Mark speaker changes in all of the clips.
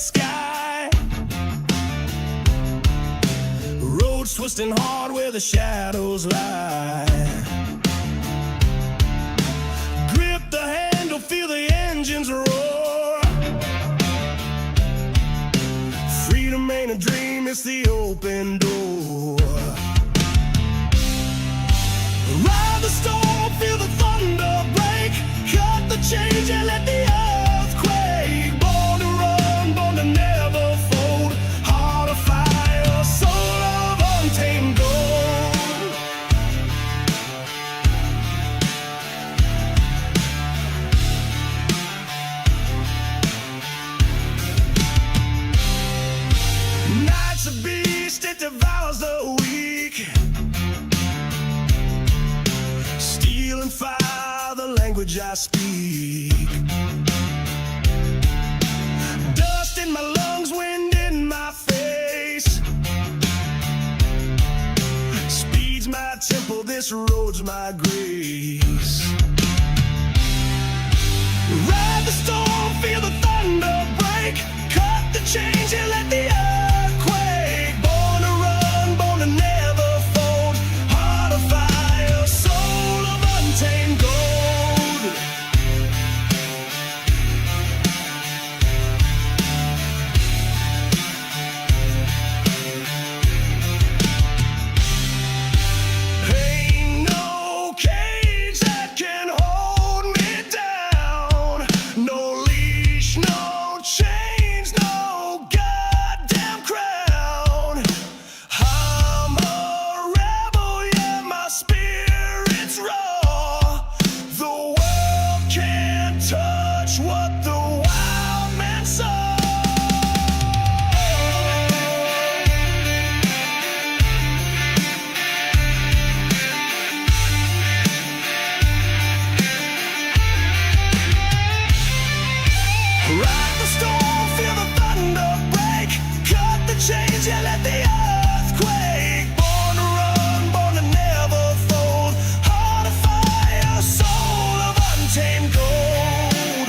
Speaker 1: sky. Roads twisting hard where the shadows lie. Grip the handle, feel the engines roar. Freedom ain't a dream, it's the open door. Ride the storm, feel the thunder break. Cut the change and let the earth quake. Born to run, born to never fold. Heart of fire, soul of untamed gold. Night's a beast, it devours the weak. Steel and fire, the language I speak. Dust in my lungs, wind in my face. Speed's my temple, this road's my grace. Ride the storm, feel the thunder break. Cut the change and let the earth quake. Born to run, born to never fold. Heart of fire, soul of untamed gold. Ain't no cage that can hold me down. No leash, no chains, no goddamn crown. I'm a rebel, yeah, my spirit's raw. The world can't touch what the wild man saw. Ride the storm, feel the thunder break. Cut the change and let the earth quake. Born to run, born to never fold. Heart of fire, soul of untamed gold.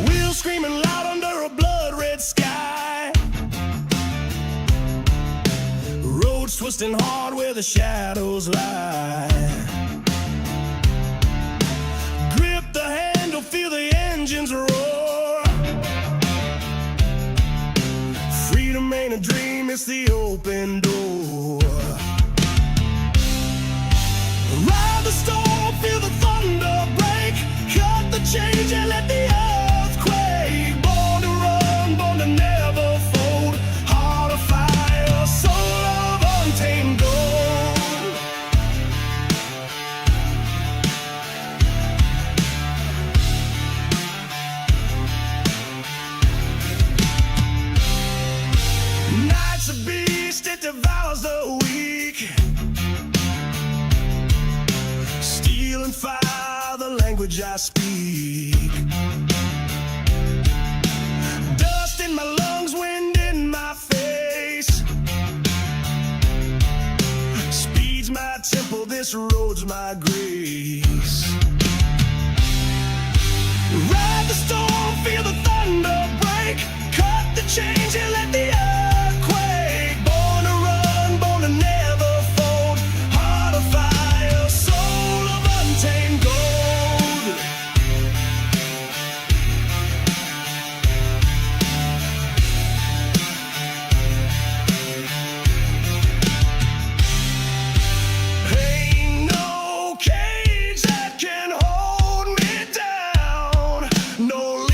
Speaker 1: Wheels screaming loud under a blood-red sky. Roads twisting hard where the shadows lie. Grip the handle, feel the engines roar. Freedom ain't a dream, it's the open door. Ride the storm, feel the thunder break. Cut the change and let the earth quake. Born to run, born to never fold. Heart of fire, soul of untamed gold. Night's a beast, it devours the weak. Steel and fire, the language I speak. Dust in my lungs, wind in my face. Speed's my temple, this road's my grace. Ride the storm, feel the thunder break. Cut the change and let the earth quake. Born to run, born to never fold. Heart of fire, soul of untamed gold. Ain't no cage that can hold me down. No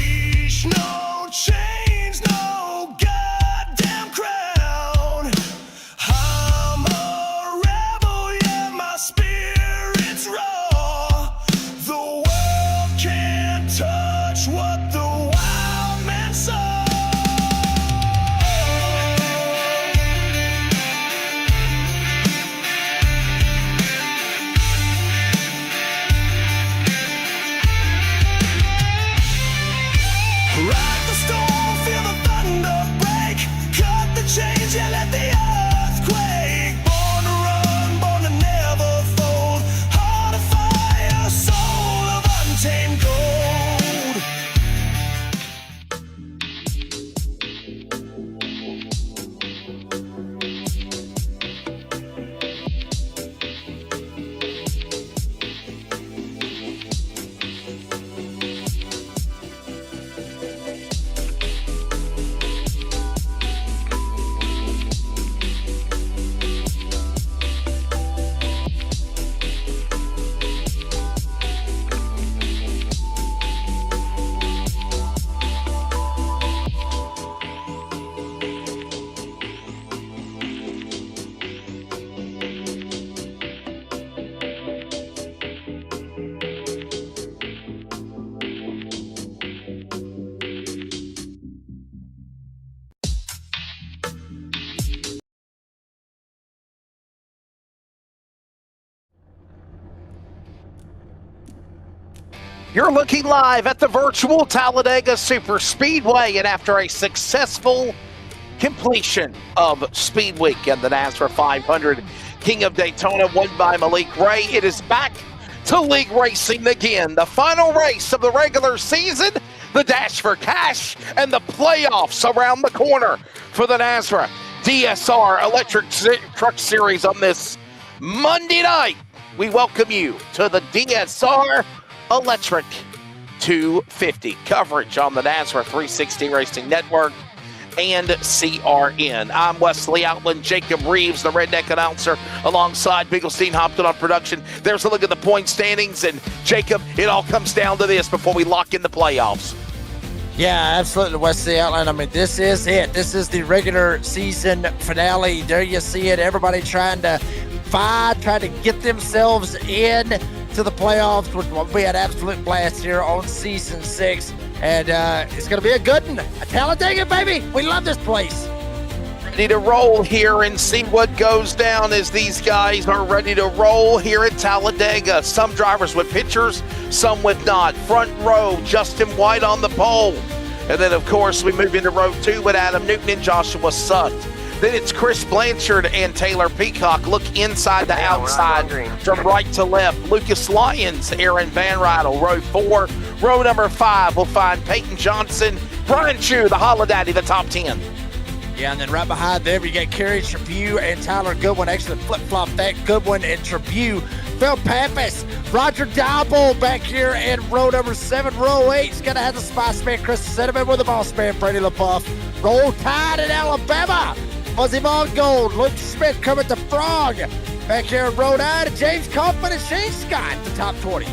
Speaker 2: You're looking live at the virtual Talladega Superspeedway, and after a successful completion of Speed Week and the NASRA 500 King of Daytona won by Malik Ray, it is back to league racing again. The final race of the regular season, the Dash for Cash, and the playoffs around the corner for the NASRA DSR Electric Truck Series on this Monday night. We welcome you to the DSR Electric 250 coverage on the NASRA 360 Racing Network and CRN. I'm Wesley Outland, Jacob Reeves, the redneck announcer, alongside Bigglestein Hopton on production. There's a look at the point standings, and Jacob, it all comes down to this before we lock in the playoffs.
Speaker 3: Yeah, absolutely, Wesley Outland. I mean, this is it. This is the regular season finale. There you see it. Everybody trying to fight, trying to get themselves in to the playoffs, which will be an absolute blast here on season 6. And it's going to be a good one. Talladega, baby. We love this place.
Speaker 2: Ready to roll here and see what goes down as these guys are ready to roll here at Talladega. Some drivers with pictures, some with not. Front row, Justin White on the pole. And then, of course, we move into row 2 with Adam Newton and Joshua Sugg. Then it's Chris Blanchard and Taylor Peacock. Look inside the outside from right to left. Lucas Lyons, Aaron Van Rydel, row 4. Row number 5, we'll find Peyton Johnson, Brian Chu, the Holidaddy, the top 10.
Speaker 3: Yeah, and then right behind them, you got Kerry Tribune and Tyler Goodwin. Actually, flip-flop that Goodwin and Tribune. Phil Pappas, Roger Dobble back here in row number 7. Row 8 is going to have the Spice Man, Chris Cinnamon with the Boss Man, Brady LaBeouf. Roll Tide in Alabama. Fuzzy Von Gold, Luke Smith coming to Frog. Back here in row 9, James Kaufman and Shane Scott, the top 20.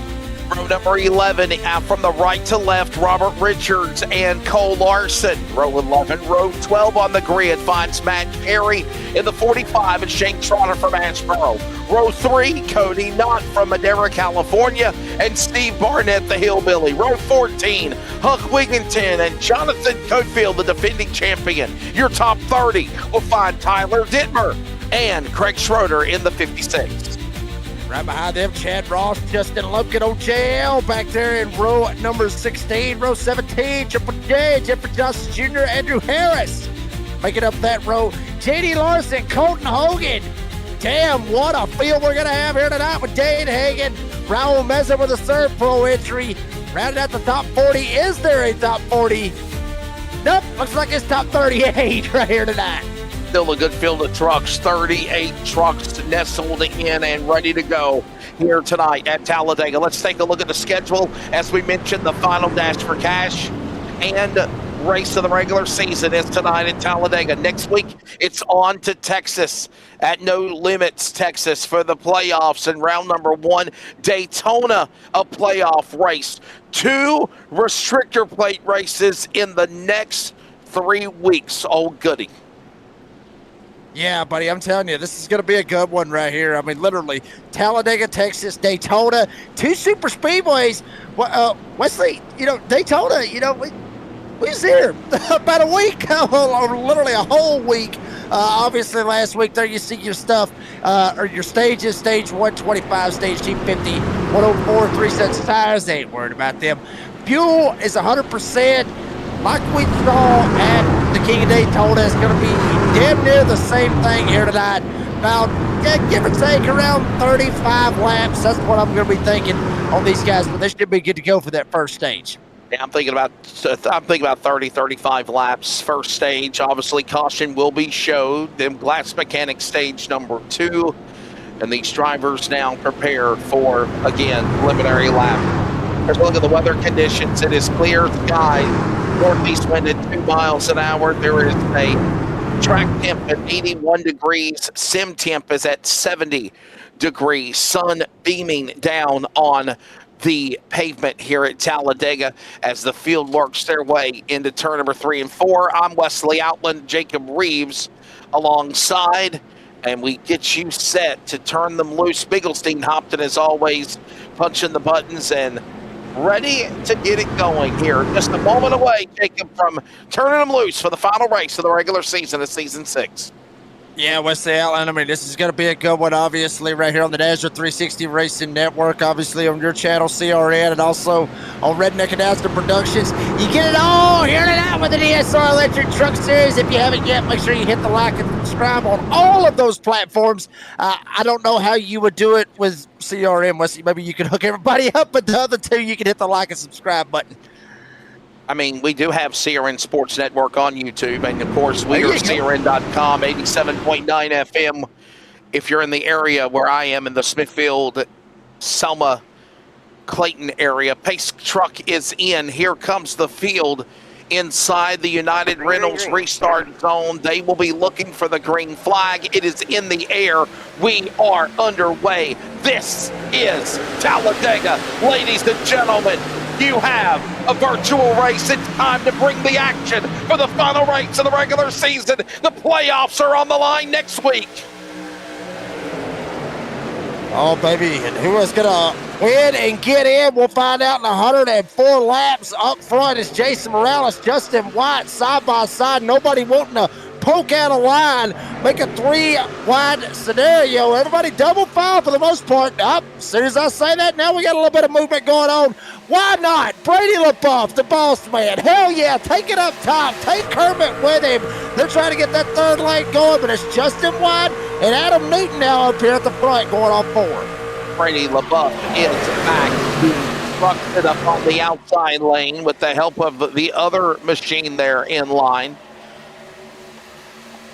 Speaker 2: Row number 11, out from the right to left, Robert Richards and Cole Larson. Row 11, row 12 on the grid finds Matt Carey in the 45 and Shane Trotter from Asheboro. Row 3, Cody Knott from Madera, California, and Steve Barnett, the Hillbilly. Row 14, Huck Wigginton and Jonathan Coatfield, the defending champion. Your top 30 will find Tyler Dittmer and Craig Schroeder in the 56.
Speaker 3: Right behind them, Chad Ross, Justin Lumpkin, OJL back there in row number 16. Row 17, Triple J, Jeffrey Johnson Jr., Andrew Harris. Making up that row, J.D. Larson, Colton Hogan. Damn, what a field we're going to have here tonight with Dane Hagan. Raul Meza with a third pro entry. Rounded out the top 40. Is there a top 40? Nope, looks like it's top 38 right here tonight.
Speaker 2: Still a good field of trucks, 38 trucks nestled in and ready to go here tonight at Talladega. Let's take a look at the schedule. As we mentioned, the final Dash for Cash and race of the regular season is tonight at Talladega. Next week, it's on to Texas at No Limits, Texas for the playoffs. And round number 1, Daytona, a playoff race. 2 restrictor plate races in the next 3 weeks. Oh, goody.
Speaker 3: Yeah, buddy, I'm telling you, this is going to be a good one right here. I mean, literally, Talladega, Texas, Daytona, 2 super speedways. Wesley, Daytona, we was here about a week, or literally a whole week. Obviously, last week there you see your stuff, or your stages, stage 125, stage G50, 104, 3 sets of tires. They ain't worried about them. Fuel is 100%. Like we saw at the King of Daytona, is going to be damn near the same thing here tonight. About, give or take, around 35 laps. That's what I'm going to be thinking on these guys, but they should be good to go for that first stage.
Speaker 2: Yeah, I'm thinking about 30, 35 laps first stage. Obviously, caution will be showed. Then Glass Mechanic stage number 2. And these drivers now prepare for, again, preliminary lap. There's a look at the weather conditions. It is clear skies. Northeast wind at 2 miles an hour. There is a track temp at 81 degrees. Sim temp is at 70 degrees. Sun beaming down on the pavement here at Talladega as the field works their way into turn number 3 and 4. I'm Wesley Outland, Jacob Reeves alongside, and we get you set to turn them loose. Bigglestein Hopton, as always, punching the buttons and ready to get it going here. Just a moment away, Jacob, from turning them loose for the final race of the regular season of season 6.
Speaker 3: Yeah, Wesley Outland. I mean, this is going to be a good one, obviously, right here on the NASRA 360 Racing Network, obviously on your channel, CRN, and also on Redneck and NASRA Productions. You get it all here tonight with the DSR Electric Truck Series. If you haven't yet, make sure you hit the like and subscribe on all of those platforms. I don't know how you would do it with CRN, Wesley. Maybe you could hook everybody up, but the other two, you can hit the like and subscribe button.
Speaker 2: I mean, we do have CRN Sports Network on YouTube, and of course, we are CRN.com, 87.9 FM. If you're in the area where I am in the Smithfield, Selma, Clayton area, pace truck is in. Here comes the field inside the United Reynolds restart zone. They will be looking for the green flag. It is in the air. We are underway. This is Talladega, ladies and gentlemen. You have a virtual race. It's time to bring the action for the final race of the regular season. The playoffs are on the line next week.
Speaker 3: Oh, baby. And who is going to win and get in? We'll find out in 104 laps. Up front is Jason Morales, Justin White, side by side. Nobody wanting to poke out a line, make a three-wide scenario. Everybody double file for the most part. As soon as I say that, now we got a little bit of movement going on. Why not? Brady LaBeouf, the boss man. Hell yeah, take it up top. Take Kermit with him. They're trying to get that third lane going, but it's Justin White and Adam Newton now up here at the front going on forward.
Speaker 2: Brady LaBeouf is back. Trucks it up on the outside lane with the help of the other machine there in line.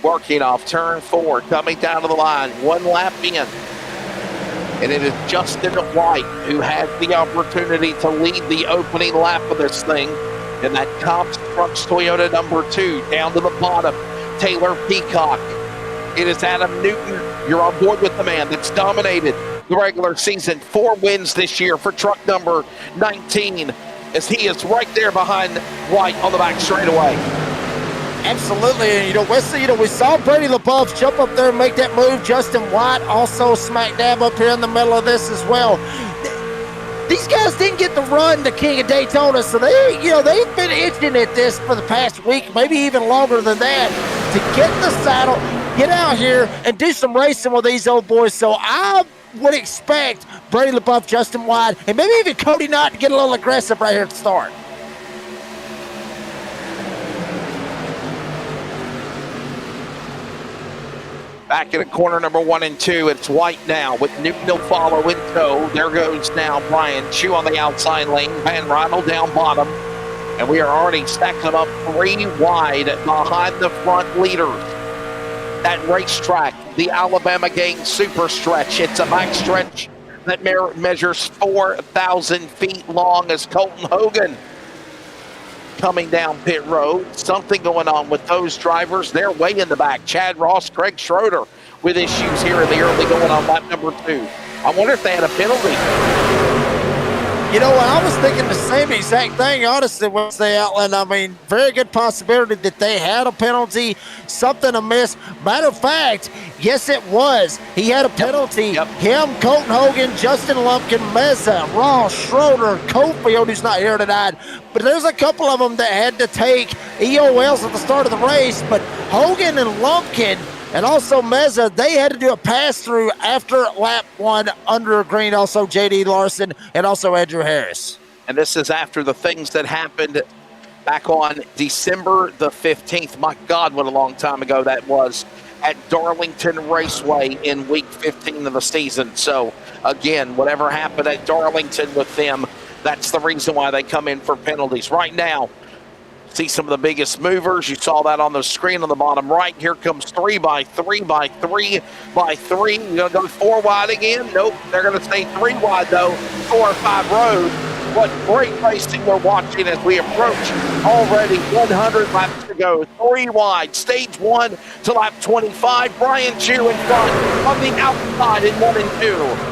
Speaker 2: Working off turn 4, coming down to the line, 1 lap in. And it is Justin White who has the opportunity to lead the opening lap of this thing. And that Cops Trucks Toyota number 2 down to the bottom, Taylor Peacock. It is Adam Newton. You're on board with the man that's dominated the regular season. 4 wins this year for truck number 19, as he is right there behind White on the back straightaway.
Speaker 3: Absolutely, and Wesley, we saw Brady LaBeouf jump up there and make that move. Justin White also smack dab up here in the middle of this as well. These guys didn't get the run to King of Daytona, so they've been itching at this for the past week, maybe even longer than that, to get in the saddle, get out here, and do some racing with these old boys. So I would expect Brady LaBeouf, Justin White, and maybe even Cody Knott to get a little aggressive right here at the start.
Speaker 2: Back in corner number 1 and 2, it's White now with Newton will follow in tow. There goes now Brian Chu on the outside lane, Van Rydel down bottom, and we are already stacking them up 3 wide behind the front leaders. That racetrack, the Alabama Gang Super Stretch, it's a back stretch that measures 4,000 feet long as Colton Hogan coming down pit road. Something going on with those drivers. They're way in the back. Chad Ross, Craig Schroeder with issues here in the early going on lap number 2. I wonder if they had a penalty.
Speaker 3: I was thinking the same exact thing, honestly, once they outlined. I mean, very good possibility that they had a penalty, something amiss. Matter of fact, yes, it was. He had a penalty.
Speaker 2: Yep.
Speaker 3: Him, Colton Hogan, Justin Lumpkin, Meza, Ross, Schroeder, Cofield, who's not here tonight. But there's a couple of them that had to take EOLs at the start of the race. But Hogan and Lumpkin, and also Meza, they had to do a pass-through after lap 1 under green. Also J.D. Larson and also Andrew Harris.
Speaker 2: And this is after the things that happened back on December the 15th. My God, what a long time ago that was, at Darlington Raceway in week 15 of the season. So, again, whatever happened at Darlington with them, that's the reason why they come in for penalties. Right now, see some of the biggest movers. You saw that on the screen on the bottom right. Here comes 3 by 3 by 3 by 3. You're going to go 4 wide again? Nope. They're going to stay 3 wide, though. 4 or 5 road. What great racing we're watching as we approach already 100 laps to go. 3 wide. Stage 1 to lap 25. Brian Chu in front on the outside in 1 and 2.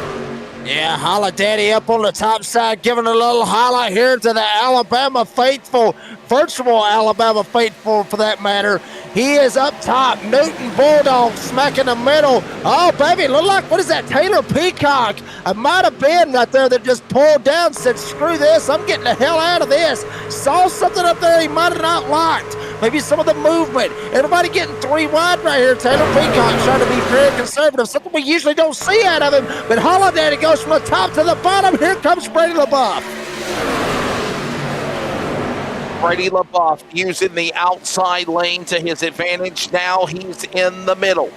Speaker 3: Yeah, Holla Daddy up on the top side, giving a little holla here to the Alabama faithful, virtual Alabama faithful for that matter. He is up top. Newton Bulldog smack in the middle. Oh, baby, look like, what is that, Taylor Peacock? It might have been right there that just pulled down, said, screw this, I'm getting the hell out of this. Saw something up there he might have not liked. maybe some of the movement. Everybody getting 3 wide right here. Taylor Peacock trying to be very conservative, something we usually don't see out of him. But Holiday goes from the top to the bottom. Here comes Brady LaBeouf.
Speaker 2: Brady LaBeouf using the outside lane to his advantage. Now he's in the middle.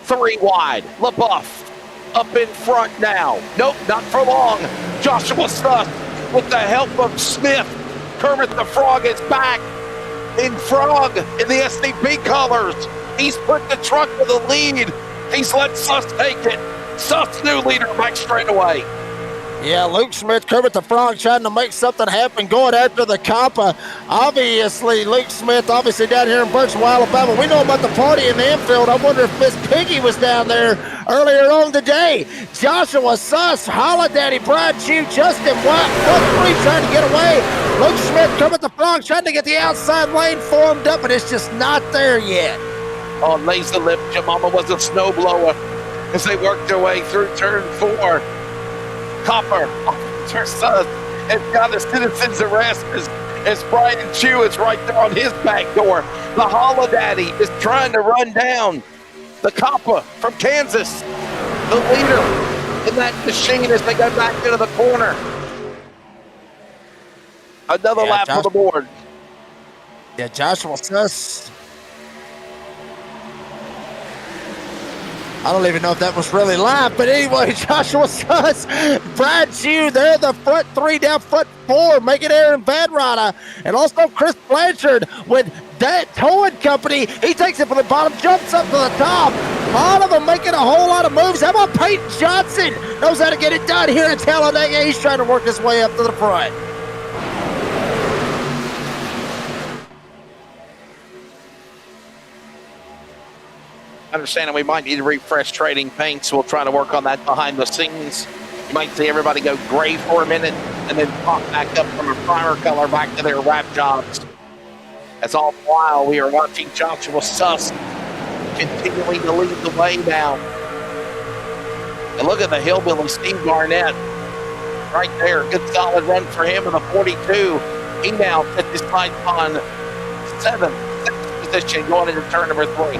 Speaker 2: 3 wide. LaBeouf up in front now. Nope, not for long. Joshua Suss with the help of Smith. Kermit the Frog is back in Frog in the SCP colors. He's put the truck to the lead. He's let Suss take it. Suss, new leader, back straight away.
Speaker 3: Yeah, Luke Smith, Kermit the Frog trying to make something happen, going after the Compa. Obviously, Luke Smith, obviously down here in Birchville, Alabama. We know about the party in the infield. I wonder if Miss Piggy was down there earlier on today. Joshua Suss, Holiday, Brad Chew, Justin White, 1-3 trying to get away. Luke Smith, Kermit the Frog trying to get the outside lane formed up, but it's just not there yet.
Speaker 2: On Laser Lip, Jemama was a snowblower as they worked their way through turn 4. Copper, Officer Suss has got a citizen's arrest as Brian Chew is right there on his back door. The Holodaddy is trying to run down the Copper from Kansas, the leader in that machine as they go back into the corner. Another lap on the board.
Speaker 3: Yeah, Joshua Suss. I don't even know if that was really live, but anyway, Joshua Suss, Brad Chew, they're the front 3 down front 4, making Aaron Van Ryder, and also Chris Blanchard with that towing company. He takes it from the bottom, jumps up to the top. A lot of them making a whole lot of moves. How about Peyton Johnson? Knows how to get it done here in Talladega. He's trying to work his way up to the front.
Speaker 2: Understanding we might need to refresh trading paints. We'll try to work on that behind the scenes. You might see everybody go gray for a minute and then pop back up from a primer color back to their wrap jobs. As all the while we are watching Joshua Suss continuing to lead the way now. And look at the hillbilly Steve Garnett right there. Good solid run for him in the 42. He now sets his sights on 7th position going into turn number 3.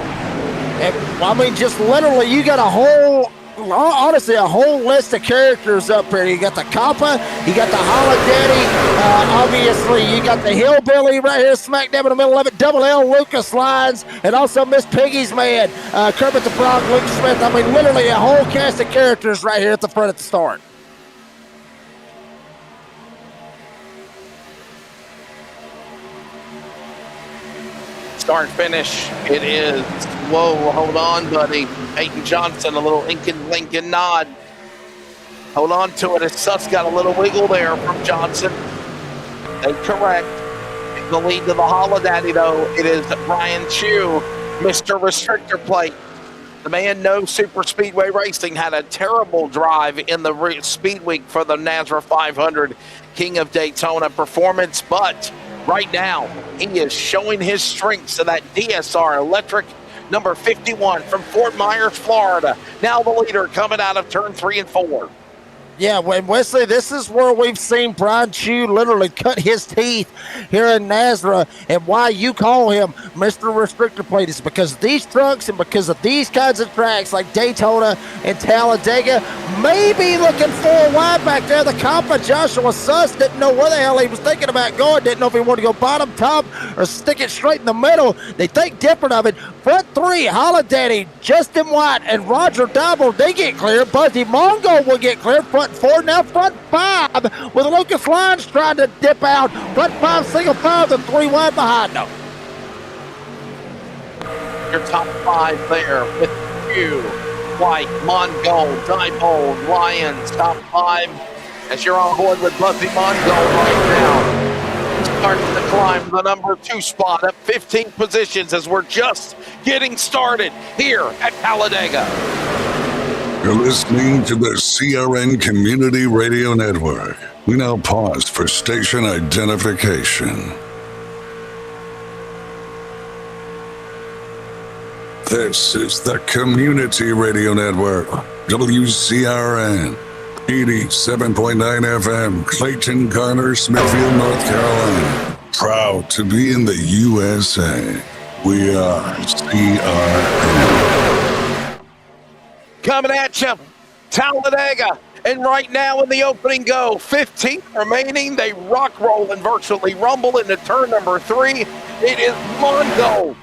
Speaker 3: And, I mean, just literally, you got a whole list of characters up here. You got the Compa, you got the Holodaddy, obviously, you got the Hillbilly right here, smack dab in the middle of it, Double L Lucas Lines, and also Miss Piggy's man, Kermit the Frog, Luke Smith. I mean, literally a whole cast of characters right here at the front at the start.
Speaker 2: Start finish. It is. Whoa, hold on, buddy. Peyton Johnson, a little Lincoln nod. Hold on to it as Suss got a little wiggle there from Johnson. And correct. The lead to the Holodaddy, though, it is Brian Chew, Mr. Restrictor Plate. The man knows Super Speedway Racing had a terrible drive in the Speed Week for the NASRA 500 King of Daytona performance, but right now, he is showing his strengths in that DSR electric number 51 from Fort Myers, Florida. Now the leader coming out of turn 3 and 4.
Speaker 3: Yeah, Wesley, this is where we've seen Brian Chew literally cut his teeth here in NASRA, and why you call him Mr. Restrictor Plate is because of these trucks and because of these kinds of tracks like Daytona and Talladega. Maybe looking 4 wide back there. The Compa, Joshua Suss, didn't know where the hell he was thinking about going, didn't know if he wanted to go bottom, top, or stick it straight in the middle. They think different of it. Front 3, Holodaddy, Justin White, and Roger Double, they get clear. Buzzy Mongo will get clear. Front 4, now front 5 with Lucas Lyons trying to dip out. Front 5, single 5, and 3 wide behind them.
Speaker 2: Your top 5 there with Chew, White, Mongo, Diebold, Lyons, top 5 as you're on board with Buzzy Mongo right now. Starting to climb the number 2 spot up 15 positions as we're just getting started here at Talladega.
Speaker 4: You're listening to the CRN Community Radio Network. We now pause for station identification. This is the Community Radio Network, WCRN, 87.9 FM, Clayton, Garner, Smithfield, North Carolina. Proud proud to be in the USA. We are CRN.
Speaker 2: Coming at you, Talladega. And right now in the opening go, 15 remaining. They rock, roll, and virtually rumble into turn number 3. It is Mongo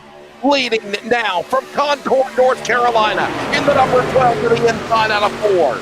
Speaker 2: leading now from Concord, North Carolina, in the number 12 to the inside out of 4.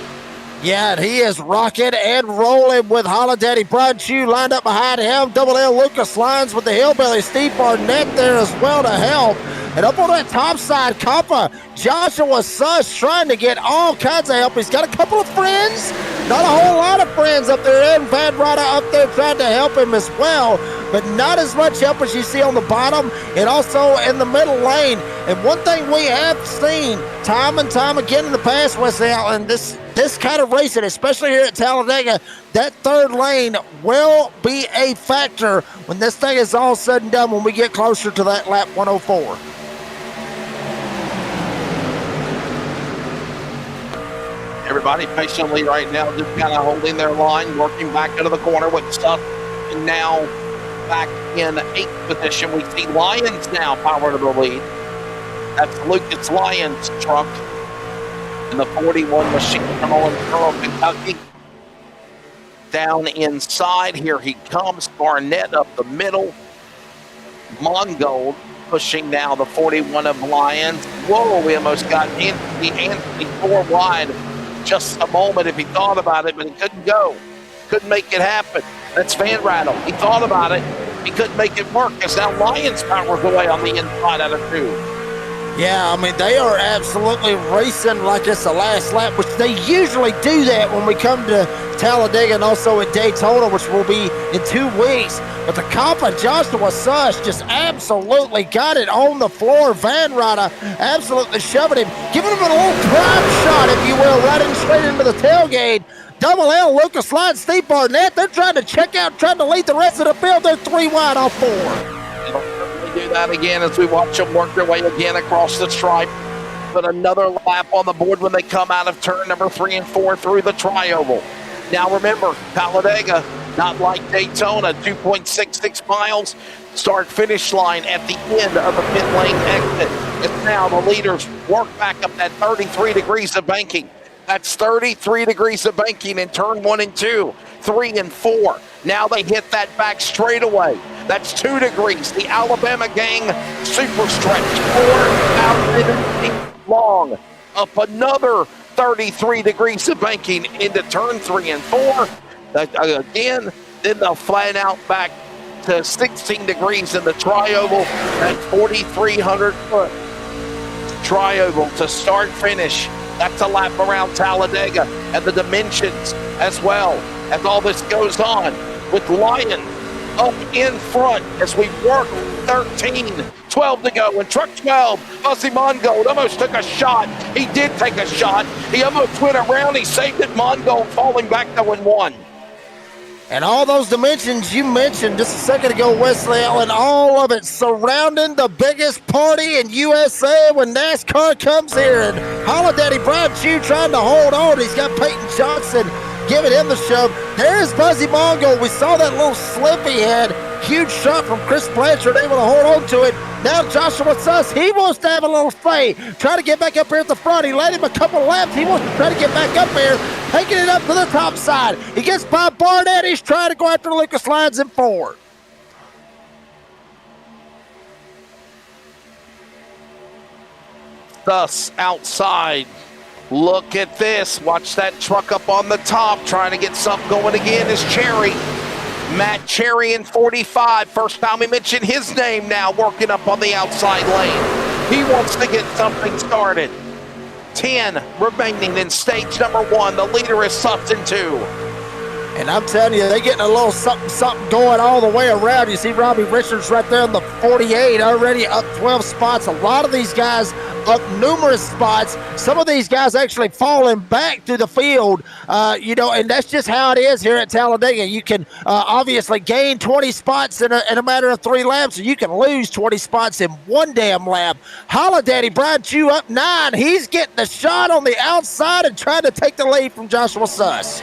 Speaker 3: Yeah, and he is rocking and rolling with Holiday Brian Chew lined up behind him. Double L Lucas Lines with the Hillbilly Steve Barnett there as well to help. And up on that top side, Compa, Joshua Suss trying to get all kinds of help. He's got a couple of friends, not a whole lot of friends up there. And Van Ryder up there trying to help him as well, but not as much help as you see on the bottom and also in the middle lane. And one thing we have seen time and time again in the past, Wesley Allen, this kind of racing, especially here at Talladega, that third lane will be a factor when this thing is all said and done when we get closer to that lap 104.
Speaker 2: Everybody patiently right now just kind of holding their line, working back into the corner with stuff. And now back in 8th position, we see Lyons now power to the lead. That's Lucas Lyons' truck in the 41 machine from Owensboro, Kentucky. Down inside, here he comes. Barnett up the middle. Mongold pushing now the 41 of Lyons. Whoa, we almost got Anthony 4 wide. Just a moment if he thought about it, but he couldn't go. Couldn't make it happen. That's Van Rattle. He thought about it. He couldn't make it work because now Lyons powers away on the inside out of 2.
Speaker 3: Yeah, I mean, they are absolutely racing like it's the last lap, which they usually do that when we come to Talladega and also at Daytona, which will be in 2 weeks. But the Compa, Joshua Suss, just absolutely got it on the floor. Van Ryder absolutely shoving him, giving him a little prime shot, if you will, right in straight into the tailgate. Double L, Lucas Lyon, Steve Barnett, they're trying to check out, trying to lead the rest of the field. They're 3 wide off 4.
Speaker 2: Do that again as we watch them work their way again across the stripe. But another lap on the board when they come out of turn number 3 and 4 through the tri-oval. Now remember, Talladega, not like Daytona, 2.66 miles. Start-finish line at the end of the pit lane exit. It's now the leaders work back up that 33 degrees of banking. That's 33 degrees of banking in turn 1 and 2, 3 and 4. Now they hit that back straightaway. That's 2 degrees. The Alabama gang super stretch, 4,000 feet long. Up another 33 degrees of banking into turn 3 and 4. Again, then they'll flatten out back to 16 degrees in the tri-oval. That's 4,300 foot tri-oval to start finish. That's a lap around Talladega and the dimensions as well as all this goes on with Lyon up in front as we work 13, 12 to go. And truck 12, Fuzzy Mongold almost took a shot. He did take a shot. He almost went around. He saved it. Mongold falling back to win 1.
Speaker 3: And all those dimensions you mentioned just a second ago, Wesley Allen, all of it surrounding the biggest party in USA when NASCAR comes here. And Holiday Brian Chew trying to hold on. He's got Peyton Johnson giving him the shove. There's Buzzy Mongo. We saw that little slip he had. Huge shot from Chris Blanchard, able to hold on to it. Now Joshua Suss, he wants to have a little fade. Try to get back up here at the front. He led him a couple laps. He wants to try to get back up there, taking it up to the top side. He gets by Barnett. He's trying to go after Lucas Lyons in 4.
Speaker 2: Suss outside. Look at this. Watch that truck up on the top. Trying to get something going again is Cherry. Matt Cherry in 45. First time we mention his name now, working up on the outside lane. He wants to get something started. 10 remaining in stage number 1. The leader is Suss in 2.
Speaker 3: And I'm telling you, they're getting a little something going all the way around. You see Robbie Richards right there in the 48, already up 12 spots. A lot of these guys up numerous spots. Some of these guys actually falling back to the field, and that's just how it is here at Talladega. You can obviously gain 20 spots in a matter of 3 laps, or you can lose 20 spots in 1 damn lap. Holiday Brian Chew up 9. He's getting the shot on the outside and trying to take the lead from Joshua Suss.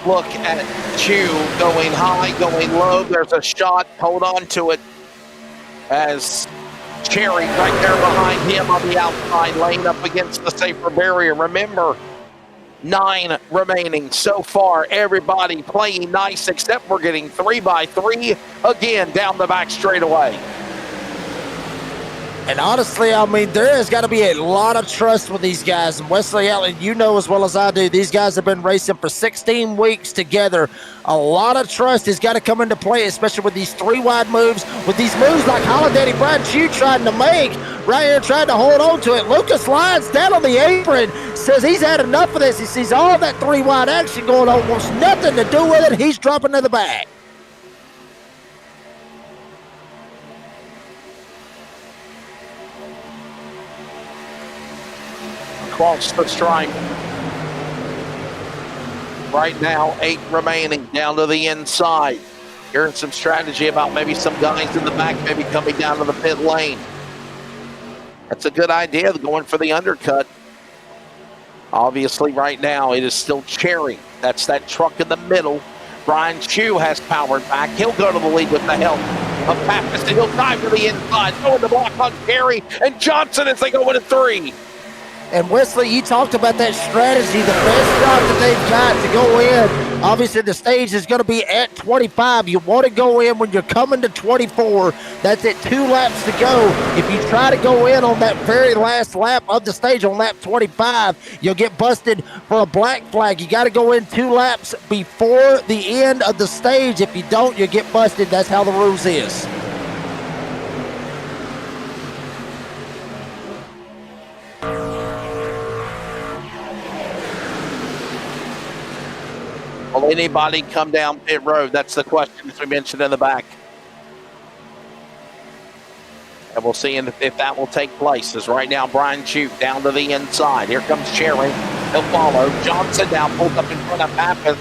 Speaker 2: look at Chu going high, going low. There's a shot. Hold on to it as Cherry right there behind him on the outside lane up against the safer barrier. Remember, 9 remaining so far. Everybody playing nice, except we're getting 3x3 again down the back straightaway.
Speaker 3: And honestly, I mean, there has got to be a lot of trust with these guys. And Wesley Allen, you know as well as I do, these guys have been racing for 16 weeks together. A lot of trust has got to come into play, especially with these 3 wide moves, with these moves like Holiday Brian Chu trying to make, right here trying to hold on to it. Lucas Lyons down on the apron says he's had enough of this. He sees all that 3 wide action going on, wants nothing to do with it. He's dropping to the back.
Speaker 2: Across the stripe. Right now, 8 remaining down to the inside. Hearing some strategy about maybe some guys in the back maybe coming down to the pit lane. That's a good idea, going for the undercut. Obviously, right now, it is still Cherry. That's that truck in the middle. Brian Chu has powered back. He'll go to the lead with the help of Pappas, and he'll dive to the inside, going to block on Cherry and Johnson as they go into 3.
Speaker 3: And Wesley, you talked about that strategy, the best shot that they've got to go in. Obviously, the stage is going to be at 25. You want to go in when you're coming to 24. That's at 2 laps to go. If you try to go in on that very last lap of the stage on lap 25, you'll get busted for a black flag. You got to go in 2 laps before the end of the stage. If you don't, you'll get busted. That's how the rules is.
Speaker 2: Will anybody come down pit road? That's the question, as we mentioned in the back. And we'll see if that will take place. As right now, Brian Chu down to the inside. Here comes Cherry. He'll follow. Johnson now pulled up in front of Pappas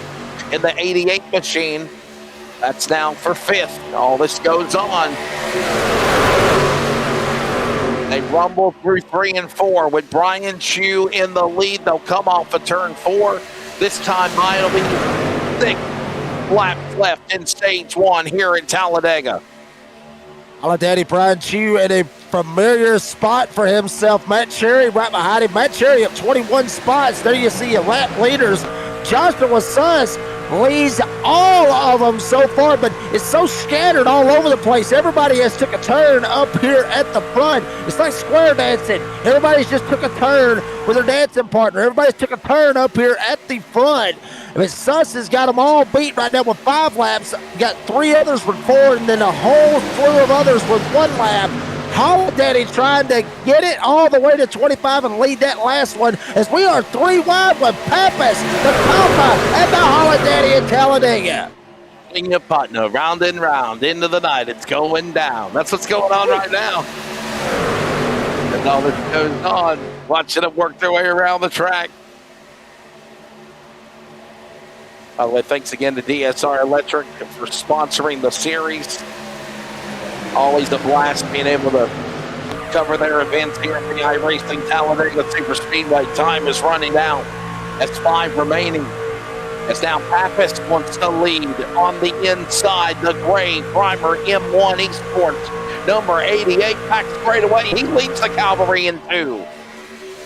Speaker 2: in the 88 machine. That's down for 5th. All this goes on. They rumble through 3 and 4 with Brian Chu in the lead. They'll come off of turn 4. This time, it'll be 6 laps left in stage 1 here in Talladega.
Speaker 3: Holiday Brian Chu in a familiar spot for himself. Matt Cherry right behind him. Matt Cherry up 21 spots. There you see your lap leaders. Joshua Suns leads all of them so far, but it's so scattered all over the place. Everybody has took a turn up here at the front. It's like square dancing. Everybody's just took a turn with their dancing partner. Everybody's took a turn up here at the front. I mean, Suss has got them all beat right now with 5 laps. Got 3 others with 4, and then a whole slew of others with 1 lap. Holiday trying to get it all the way to 25 and lead that last one, as we are 3 wide with Pappas, the Pampa, and the Holiday in Talladega.
Speaker 2: In your partner, round and round, into the night, it's going down. That's what's going on right now. And all this goes on, watching them work their way around the track. By the way, thanks again to DSR Electric for sponsoring the series. Always a blast being able to cover their events here at the iRacing Talladega Superspeedway. Time is running out. That's 5 remaining. As now Pappas wants to lead on the inside. The gray primer M1 Esports, number 88, back straight away. He leads the cavalry in 2.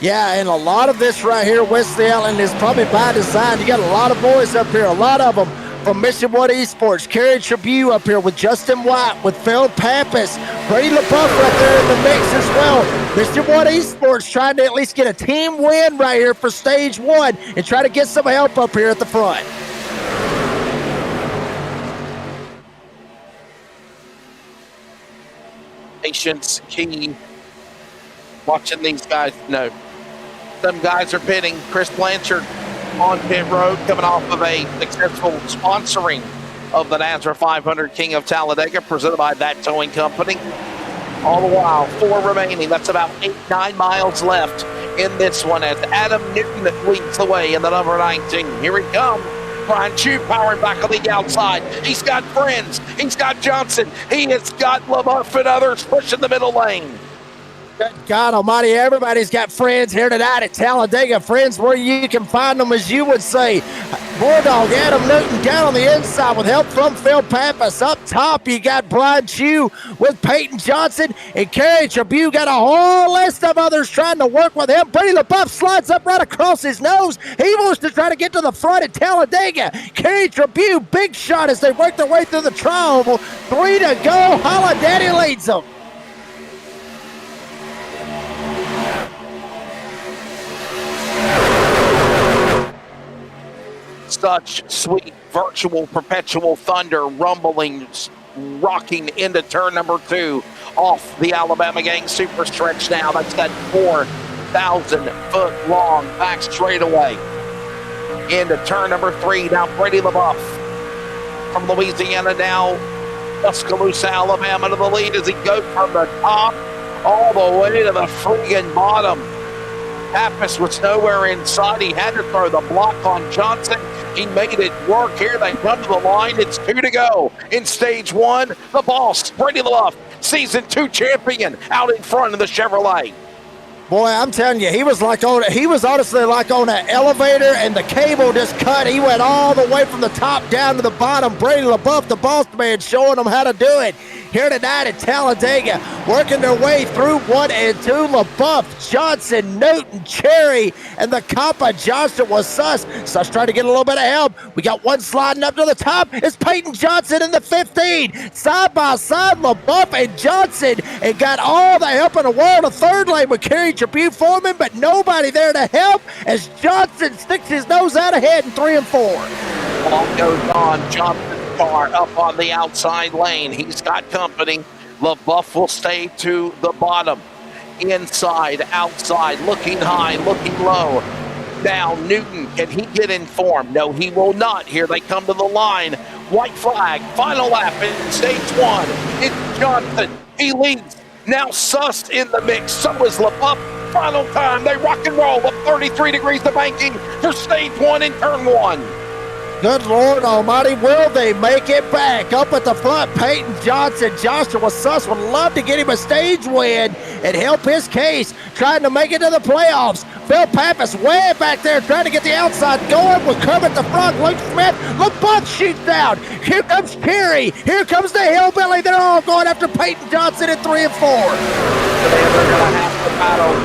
Speaker 3: Yeah, and a lot of this right here, Wesley Allen, is probably by design. You got a lot of boys up here, a lot of them from Mission 1 Esports. Kerry Tribute up here with Justin White, with Phil Pappas, Brady LaBeouf right there in the mix as well. Mission 1 Esports trying to at least get a team win right here for stage 1 and try to get some help up here at the front.
Speaker 2: Patience key. Watching these guys. No. Some guys are pitting. Chris Blanchard on pit road, coming off of a successful sponsoring of the NASRA 500 King of Talladega, presented by That Towing Company. All the while, 4 remaining. That's about 8-9 miles left in this one as Adam Newton leads the way in the number 19. Here he comes. Brian Chu powering back on the outside. He's got friends. He's got Johnson. He has got LaBeouf and others pushing the middle lane.
Speaker 3: Good God almighty, everybody's got friends here tonight at Talladega. Friends where you can find them, as you would say. Bulldog Adam Newton down on the inside with help from Phil Pappas. Up top, you got Brian Chew with Peyton Johnson. And Kerry Tribune got a whole list of others trying to work with him. Brady LaBeouf slides up right across his nose. He wants to try to get to the front at Talladega. Kerry Tribune, big shot as they work their way through the tri-oval. 3 to go. Holiday leads them.
Speaker 2: Such sweet virtual perpetual thunder rumblings rocking into turn number 2 off the Alabama Gang super stretch now. That's that 4,000-foot long back straightaway into turn number 3. Now Brady LaBeouf from Louisiana, now Tuscaloosa, Alabama to the lead as he goes from the top all the way to the friggin' bottom. Pappas was nowhere inside. He had to throw the block on Johnson. He made it work here. They come to the line. It's 2 to go in stage 1. The boss, Brady LaBeouf, season 2 champion, out in front of the Chevrolet.
Speaker 3: Boy, I'm telling you, he was honestly like on an elevator and the cable just cut. He went all the way from the top down to the bottom. Brady LaBeouf, the boss man, showing them how to do it. Here tonight at Talladega, working their way through 1 and 2. LaBeouf, Johnson, Newton, Cherry, and the Kappa Johnson was Suss. Suss trying to get a little bit of help. We got one sliding up to the top. It's Peyton Johnson in the 15. Side by side, LaBeouf and Johnson, and got all the help in the world. A third lane with Kerry Tribune Foreman, but nobody there to help as Johnson sticks his nose out ahead in 3 and 4.
Speaker 2: Ball goes on. Johnson car up on the outside lane. He's got company. LaBeouf will stay to the bottom. Inside, outside, looking high, looking low. Now Newton, can he get in form? No, he will not. Here they come to the line. White flag, final lap in stage 1. It's Johnson. He leads. Now Suss in the mix. So is LaBeouf. Final time. They rock and roll up 33 degrees to banking for stage 1 in turn 1.
Speaker 3: Good Lord almighty, will they make it back? Up at the front, Peyton Johnson. Joshua Suss would love to get him a stage win and help his case, trying to make it to the playoffs. Phil Pappas way back there trying to get the outside going with Kermit the front. Luke Smith, LaBeouf shoots out. Here comes Kerry. Here comes the Hillbilly. They're all going after Peyton Johnson at 3 and 4.
Speaker 2: They're going to have to battle.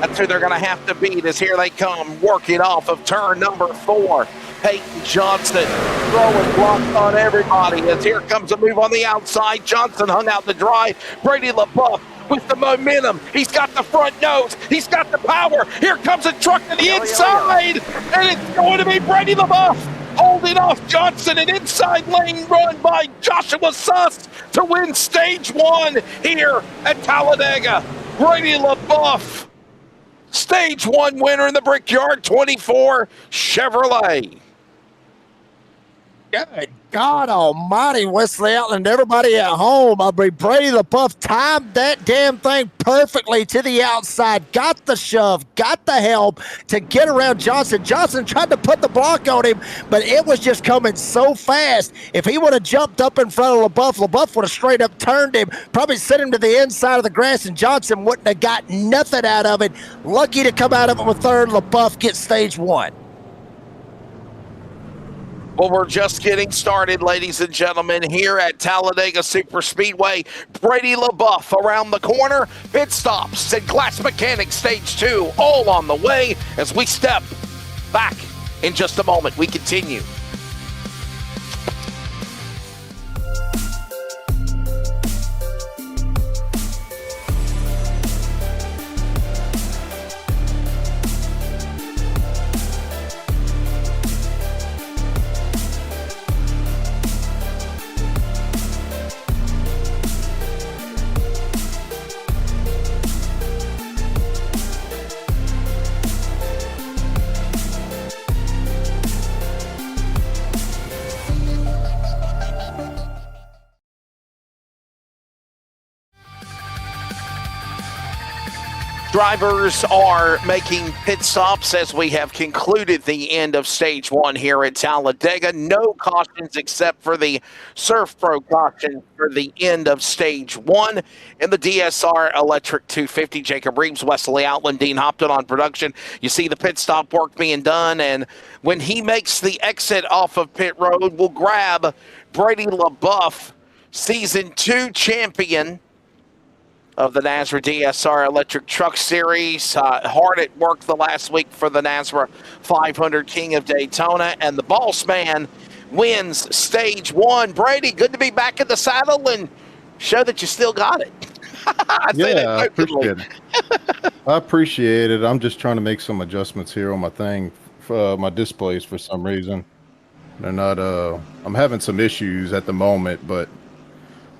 Speaker 2: That's who they're going to have to beat as here they come, working off of turn number 4. Peyton Johnson throwing blocks on everybody as here comes a move on the outside. Johnson hung out to dry. Brady LaBeouf with the momentum. He's got the front nose. He's got the power. Here comes a truck to the inside. And it's going to be Brady LaBeouf holding off Johnson. An inside lane run by Joshua Suss to win stage 1 here at Talladega. Brady LaBeouf, stage 1 winner in the Brickyard 24 Chevrolet.
Speaker 3: Good God almighty, Wesley Outland, everybody at home. Brady LaBeouf timed that damn thing perfectly to the outside, got the shove, got the help to get around Johnson. Johnson tried to put the block on him, but it was just coming so fast. If he would have jumped up in front of LaBeouf, LaBeouf would have straight up turned him, probably sent him to the inside of the grass, and Johnson wouldn't have got nothing out of it. Lucky to come out of it with third. LaBeouf gets stage 1.
Speaker 2: Well, we're just getting started, ladies and gentlemen, here at Talladega Superspeedway. Brady LaBeouf around the corner. Pit stops and Glass Mechanics Stage 2 all on the way as we step back in just a moment. We continue. Drivers are making pit stops as we have concluded the end of stage one here at Talladega. No cautions except for the Surf Pro caution for the end of stage one. In the DSR Electric 250, Jacob Reeves, Wesley Outland, Dean Hopton on production. You see the pit stop work being done, and when he makes the exit off of pit road, we'll grab Brady LaBeouf, Season 2 champion of the NASRA DSR Electric Truck Series. Hard at work the last week for the NASRA 500 King of Daytona, and the boss man wins stage one. Brady, good to be back in the saddle and show that you still got it. I
Speaker 5: appreciate it. I appreciate it. I'm just trying to make some adjustments here on my thing, my displays for some reason. They're not, I'm having some issues at the moment, but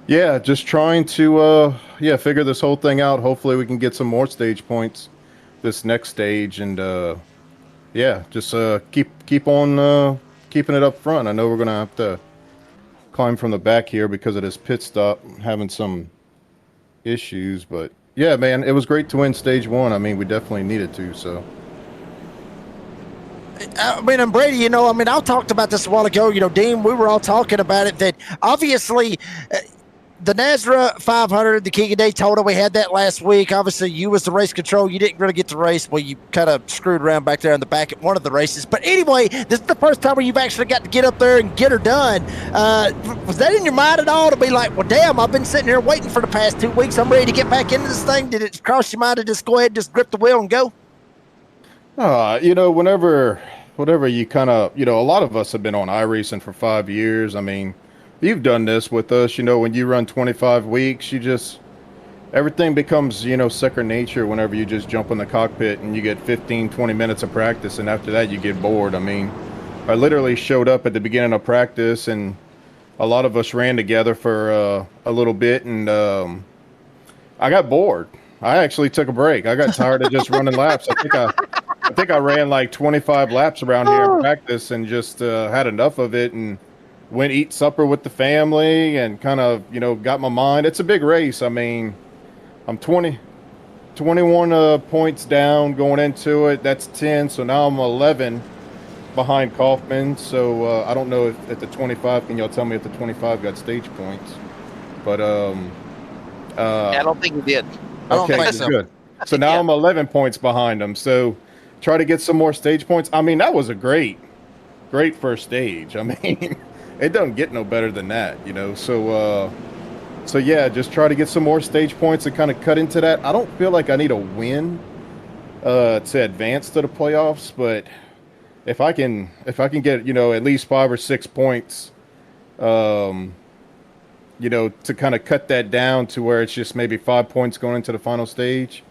Speaker 5: yeah, just trying to, figure this whole thing out. Hopefully we can get some more stage points this next stage, and just keep on keeping it up front. I know we're gonna have to climb from the back here because of this pit stop, having some issues, but yeah, man, it was great to win stage one. I mean, we definitely needed to, so.
Speaker 3: I mean, and Brady, I talked about this a while ago. Dean, we were all talking about it, that obviously the NASRA 500, the King of Daytona, we had that last week. Obviously, you was the race control. You didn't really get to race. Well, you kind of screwed around back there in the back at one of the races. But anyway, this is the first time where you've actually got to get up there and get her done. Was that in your mind at all to be like, well, damn, I've been sitting here waiting for the past 2 weeks. I'm ready to get back into this thing. Did it cross your mind to just go ahead and just grip the wheel and go?
Speaker 5: Whenever you kind of, a lot of us have been on iRacing for 5 years. I mean, you've done this with us, when you run 25 weeks, everything becomes, second nature whenever you just jump in the cockpit and you get 15, 20 minutes of practice, and after that you get bored. I mean, I literally showed up at the beginning of practice, and a lot of us ran together for a little bit, and I got bored. I actually took a break. I got tired of just running laps. I think I ran like 25 laps around here in practice and just had enough of it, and went eat supper with the family and kind of, got my mind. It's a big race. I mean, I'm 21 points down going into it. That's 10. So now I'm 11 behind Kaufman. So I don't know if at the 25, can y'all tell me if the 25 got stage points? But
Speaker 2: I don't think he did.
Speaker 3: I don't think so.
Speaker 5: Good. So now I'm 11 points behind him. So try to get some more stage points. I mean, that was a great first stage. I mean, it doesn't get no better than that, So yeah, just try to get some more stage points and kind of cut into that. I don't feel like I need a win to advance to the playoffs, but if I can get, at least 5 or 6 points, to kind of cut that down to where it's just maybe 5 points going into the final stage,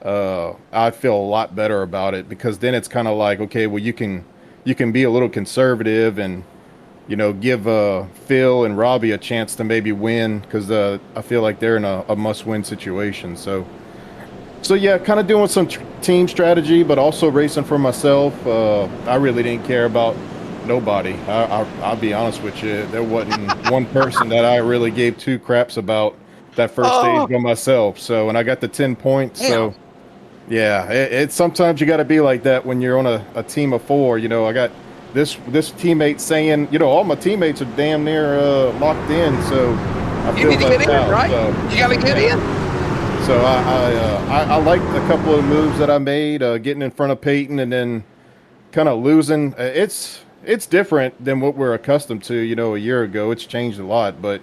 Speaker 5: I feel a lot better about it, because then it's kind of like, okay, well, you can be a little conservative and, give Phil and Robbie a chance to maybe win, because I feel like they're in a must-win situation. So yeah, kind of doing some team strategy, but also racing for myself. I really didn't care about nobody. I'll be honest with you. There wasn't one person that I really gave 2 craps about that first stage by myself. So, and I got the 10 points.
Speaker 2: Damn.
Speaker 5: So yeah, it's sometimes you got to be like that when you're on a team of 4. I got this teammate saying, all my teammates are damn near locked in. So I feel
Speaker 2: You need to get in,
Speaker 5: out,
Speaker 2: right?
Speaker 5: so,
Speaker 2: You got to get in.
Speaker 5: So I liked a couple of moves that I made, getting in front of Peyton and then kind of losing. It's different than what we're accustomed to, a year ago. It's changed a lot, but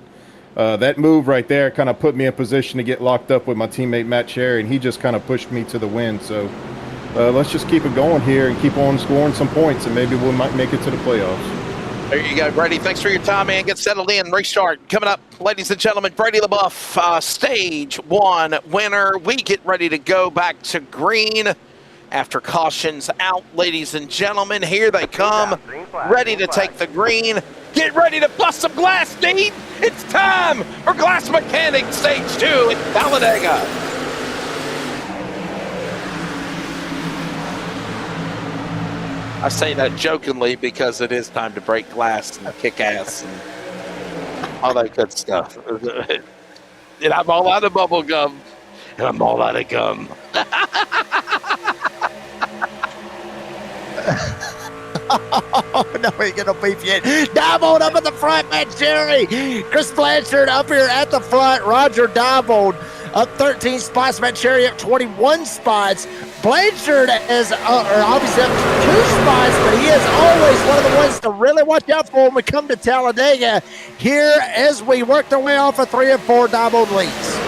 Speaker 5: that move right there kind of put me in position to get locked up with my teammate Matt Cherry, and he just kind of pushed me to the win. So let's just keep it going here and keep on scoring some points, and maybe we might make it to the playoffs.
Speaker 2: There you go, Brady. Thanks for your time, man. Get settled in. Restart coming up, ladies and gentlemen. Brady LaBeouf, stage 1 winner. We get ready to go back to green after cautions out, ladies and gentlemen. Here they come, ready to take the green. Get ready to bust some glass, Dean. It's time for Glass Mechanic Stage 2 at Talladega. I say that jokingly because it is time to break glass and kick ass and all that good stuff. And I'm all out of bubble gum. and I'm all out of gum.
Speaker 3: Oh, no, he ain't gonna beef yet. Diebold up at the front, man, Jerry. Chris Blanchard up here at the front. Roger Diebold up 13 spots. Matt Cherry up 21 spots. Blanchard is obviously up 2 spots, but he is always one of the ones to really watch out for when we come to Talladega here as we work our way off of 3 and 4. Diebold leads.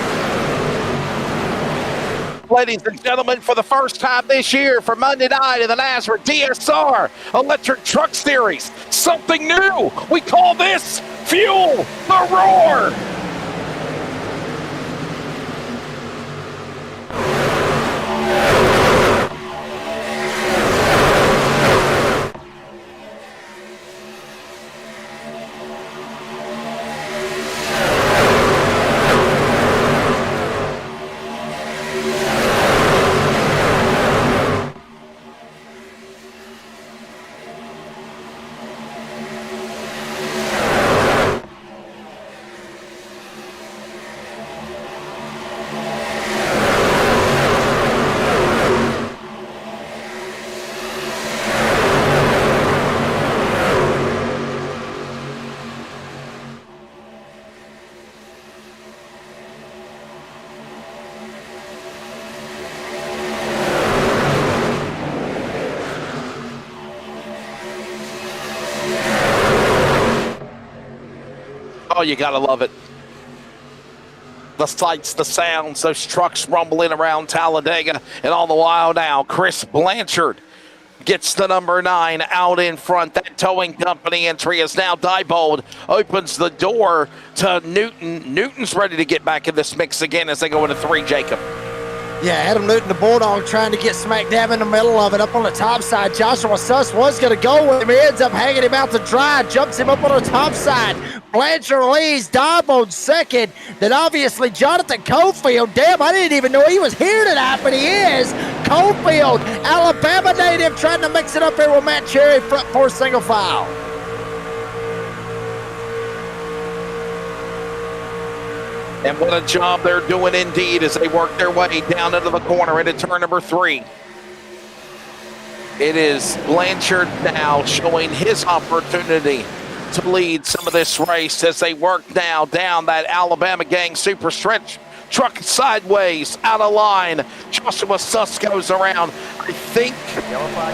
Speaker 2: Ladies and gentlemen, for the first time this year for Monday night in the NASRA DSR Electric Truck Series, something new. We call this Fuel the Roar. Oh, you gotta love it. The sights, the sounds, those trucks rumbling around Talladega, and all the while now, Chris Blanchard gets the number 9 out in front. That towing company entry is now Diebold. Opens the door to Newton. Newton's ready to get back in this mix again as they go into 3, Jacob.
Speaker 3: Yeah, Adam Newton, the Bulldog, trying to get smack dab in the middle of it up on the top side. Joshua Suss was going to go with him. He ends up hanging him out to dry, jumps him up on the top side. Blanchard leads, Diebold second. Then obviously Jonathan Cofield. Damn, I didn't even know he was here tonight, but he is. Cofield, Alabama native, trying to mix it up here with Matt Cherry, front 4 single file.
Speaker 2: And what a job they're doing indeed as they work their way down into the corner into turn number 3. It is Blanchard now showing his opportunity to lead some of this race as they work now down that Alabama gang super stretch. Truck sideways, out of line. Joshua Suss goes around. I think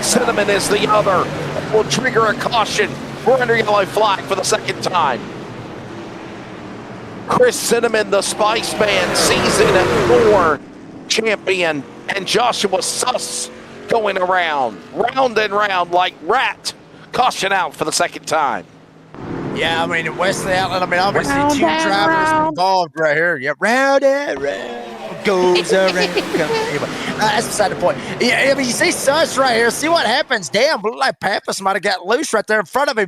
Speaker 2: Cinnamon is the other. Will trigger a caution. We're under yellow flag for the second time. Chris Cinnamon, the Spice Man, season 4 champion, and Joshua Suss going around, round and round like rat. Caution out for the second time.
Speaker 3: Yeah, I mean, Wesley Outland, obviously 2 drivers involved right here. Yeah, round and round goes around. Anyway, that's beside the point. Yeah, you see Suss right here. See what happens. Damn, looked like Pappas might have got loose right there in front of him.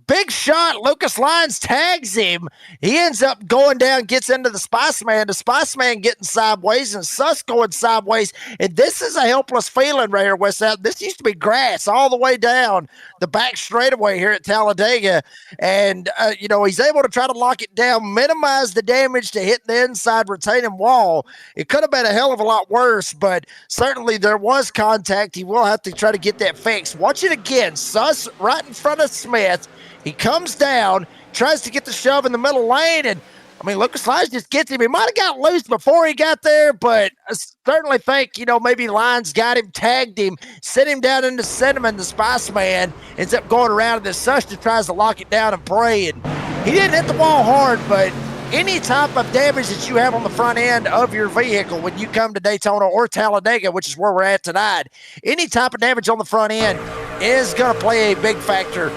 Speaker 3: Big shot. Lucas Lyons tags him. He ends up going down, gets into the Spice Man. The Spice Man getting sideways and Suss going sideways. And this is a helpless feeling right here, West Out. This used to be grass all the way down the back straightaway here at Talladega. And, he's able to try to lock it down, minimize the damage to hit the inside retaining wall. It could have been a hell of a lot worse, but certainly there was contact. He will have to try to get that fixed. Watch it again. Suss right in front of Smith. He comes down, tries to get the shove in the middle lane, and Lucas Lyons just gets him. He might have got loose before he got there, but I certainly think, maybe Lyons got him, tagged him, sent him down into Cinnamon. The Spice Man ends up going around, and then Suss just tries to lock it down and pray. And he didn't hit the wall hard, but any type of damage that you have on the front end of your vehicle when you come to Daytona or Talladega, which is where we're at tonight, any type of damage on the front end is going to play a big factor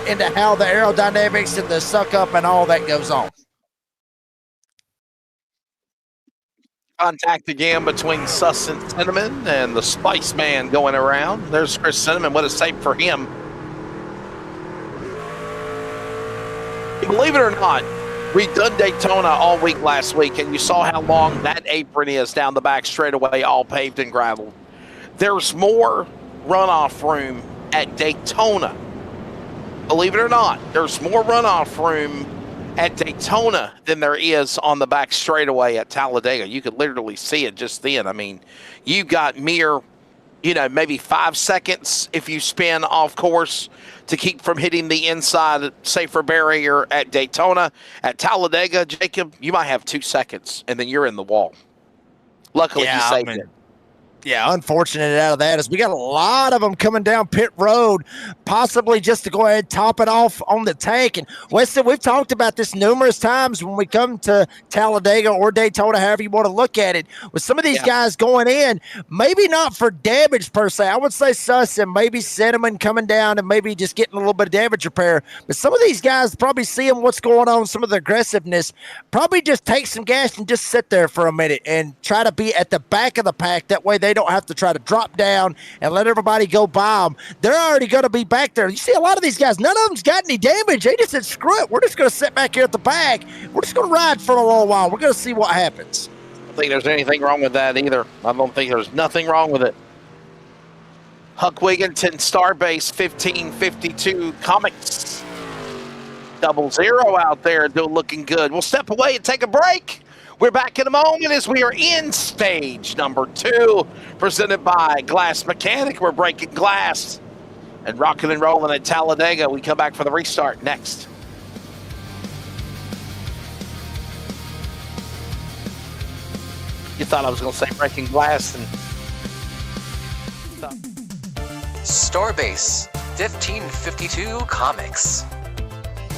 Speaker 3: into how the aerodynamics and the suck up and all that goes on.
Speaker 2: Contact again between Suss and Cinnamon and the Spice Man going around. There's Chris Cinnamon. What a save for him. Believe it or not, we've done Daytona all week last week, and you saw how long that apron is down the back straightaway, all paved and gravel. There's more runoff room at Daytona. Believe it or not, there's more runoff room at Daytona than there is on the back straightaway at Talladega. You could literally see it just then. I mean, you got mere, maybe 5 seconds if you spin off course to keep from hitting the inside safer barrier at Daytona. At Talladega, Jacob, you might have 2 seconds, and then you're in the wall. Luckily, you saved it.
Speaker 3: Yeah, unfortunate out of that is we got a lot of them coming down pit road, possibly just to go ahead and top it off on the tank. And Weston, we've talked about this numerous times when we come to Talladega or Daytona, however you want to look at it, with some of these guys going in, maybe not for damage per se. I would say Suss and maybe Cinnamon coming down and maybe just getting a little bit of damage repair. But some of these guys probably seeing what's going on, some of the aggressiveness, probably just take some gas and just sit there for a minute and try to be at the back of the pack. That way they don't have to try to drop down and let everybody go by them. They're already going to be back there. You see a lot of these guys, none of them's got any damage. They just said, screw it. We're just going to sit back here at the back. We're just going to ride for a little while. We're going to see what happens.
Speaker 2: I don't think there's anything wrong with that either. I don't think there's nothing wrong with it. Huck Wigginton, Starbase 1552 Comics. 00 out there looking good. We'll step away and take a break. We're back in a moment as we are in stage number 2, presented by Glass Mechanic. We're breaking glass and rocking and rolling at Talladega. We come back for the restart next. You thought I was going to say breaking glass and...
Speaker 6: Starbase 1552 Comics.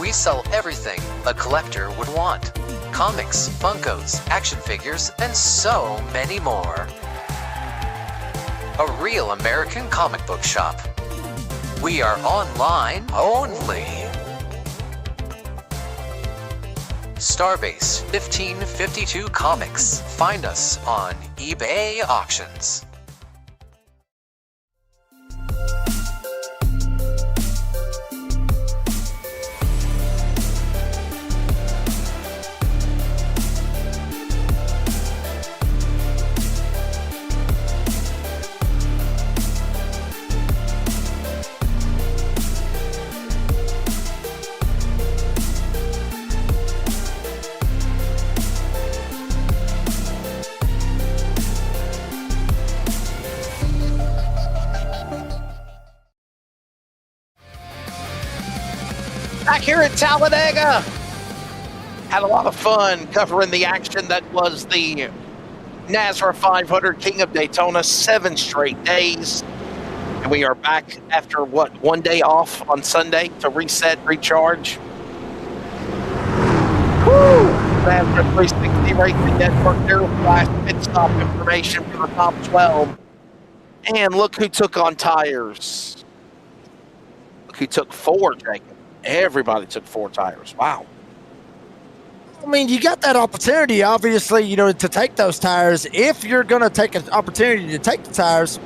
Speaker 6: We sell everything a collector would want. Comics, Funkos, action figures, and so many more. A real American comic book shop. We are online only. Starbase 1552 Comics. Find us on eBay Auctions.
Speaker 2: Back here at Talladega. Had a lot of fun covering the action that was the NASRA 500 King of Daytona, 7 straight days. And we are back after, 1 day off on Sunday to reset, recharge. Woo! NASRA 360 Racing Network, their last pit stop information for the top 12. And look who took on tires. Look who took 4, Jacob. Everybody took 4 tires. Wow.
Speaker 3: I mean, you got that opportunity, obviously, to take those tires. If you're going to take an opportunity to take the tires,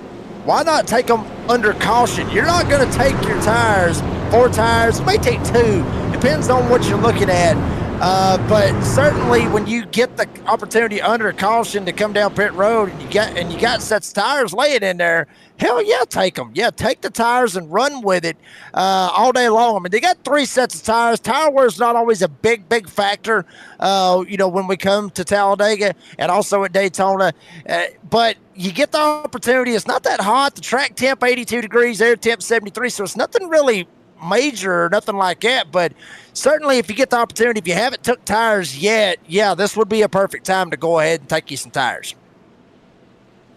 Speaker 3: why not take them under caution? You're not going to take your tires, 4 tires, it may take 2. Depends on what you're looking at. But certainly when you get the opportunity under caution to come down pit road and you got sets of tires laying in there, hell yeah, take them. Yeah, take the tires and run with it all day long. I mean, they got 3 sets of tires. Tire wear is not always a big factor, when we come to Talladega and also at Daytona. But you get the opportunity. It's not that hot. The track temp 82 degrees, air temp 73, so it's nothing really major or nothing like that. But certainly if you get the opportunity, if you haven't took tires yet, yeah, this would be a perfect time to go ahead and take you some tires.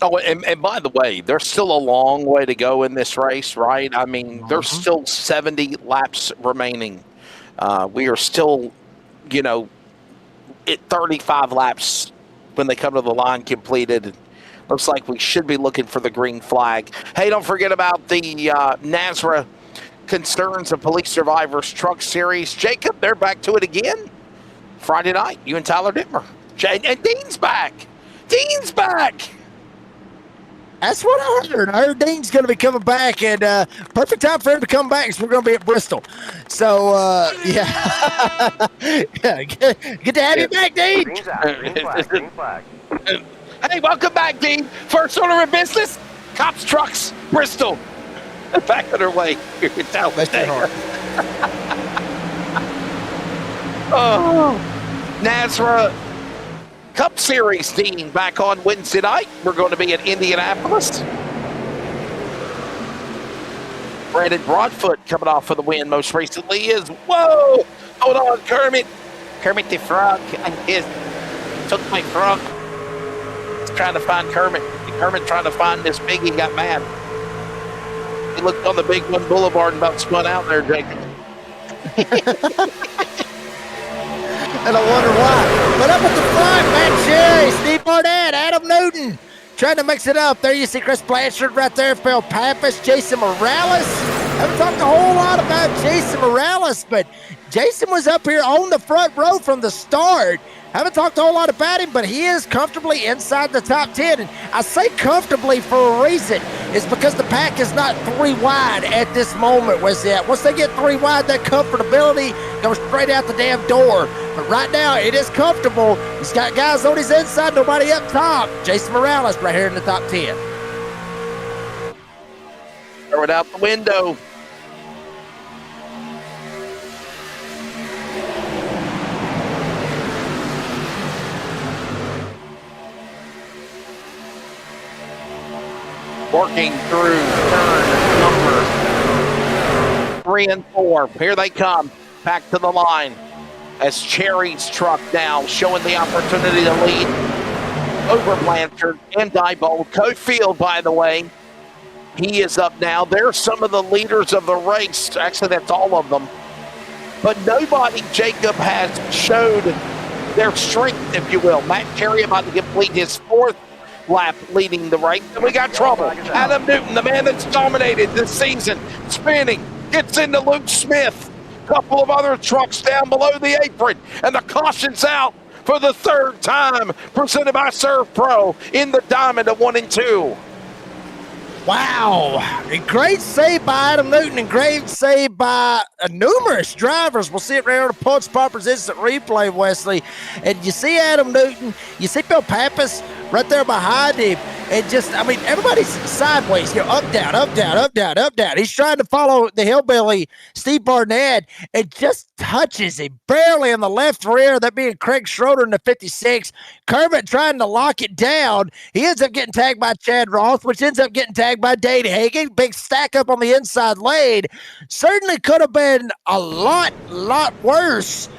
Speaker 2: Oh, and by the way, there's still a long way to go in this race, right? I mean, there's still 70 laps remaining. We are still, at 35 laps when they come to the line completed. Looks like we should be looking for the green flag. Hey, don't forget about the NASRA Concerns of Police Survivors Truck Series. Jacob, they're back to it again. Friday night, you and Tyler Dittmer. And Dean's back. Dean's back.
Speaker 3: That's what I heard. I heard Dean's going to be coming back, and perfect time for him to come back because we're going to be at Bristol. So, yeah. Yeah, good to have you back, Dean.
Speaker 7: Green flag, green flag.
Speaker 2: Hey, welcome back, Dean. First order of business, cops, trucks, Bristol. Back on our way here in Talladega. NASRA Cup Series team back on Wednesday night. We're going to be in Indianapolis. Brandon Broadfoot coming off for the win most recently is, whoa, hold on, Kermit the Frog. Took my frog. He's trying to find Kermit. Kermit trying to find this piggy, got mad. He looked on the Big One Boulevard and about spun out there, Jacob.
Speaker 3: And I wonder why. But up at the front, Matt Cherry, Steve Barnett, Adam Newton, trying to mix it up. There you see Chris Blanchard right there, Phil Pappas, Jason Morales. Haven't talked a whole lot about Jason Morales, but Jason was up here on the front row from the start. Haven't talked a whole lot about him, but he is comfortably inside the top 10. And I say comfortably for a reason. It's because the pack is not 3 wide at this moment. Once they get 3 wide, that comfortability goes straight out the damn door. But right now, it is comfortable. He's got guys on his inside, nobody up top. Jason Morales right here in the top 10.
Speaker 2: Throw it out the window. Working through turn number 3 and 4. Here they come, back to the line as Cherry's truck now showing the opportunity to lead over Blanchard and Diebold. Cofield, by the way, he is up now. They're some of the leaders of the race. Actually, that's all of them. But nobody, Jacob, has showed their strength, if you will. Matt Cherry about to complete his 4th lap leading the race, and we got trouble. Adam Newton, the man that's dominated this season, spinning, gets into Luke Smith. Couple of other trucks down below the apron, and the caution's out for the 3rd time, presented by Serve Pro in the Diamond of 1 and 2.
Speaker 3: Wow. A great save by Adam Newton and great save by numerous drivers. We'll see it right on the Pulse Poppers instant replay, Wesley. And you see Adam Newton, you see Bill Pappas right there behind him. And just, I mean, everybody's sideways, up, down, up, down, up, down, up, down. He's trying to follow the hillbilly, Steve Barnett, and just touches him barely in the left rear, that being Craig Schroeder in the 56. Kermit trying to lock it down. He ends up getting tagged by Chad Roth, which ends up getting tagged by Dade Hagen. Big stack up on the inside lane. Certainly could have been a lot worse.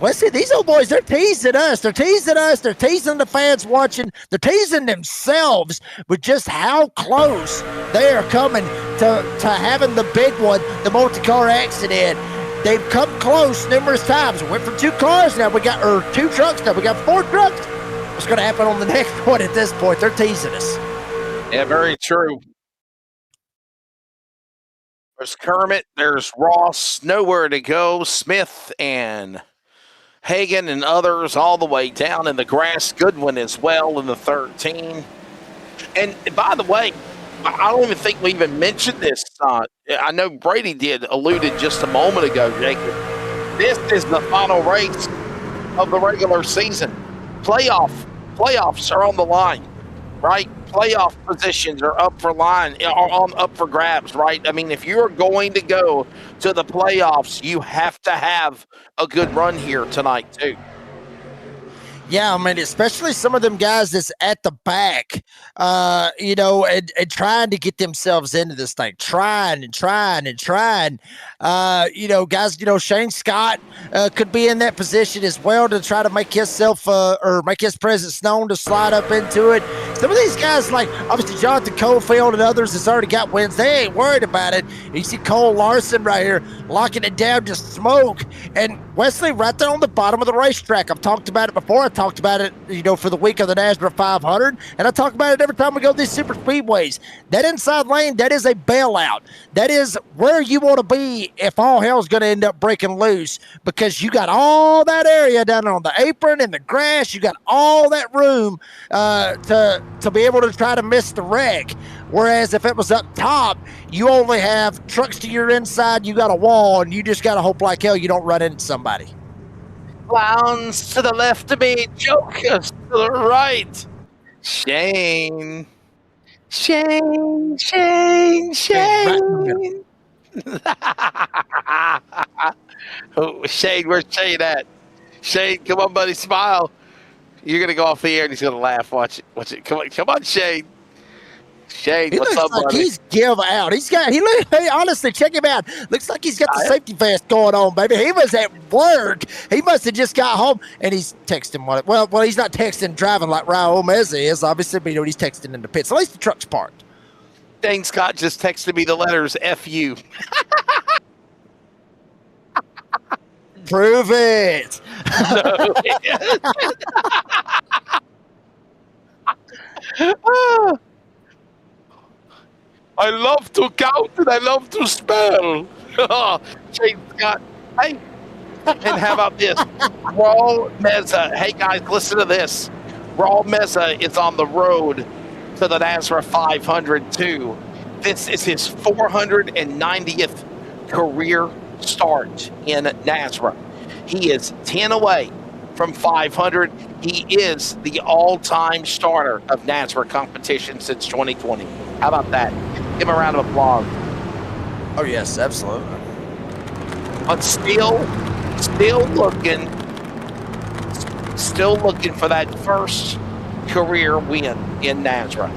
Speaker 3: Wesley, these old boys, they're teasing us. They're teasing us. They're teasing the fans watching. They're teasing themselves with just how close they are coming to having the big one, the multi-car accident. They've come close numerous times. We went from 2 cars now. 2 trucks now. We got 4 trucks. What's going to happen on the next one at this point? They're teasing us.
Speaker 2: Yeah, very true. There's Kermit, there's Ross, nowhere to go. Smith and Hagen and others all the way down in the grass. Goodwin as well in the 13. And by the way, I don't even think we even mentioned this. I know Brady alluded just a moment ago, Jacob. This is the final race of the regular season. Playoffs are on the line, right? Playoff positions are up for grabs, right? I mean, if you're going to go to the playoffs, you have to have a good run here tonight, too.
Speaker 3: Yeah, I mean, especially some of them guys that's at the back, and trying to get themselves into this thing, trying. Guys, Shane Scott could be in that position as well to try to make himself or make his presence known to slide up into it. Some of these guys, like obviously Jonathan Cofield and others, that's already got wins. They ain't worried about it. You see Cole Larson right here locking it down, just smoke. And Wesley right there on the bottom of the racetrack. I've talked about it before. I talked about it, for the week of the NASRA 500, and I talk about it every time we go to these super speedways. That inside lane, that is a bailout. That is where you want to be if all hell's going to end up breaking loose, because you got all that area down on the apron and the grass. You got all that room to be able to try to miss the wreck. Whereas if it was up top, you only have trucks to your inside, you got a wall, and you just got to hope like hell you don't run into somebody.
Speaker 2: Clowns to the left of me, jokers to the right. Shane. Oh, Shane, where's Shane at? Shane, come on, buddy, smile. You're gonna go off the air and he's gonna laugh. Watch it. Watch it. Come on, Shane. Shane,
Speaker 3: He
Speaker 2: what's
Speaker 3: looks
Speaker 2: up,
Speaker 3: like
Speaker 2: buddy?
Speaker 3: he's give out. Hey, honestly, check him out. Looks like he's got the safety vest going on, baby. He was at work. He must have just got home and he's texting. Well, he's not texting driving like Raul Meza is, obviously, but he's texting in the pits. At least the truck's parked.
Speaker 2: Dane Scott just texted me the letters F-U.
Speaker 3: Prove it.
Speaker 2: I love to count and I love to spell. Shane Scott. Hey. And how about this? Raul Meza. Hey, guys, listen to this. Raul Meza is on the road to the NASRA 500 too. This is his 490th career start in NASRA. He is 10 away from 500. He is the all-time starter of NASRA competition since 2020. How about that? Give him a round of applause.
Speaker 3: Oh, yes, absolutely.
Speaker 2: But still looking for that first career win in NASRA.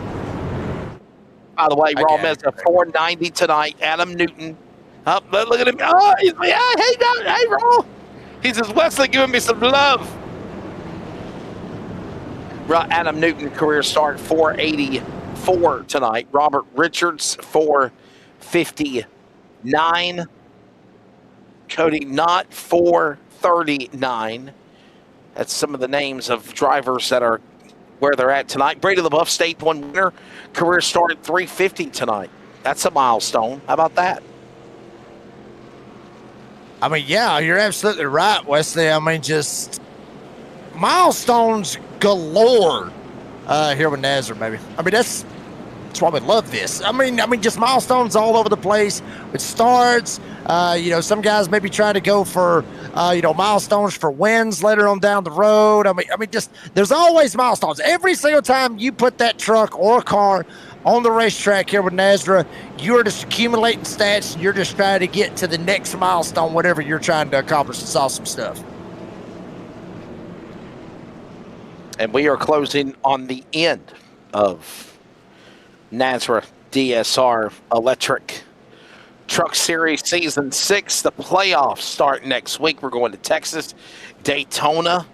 Speaker 2: By the way, Raul Meza 490 tonight. Adam Newton. Oh, look at him. Oh, hey, Raul. He says, Wesley, giving me some love. Adam Newton, career start, 484 tonight. Robert Richards, 459. Cody Knott, 439. That's some of the names of drivers that are where they're at tonight. Brady LaBeouf, State 1 winner. Career start at 350 tonight. That's a milestone. How about that?
Speaker 3: I mean, yeah, you're absolutely right, Wesley. I mean, just milestones galore here with NASRA, baby. I mean, that's why we love this. I mean, just milestones all over the place with starts. Some guys maybe try to go for, milestones for wins later on down the road. I mean, just there's always milestones. Every single time you put that truck or a car on the racetrack here with NASRA, you're just accumulating stats. And you're just trying to get to the next milestone, whatever you're trying to accomplish. It's awesome stuff.
Speaker 2: And we are closing on the end of NASRA DSR Electric Truck Series Season 6. The playoffs start next week. We're going to Texas, Daytona,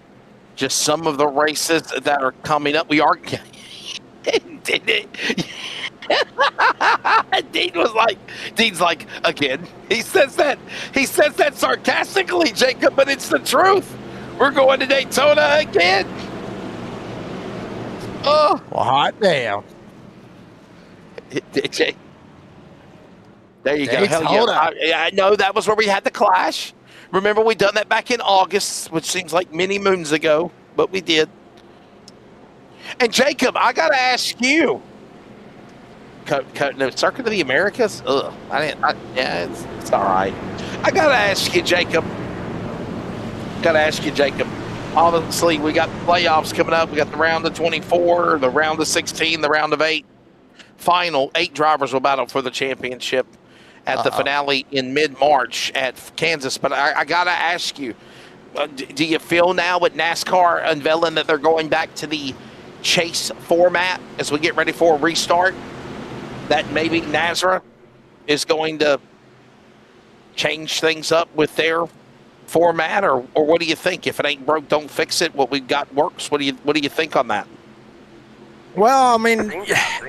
Speaker 2: just some of the races that are coming up. We are... Dean's like, again, he says that sarcastically, Jacob, but it's the truth. We're going to Daytona again. Oh,
Speaker 3: well, hot damn.
Speaker 2: There you go. Hell yeah. I know that was where we had the clash. Remember, we done that back in August, which seems like many moons ago, but we did. And Jacob, I got to ask you. No, Circuit of the Americas? Ugh. It's all right. I got to ask you, Jacob. Obviously, we got the playoffs coming up. We got the round of 24, the round of 16, the round of 8. Final 8 drivers will battle for the championship at the finale in mid-March at Kansas. But I got to ask you, do you feel now with NASCAR unveiling that they're going back to the chase format as we get ready for a restart, that maybe NASRA is going to change things up with their format, or what do you think? If it ain't broke, don't fix it. What we've got works. What do you think on that?
Speaker 3: Well, I mean,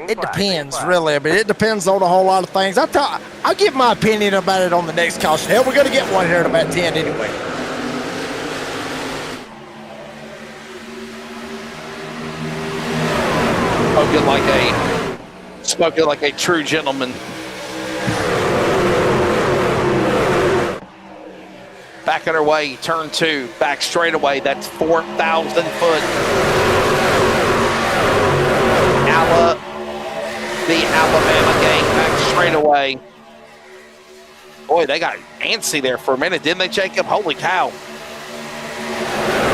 Speaker 3: it depends, really. I mean, it depends on a whole lot of things. I'll give my opinion about it on the next caution. Hell, we're going to get one here at about 10 anyway.
Speaker 2: Spoken like a true gentleman. Back underway, turn 2, back straightaway. That's 4,000 foot. The Alabama gang back straightaway. Boy, they got antsy there for a minute, didn't they, Jacob? Holy cow.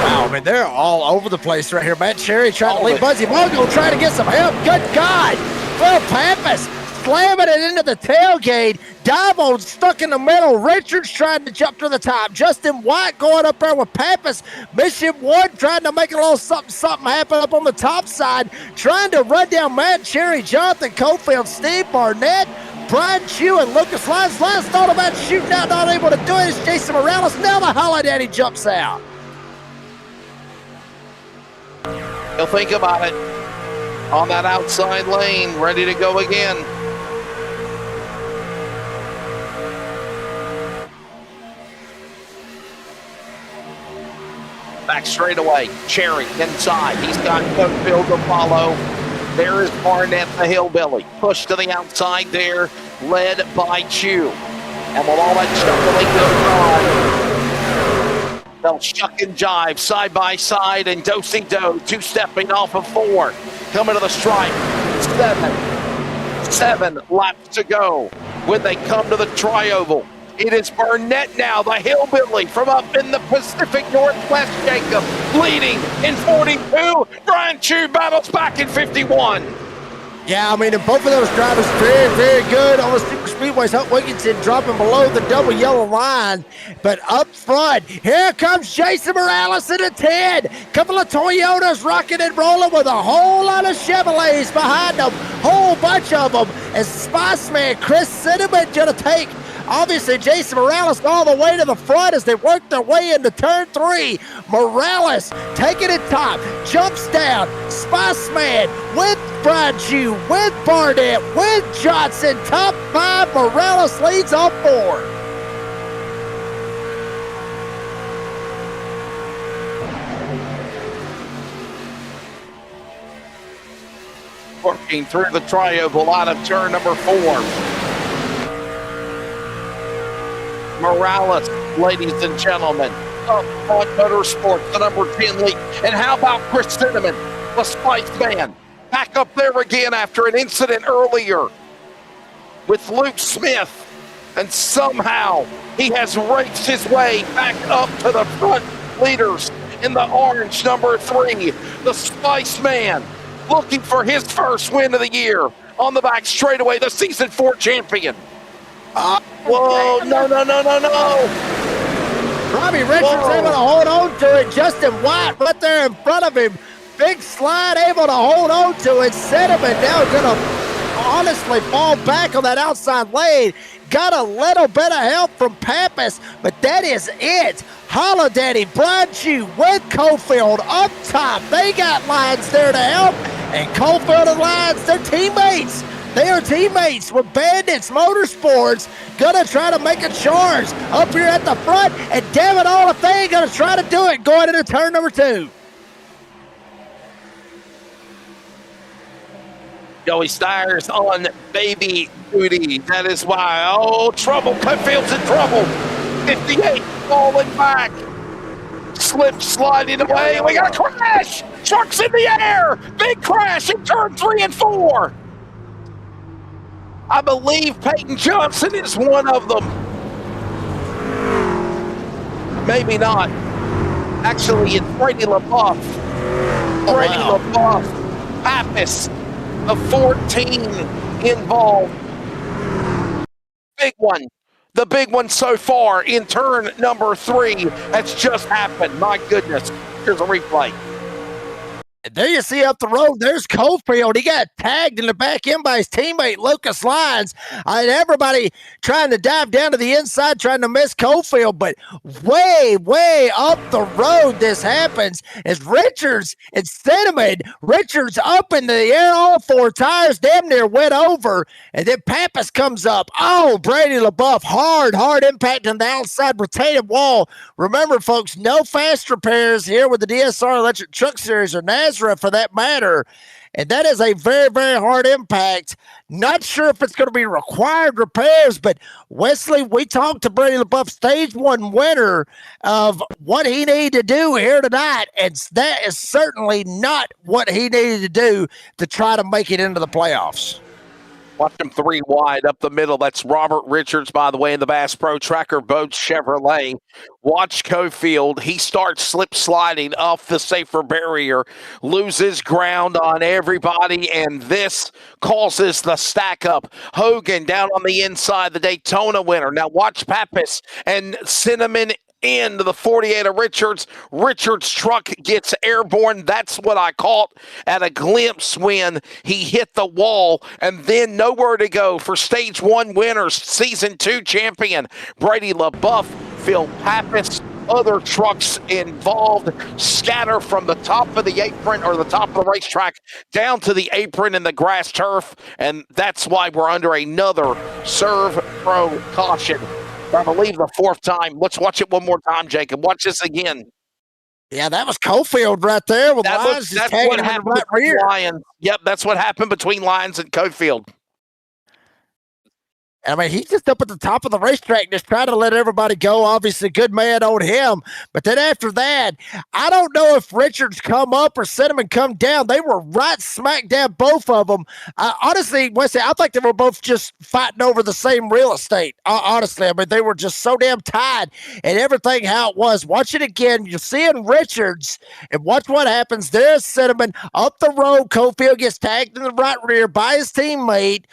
Speaker 3: Wow, I mean, they're all over the place right here. Matt Cherry trying to lead Buzzy Mogo, trying to get some help. Good God. Phil Pappas slamming it into the tailgate. Davo stuck in the middle. Richards trying to jump to the top. Justin White going up there with Pappas. Mission Wood trying to make a little something happen up on the top side. Trying to run down Matt Cherry, Jonathan Cofield, Steve Barnett, Brian Chew, and Lucas Lyons. Lyons thought about shooting out, not able to do it. It's Jason Morales. Now the Holiday jumps out.
Speaker 2: He'll think about it. On that outside lane, ready to go again. Back straight away. Cherry inside. He's got Cofield to follow. There is Barnett, the hillbilly. Pushed to the outside there, led by Chew. And with all that shuffling going on, they'll shuck and jive side by side, and do-si-do, two-stepping off of 4. Coming to the stripe. 7 laps to go when they come to the tri-oval. It is Barnett now, the hillbilly from up in the Pacific Northwest, Jacob, leading in 42. Brian Chew battles back in 51.
Speaker 3: Yeah, I mean, and both of those drivers very, very good on the super speedways. Hunt Wigginton dropping below the double yellow line. But up front, here comes Jason Morales in a 10. Couple of Toyotas rocking and rolling with a whole lot of Chevrolets behind them. Whole bunch of them. And Spiceman Chris Cinnamon going to take, obviously, Jason Morales all the way to the front as they work their way into turn 3. Morales taking it top, jumps down. Spiceman with Brian Chew, with Barnett, with Johnson. Top 5, Morales leads on 4.
Speaker 2: Working through the tri-oval out of turn number 4. Morales, ladies and gentlemen, up on Motorsports, the number 10 lead. And how about Chris Cinnamon, the Spice Man, back up there again after an incident earlier with Luke Smith. And somehow he has raced his way back up to the front leaders in the orange number 3. The Spice Man looking for his first win of the year on the back straightaway, the season 4 champion. Whoa, no.
Speaker 3: Robbie Richards able to hold on to it. Justin White right there in front of him. Big slide, able to hold on to it. Cinnamon now going to honestly fall back on that outside lane. Got a little bit of help from Pappas, but that is it. Holiday, Brian Chew with Cofield up top. They got Lyons there to help, and Cofield and Lyons, they're teammates. They are teammates with Bandits Motorsports. Gonna try to make a charge up here at the front, and damn it all, if they ain't gonna try to do it going into turn number 2.
Speaker 2: Joey Steyer's on baby duty. That is why. Oh, trouble. Cutfield's in trouble. 58 falling back. Slip sliding away. We got a crash. Trucks in the air. Big crash in turn 3 and 4. I believe Peyton Johnson is one of them. Maybe not. Actually, it's Brady LaBeouf. LaBeouf. Pappas, the 14 involved. Big one. The big one so far in turn number 3 has just happened. My goodness. Here's a replay.
Speaker 3: And there you see up the road, there's Cofield. He got tagged in the back end by his teammate, Lucas Lyons. And everybody trying to dive down to the inside, trying to miss Cofield. But way up the road this happens as Richards and Cinnamon. Richards up in the air, all 4 tires damn near went over. And then Pappas comes up. Oh, Brady LaBeouf, hard impact on the outside retaining wall. Remember, folks, no fast repairs here with the DSR Electric Truck Series or NASRA for that matter. And that is a very, very hard impact. Not sure if it's going to be required repairs, but Wesley, we talked to Brady LaBeouf, stage 1 winner, of what he needed to do here tonight. And that is certainly not what he needed to do to try to make it into the playoffs.
Speaker 2: Watch him 3 wide up the middle. That's Robert Richards, by the way, in the Bass Pro Tracker Boats Chevrolet. Watch Cofield. He starts slip sliding off the safer barrier, loses ground on everybody, and this causes the stack up. Hogan down on the inside, the Daytona winner. Now watch Pappas and Cinnamon into the 48 of Richards. Richards' truck gets airborne. That's what I caught at a glimpse when he hit the wall, and then nowhere to go for Stage 1 winners, Season 2 champion Brady LaBeouf, Phil Pappas. Other trucks involved scatter from the top of the apron or the top of the racetrack down to the apron in the grass turf, and that's why we're under another Serve Pro caution. I believe the 4th time. Let's watch it one more time, Jacob. Watch this again.
Speaker 3: Yeah, that was Cofield right there with Lyons just
Speaker 2: that's
Speaker 3: tagging
Speaker 2: what
Speaker 3: him in the
Speaker 2: happened
Speaker 3: right
Speaker 2: between
Speaker 3: rear.
Speaker 2: Lyons. Yep, that's what happened between Lyons and Cofield.
Speaker 3: I mean, he's just up at the top of the racetrack, just trying to let everybody go. Obviously, good man on him. But then after that, I don't know if Richards come up or Cinnamon come down. They were right smack dab, both of them. Honestly, Wesley, I think they were both just fighting over the same real estate. Honestly, I mean, they were just so damn tied and everything how it was. Watch it again. You're seeing Richards, and watch what happens. There's Cinnamon up the road. Cofield gets tagged in the right rear by his teammate.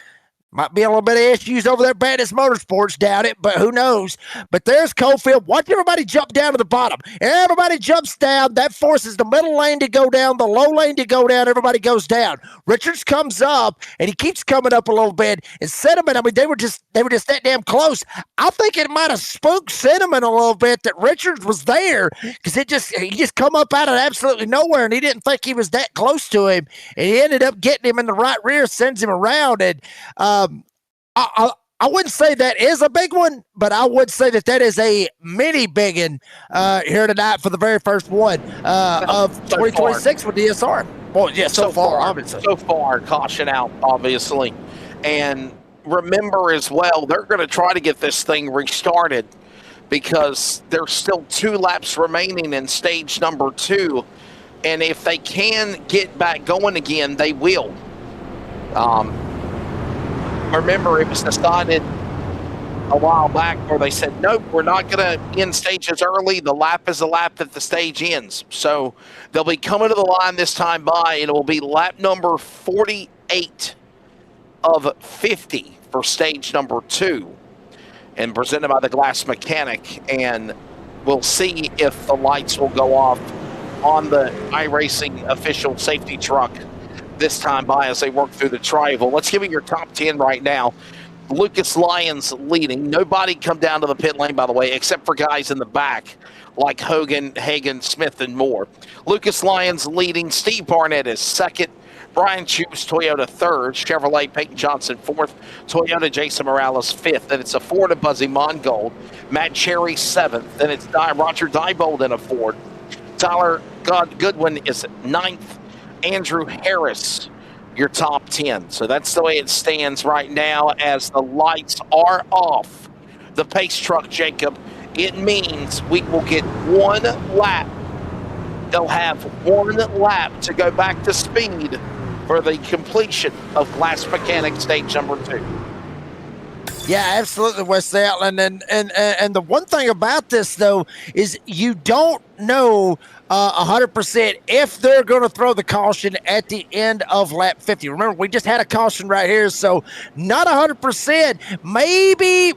Speaker 3: Might be a little bit of issues over there at Bandits Motorsports, doubt it, but who knows. But there's Cofield. Watch everybody jump down to the bottom. Everybody jumps down. That forces the middle lane to go down, the low lane to go down. Everybody goes down. Richards comes up, and he keeps coming up a little bit. And Cinnamon, I mean, they were just that damn close. I think it might have spooked Cinnamon a little bit that Richards was there, because he just come up out of absolutely nowhere, and he didn't think he was that close to him. And he ended up getting him in the right rear, sends him around, and I wouldn't say that is a big one, but I would say that is a mini big one here tonight for the very first one of 2026 with DSR. Well, yeah, so far, obviously.
Speaker 2: So far, caution out, obviously. And remember as well, they're going to try to get this thing restarted because there's still 2 laps remaining in stage number 2. And if they can get back going again, they will. Remember, it was decided a while back where they said, nope, we're not going to end stages early. The lap is the lap that the stage ends. So they'll be coming to the line this time by, and it will be lap number 48 of 50 for stage number 2 and presented by the Glass Mechanic. And we'll see if the lights will go off on the iRacing official safety truck this time by as they work through the tri-oval. Let's give you your top 10 right now. Lucas Lyons leading. Nobody come down to the pit lane, by the way, except for guys in the back like Hogan, Hagan, Smith, and more. Lucas Lyons leading. Steve Barnett is second. Brian Chubes, Toyota, third. Chevrolet, Peyton Johnson, fourth. Toyota, Jason Morales, fifth. Then it's a Ford of Buzzy Mongold. Matt Cherry, seventh. Then it's Roger Diebold in a Ford. Tyler Goodwin is ninth. Andrew Harris, your top 10. So that's the way it stands right now as the lights are off. The pace truck, Jacob, it means we will get 1 lap. They'll have 1 lap to go back to speed for the completion of Glass Mechanic stage number 2.
Speaker 3: Yeah, absolutely, Wesley Outland. And the one thing about this, though, is you don't know 100% if they're going to throw the caution at the end of lap 50. Remember, we just had a caution right here, so not 100%.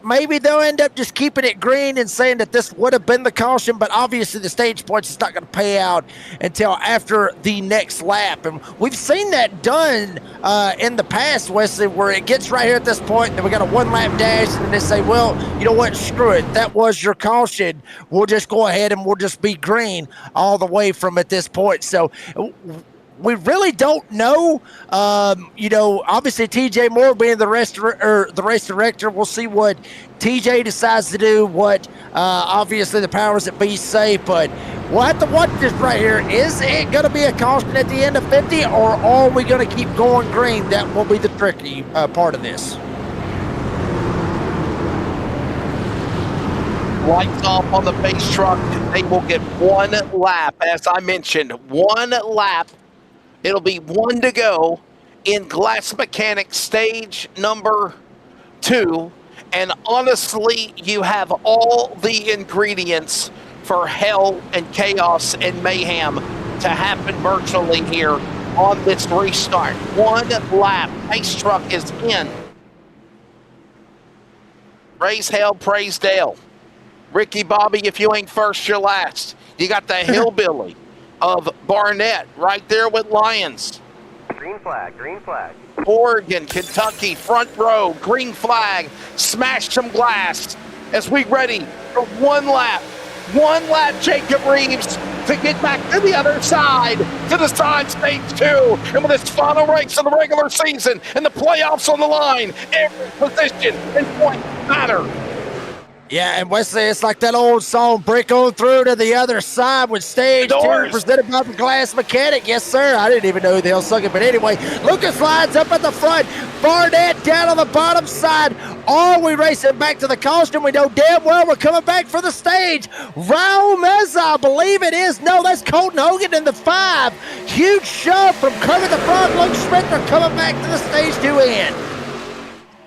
Speaker 3: Maybe they'll end up just keeping it green and saying that this would have been the caution, but obviously the stage points is not going to pay out until after the next lap. And we've seen that done in the past, Wesley, where it gets right here at this point, and we got a 1-lap dash, and they say, well, you know what, screw it. That was your caution. We'll just go ahead and we'll just be green all the way from at this point. So we really don't know. Obviously TJ Moore being the race director, we'll see what TJ decides to do, what obviously the powers that be say, but we'll have to watch this right here. Is it going to be a caution at the end of 50, or are we going to keep going green? That will be the tricky part of this.
Speaker 2: Lights off on the base truck. They will get 1 lap. As I mentioned, 1 lap. It'll be 1 to go. in Glass Mechanic stage number 2. And honestly, you have all the ingredients for hell and chaos and mayhem to happen virtually here on this restart. 1 lap. Pace truck is in. Praise hell, praise Dale. Ricky Bobby, if you ain't first, you're last. You got the hillbilly of Barnett right there with Lions.
Speaker 7: Green flag, green flag.
Speaker 2: Oregon, Kentucky, front row, green flag, smash some glass as we ready for 1 lap. 1 lap, Jacob Reeves to get back to the other side to decide stage 2. And with this final race of the regular season and the playoffs on the line, every position and point matter.
Speaker 3: Yeah, and Wesley, it's like that old song, break on through to the other side with stage 2 presented by the Glass Mechanic. Yes, sir. I didn't even know who the hell sung it, but anyway, Lucas lines up at the front, Barnett down on the bottom side. Are we racing back to the caution? We know damn well we're coming back for the stage. Raul Meza, I believe it is. No, that's Colton Hogan in the 5. Huge shove from Kermit the Frog. Luke Schmittner coming back to the stage 2 end.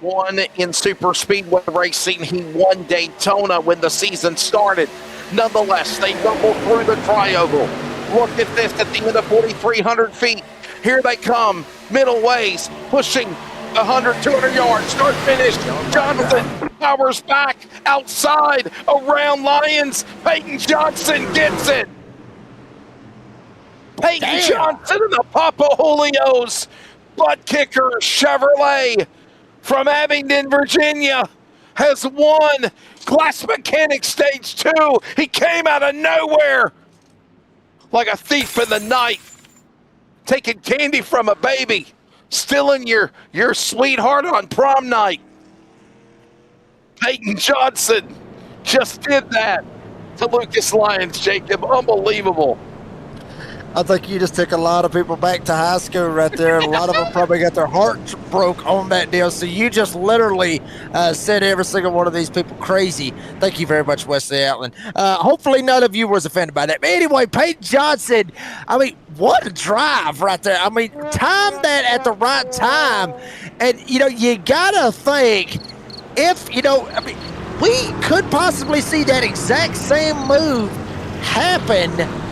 Speaker 2: Won in super speedway racing. He won Daytona when the season started. Nonetheless, they rumbled through the trioval. Look at this at the end of 4,300 feet. Here they come, middle ways, pushing 100, 200 yards, start finish. Jonathan powers back outside around Lions. Peyton Johnson gets it. Peyton Johnson and the Papa Julio's butt kicker Chevrolet from Abingdon, Virginia, has won Glass Mechanic Stage 2. He came out of nowhere like a thief in the night, taking candy from a baby, stealing your sweetheart on prom night. Peyton Johnson just did that to Lucas Lyons, Jacob. Unbelievable.
Speaker 3: I think you just took a lot of people back to high school right there. A lot of them probably got their hearts broke on that deal. So you just literally said every single one of these people crazy. Thank you very much, Wesley Outland. Hopefully none of you was offended by that. But anyway, Peyton Johnson, I mean, what a drive right there. I mean, time that at the right time. And, you know, you got to think if, you know, I mean, we could possibly see that exact same move happen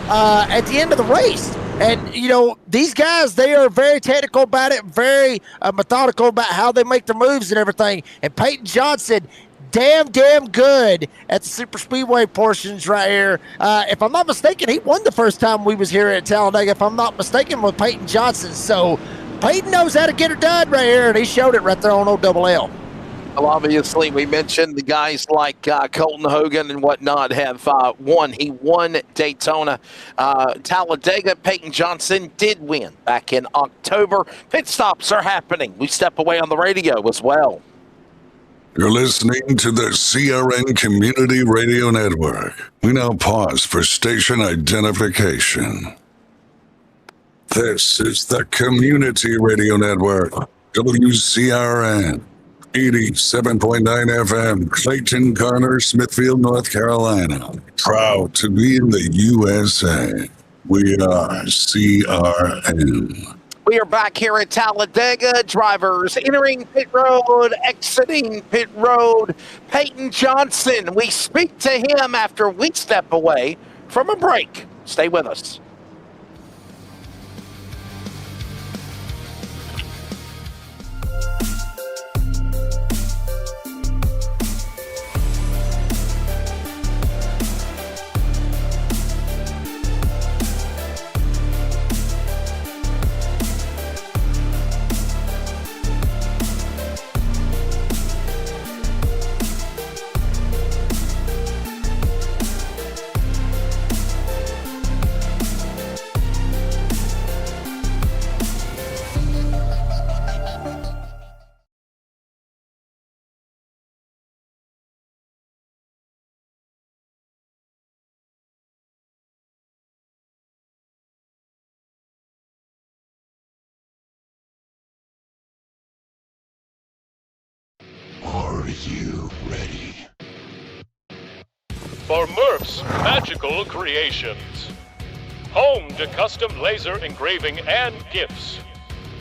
Speaker 3: at the end of the race. And, you know, these guys, they are very technical about it, very methodical about how they make their moves and everything. And Peyton Johnson, damn good at the super speedway portions right here. If I'm not mistaken, he won the first time we was here at Talladega, if I'm not mistaken, with Peyton Johnson. So Peyton knows how to get her done right here, and he showed it right there on OLL.
Speaker 2: Well, obviously, we mentioned the guys like Colton Hogan and whatnot have won. He won Daytona. Talladega, Peyton Johnson did win back in October. Pit stops are happening. We step away on the radio as well.
Speaker 4: You're listening to the CRN Community Radio Network. We now pause for station identification. This is the Community Radio Network, WCRN. 87.9 FM, Clayton, Garner, Smithfield, North Carolina. Proud to be in the USA. We are CRN.
Speaker 2: We are back here at Talladega. Drivers entering pit road, exiting pit road. Peyton Johnson. We speak to him after we step away from a break. Stay with us.
Speaker 4: Are you ready?
Speaker 8: For Murph's Magical Creations. Home to custom laser engraving and gifts.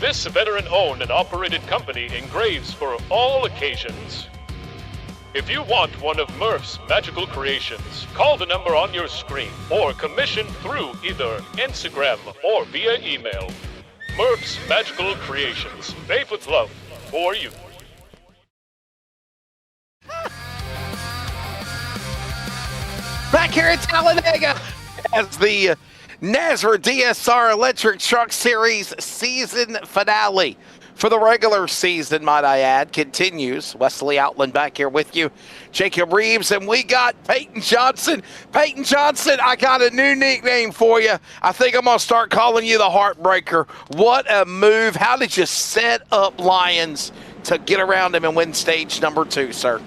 Speaker 8: This veteran-owned and operated company engraves for all occasions. If you want one of Murph's magical creations, call the number on your screen or commission through either Instagram or via email. Murph's Magical Creations, made with love for you.
Speaker 2: Back here at Talladega as the NASRA DSR Electric Truck Series season finale for the regular season, might I add, continues. Wesley Outland back here with you, Jacob Reeves, and we got Peyton Johnson. Peyton Johnson, I got a new nickname for you. I think I'm going to start calling you the Heartbreaker. What a move. How did you set up Lyons to get around him and win stage number 2, sir?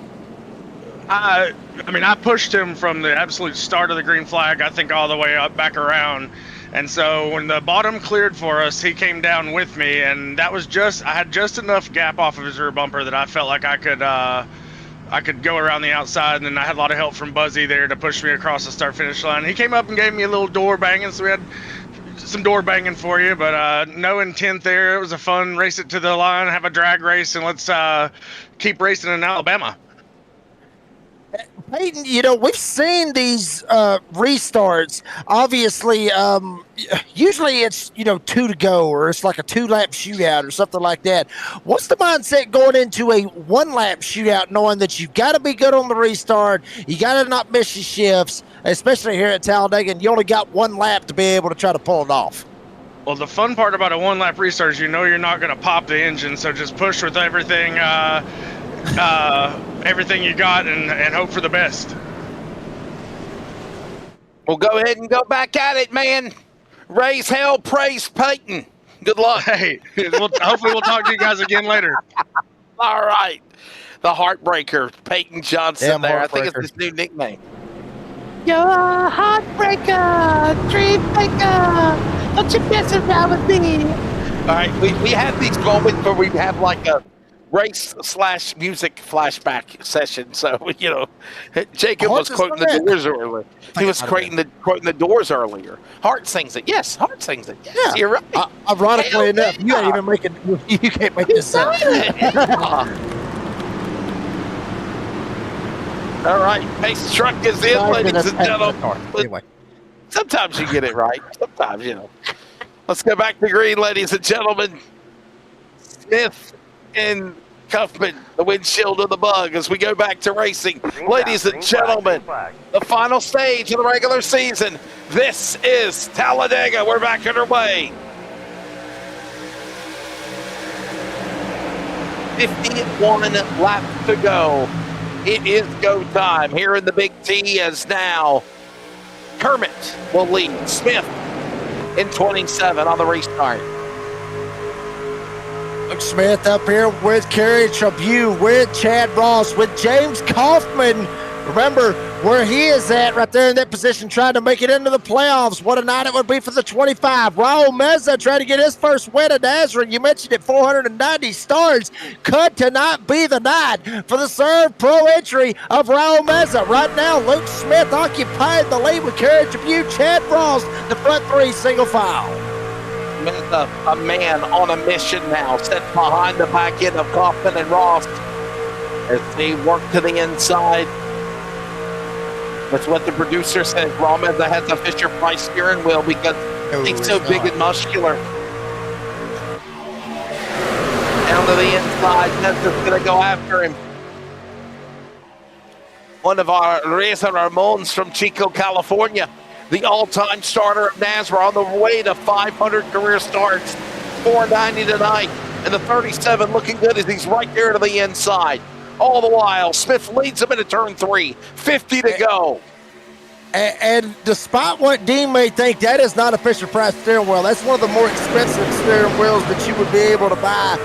Speaker 9: I mean, I pushed him from the absolute start of the green flag, I think all the way up back around. And so when the bottom cleared for us, he came down with me, and that was I had just enough gap off of his rear bumper that I felt like I could go around the outside, and then I had a lot of help from Buzzy there to push me across the start-finish line. He came up and gave me a little door banging, so we had some door banging for you, but no intent there. It was a fun race it to the line, have a drag race, and let's keep racing in Alabama.
Speaker 3: Peyton, we've seen these restarts. Obviously, usually it's, 2 to go, or it's like a 2-lap shootout or something like that. What's the mindset going into a 1-lap shootout, knowing that you've got to be good on the restart, you got to not miss your shifts, especially here at Talladega, and you only got 1 lap to be able to try to pull it off?
Speaker 9: Well, the fun part about a 1-lap restart is you're not going to pop the engine, so just push with everything everything you got and hope for the best.
Speaker 2: Well, go ahead and go back at it, man. Raise hell, praise Peyton. Good luck.
Speaker 9: Hey, hopefully we'll talk to you guys again later.
Speaker 2: All right. The Heartbreaker, Peyton Johnson there. I think it's his new nickname.
Speaker 10: You're a heartbreaker, dream maker. Don't you mess around with me.
Speaker 2: All right, we had these moments where we have like a race/music flashback session. So, Jacob was quoting the Doors earlier. He was quoting the Doors earlier. Hart sings it. Yes, Hart sings it. Yes, you're right.
Speaker 3: Ironically enough, you ain't even making. You can't make this up.
Speaker 2: All right, Pace Truck is in, ladies and gentlemen.
Speaker 3: Anyway.
Speaker 2: Sometimes you get it right. Sometimes, Let's go back to green, ladies and gentlemen. Smith and Cuffman, the windshield of the bug, as we go back to racing. Ladies and gentlemen, the final stage of the regular season. This is Talladega. We're back underway. 51 laps to go. It is go time here in the Big T, as now Kermit will lead Smith in 27 on the restart.
Speaker 3: Luke Smith up here with Kerry Tribune, with Chad Ross, with James Kaufman. Remember where he is at right there in that position, trying to make it into the playoffs. What a night it would be for the 25. Raul Meza trying to get his first win at NASRA. You mentioned it, 490 starts. Could tonight be the night for the Serve Pro entry of Raul Meza. Right now, Luke Smith occupying the lead with Kerry Tribune, Chad Ross, the front 3 single file.
Speaker 2: Meza, a man on a mission now, set behind the back end of Kaufman and Ross as they work to the inside. That's what the producer said. Raul Meza has a Fisher-Price steering wheel because he's so big and muscular. Down to the inside, Meza's going to go after him. One of our Reza Ramones from Chico, California, the all-time starter of NASRA, on the way to 500 career starts, 490 tonight, and the 37 looking good as he's right there to the inside. All the while, Smith leads him into turn 3, 50 to go.
Speaker 3: And despite what Dean may think, that is not a Fisher-Price steering wheel. That's one of the more expensive steering wheels that you would be able to buy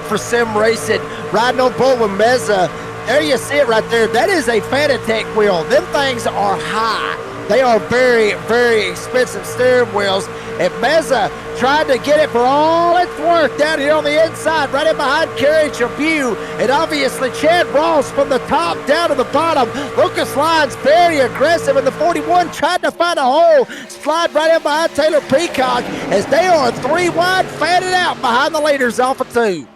Speaker 3: for sim racing. Riding on board with Meza, there you see it right there. That is a Fanatec wheel. Them things are high. They are very, very expensive steering wheels. And Meza tried to get it for all it's worth down here on the inside, right in behind Kerry Tribune. And obviously Chad Ross from the top down to the bottom. Lucas Lyons very aggressive in the 41, trying to find a hole. Slide right in behind Taylor Peacock as they are 3 wide, fanning out behind the leaders off of 2.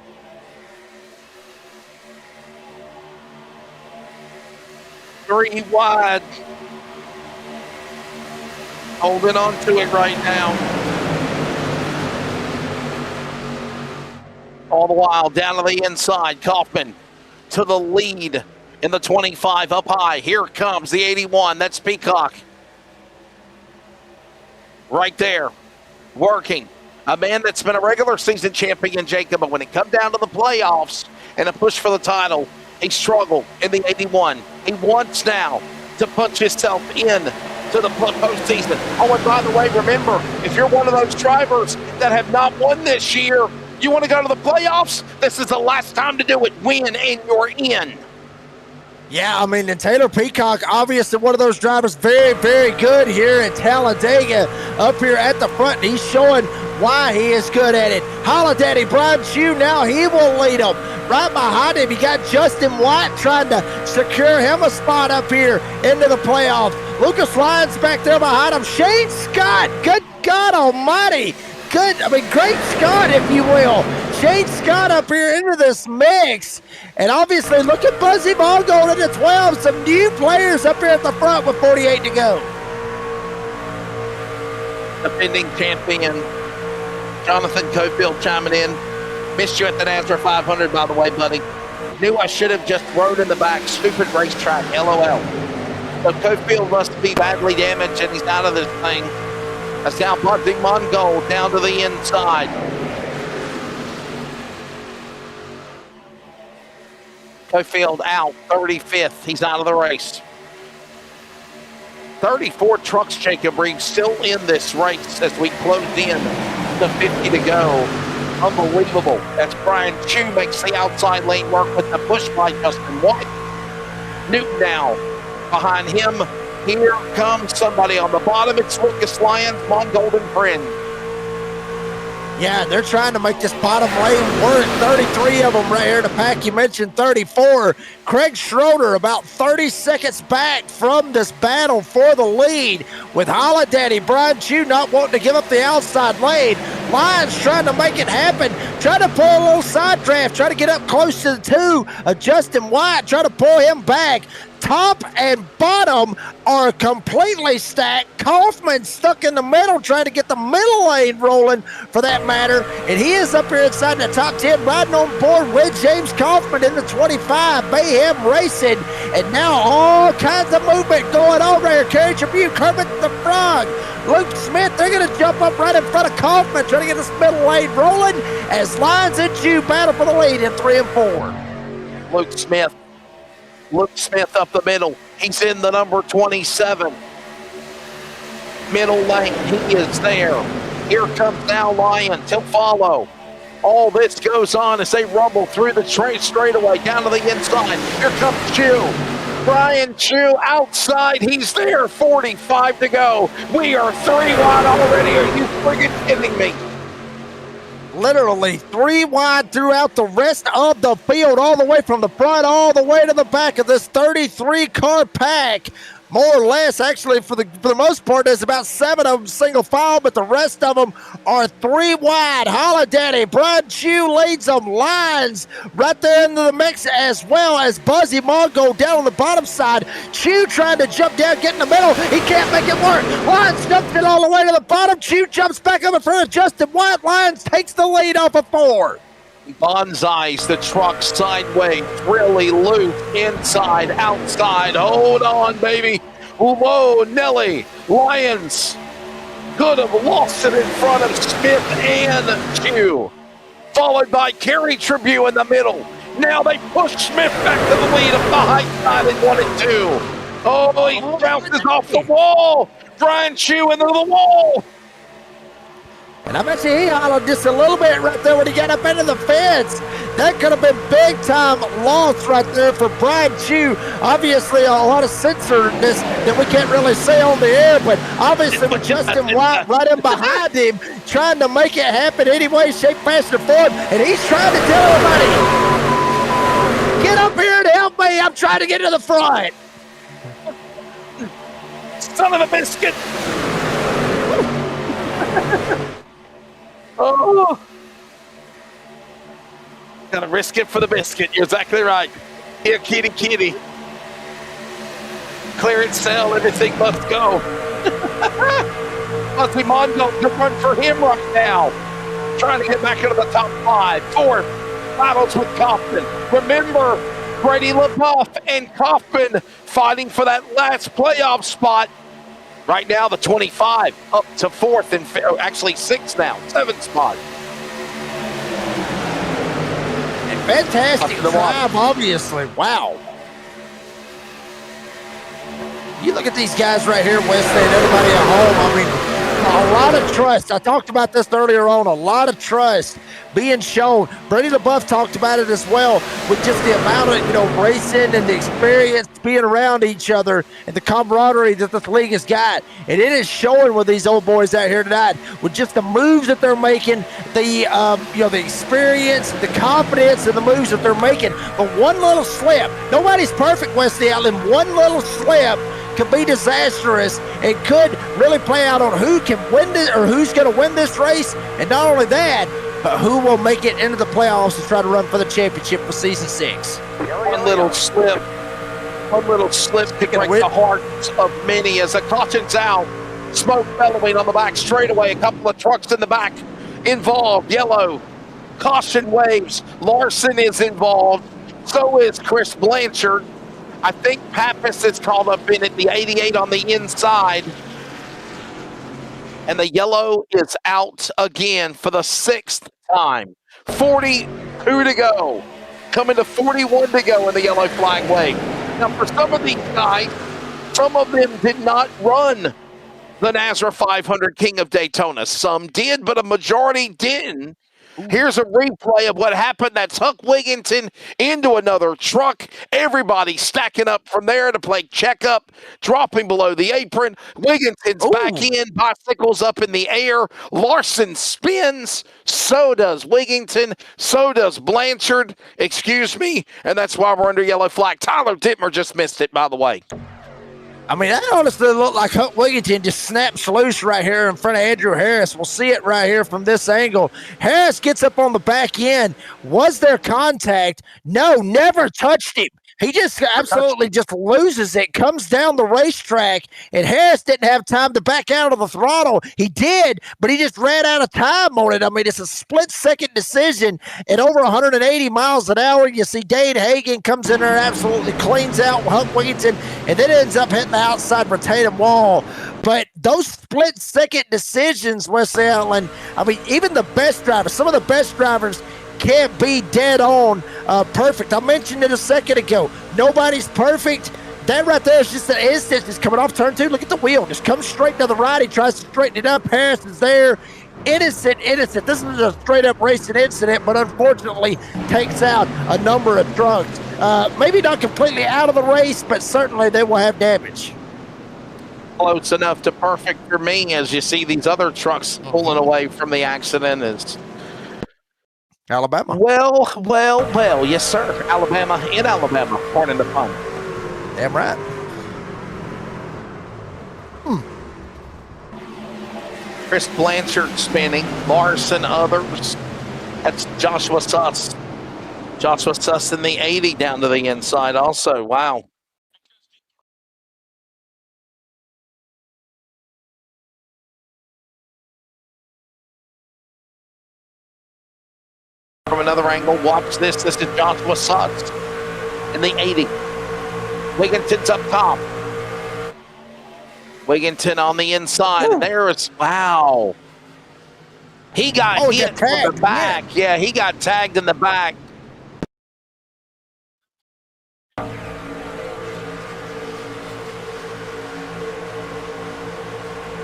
Speaker 2: Three wide. Holding on to it right now. All the while down to the inside. Kaufman to the lead in the 25 up high. Here comes the 81. That's Peacock. Right there. Working. A man that's been a regular season champion, Jacob, but when it comes down to the playoffs and a push for the title, he struggled in the 81. He wants now to punch himself in to the postseason. Oh, and by the way, remember, if you're one of those drivers that have not won this year, you want to go to the playoffs, this is the last time to do it. Win and you're in.
Speaker 3: Yeah, I mean, and Taylor Peacock, obviously one of those drivers, very, very good here in Talladega up here at the front. He's showing why he is good at it. Holiday, Brian Chew, now he will lead them. Right behind him, you got Justin White trying to secure him a spot up here into the playoffs. Lucas Lyons back there behind him. Shane Scott, good God almighty. Great Scott, if you will. Shane Scott up here into this mix. And obviously, look at Buzzy Ball going into 12. Some new players up here at the front with 48 to go.
Speaker 2: Defending champion, Jonathan Cofield chiming in. Missed you at the NASRA 500, by the way, buddy. Knew I should have just rode in the back. Stupid racetrack, LOL. So Cofield must be badly damaged, and he's out of this thing. That's now Buzzy Mongold down to the inside. Cofield out, 35th. He's out of the race. 34 trucks, Jacob Reed, still in this race as we close in to 50 to go. Unbelievable. That's Brian Chew makes the outside lane work with the push by Justin White. Newton now behind him. Here comes somebody on the bottom. It's Lucas Lyons, Mongold and Friend.
Speaker 3: Yeah, they're trying to make this bottom lane work. 33 of them right here in the pack. You mentioned 34. Craig Schroeder about 30 seconds back from this battle for the lead with Holiday. Brian Chew not wanting to give up the outside lane. Lyons trying to make it happen. Trying to pull a little side draft. Trying to get up close to the 2. Justin White trying to pull him back. Top and bottom are completely stacked. Kaufman stuck in the middle trying to get the middle lane rolling for that matter. And he is up here inside the top 10 riding on board with James Kaufman in the 25. Mayhem Racing. And now all kinds of movement going on right here. Kerry Tribune, Kermit the Frog, Luke Smith, they're going to jump up right in front of Kaufman trying to get this middle lane rolling as Lyons and Chew battle for the lead in 3 and 4.
Speaker 2: Luke Smith up the middle. He's in the number 27. Middle lane, he is there. Here comes now Lyons. He'll follow. All this goes on as they rumble through the straightaway down to the inside. Here comes Chew. Brian Chew outside. He's there. 45 to go. We are 3 wide already. Are you friggin' kidding me?
Speaker 3: Literally 3 wide throughout the rest of the field, all the way from the front, all the way to the back of this 33-car pack. More or less, actually, for the most part, there's about 7 of them single file, but the rest of them are 3 wide. Holiday, Brian Chew leads them. Lyons right there into the mix, as well as Buzzy Mongo down on the bottom side. Chew trying to jump down, get in the middle. He can't make it work. Lyons dumps it all the way to the bottom. Chew jumps back up in front of Justin White. Lyons takes the lead off of 4.
Speaker 2: Bonsais the truck sideways, really loose, inside, outside. Hold on, baby. Whoa, Nelly. Lyons could have lost it in front of Smith and Chew. Followed by Kerry Tribune in the middle. Now they push Smith back to the lead of the high side in 1 and 2. Oh, he bounces off the wall. Brian Chew into the wall.
Speaker 3: And I bet you he hollered just a little bit right there when he got up into the fence. That could have been big time loss right there for Brian Chu. Obviously, a lot of censoredness that we can't really say on the air, but obviously with Justin White right in behind him, trying to make it happen any way, shape, fashion, or form, and he's trying to tell everybody, get up here and help me. I'm trying to get to the front.
Speaker 2: Son of a biscuit. Oh. Gotta risk it for the biscuit. You're exactly right. Here, kitty, kitty. Clearance sell, everything must go. Must Mondo to run for him right now. Trying to get back into the top 5. 4 battles with Kaufman. Remember, Brady LaBeouf and Kaufman fighting for that last playoff spot. Right now, the 25 up to 4th and actually 6th now, 7th spot.
Speaker 3: And fantastic drive, obviously. Wow. You look at these guys right here, Wesley, and everybody at home. I mean, a lot of trust. I talked about this earlier on. A lot of trust being shown. Brady LaBeouf talked about it as well, with just the amount of racing and the experience being around each other and the camaraderie that this league has got. And it is showing with these old boys out here tonight, with just the moves that they're making, the experience, the confidence, and the moves that they're making. But one little slip, nobody's perfect, Wesley Allen. One little slip could be disastrous and could really play out on who can win this or who's going to win this race. And not only that, but who will make it into the playoffs and try to run for the championship for season 6.
Speaker 2: One little slip could break the hearts of many as the caution's out. Smoke bellowing on the back straightaway. A couple of trucks in the back involved. Yellow. Caution waves. Larson is involved. So is Chris Blanchard. I think Pappas is called up in at the 88 on the inside. And the yellow is out again for the 6th time. 42 to go. Coming to 41 to go in the yellow flag wave. Now, for some of these guys, some of them did not run the NASRA 500 King of Daytona. Some did, but a majority didn't. Here's a replay of what happened. That's Huck Wigginton into another truck. Everybody stacking up from there to play checkup, dropping below the apron. Wigginton's back in, bicycles up in the air. Larson spins. So does Wigginton. So does Blanchard. Excuse me. And that's why we're under yellow flag. Tyler Dittmer just missed it, by the way.
Speaker 3: I mean, that honestly looked like Huck Wigginton just snaps loose right here in front of Andrew Harris. We'll see it right here from this angle. Harris gets up on the back end. Was there contact? No, never touched him. He just absolutely just loses it, comes down the racetrack, and Harris didn't have time to back out of the throttle. He did, but he just ran out of time on it. I mean, it's a split-second decision at over 180 miles an hour. You see Dane Hagen comes in there and absolutely cleans out Huck Wigginton, and then ends up hitting the outside retaining wall. But those split-second decisions, Wesley Allen, I mean, even the best drivers, some of the best drivers can't be dead on perfect. I mentioned it a second ago. Nobody's perfect. That right there is just an instance. It's coming off turn 2. Look at the wheel. Just comes straight to the right. He tries to straighten it up. Harris is there. Innocent. This is a straight-up racing incident, but unfortunately takes out a number of trucks. Maybe not completely out of the race, but certainly they will have damage.
Speaker 2: Close enough to perfect for me as you see these other trucks pulling away from the accident. Is
Speaker 3: Alabama.
Speaker 2: Well, yes, sir. Alabama, in Alabama, pardon the pun.
Speaker 3: Damn right.
Speaker 2: Chris Blanchard spinning, Larson, others. That's Joshua Suss. Joshua Suss in the 80 down to the inside also. Wow. From another angle, watch this. This is Joshua Suss in the 80. Wigginton's up top. Wigginton on the inside. And there is, wow. He got hit from the back. Yeah, he got tagged in the back.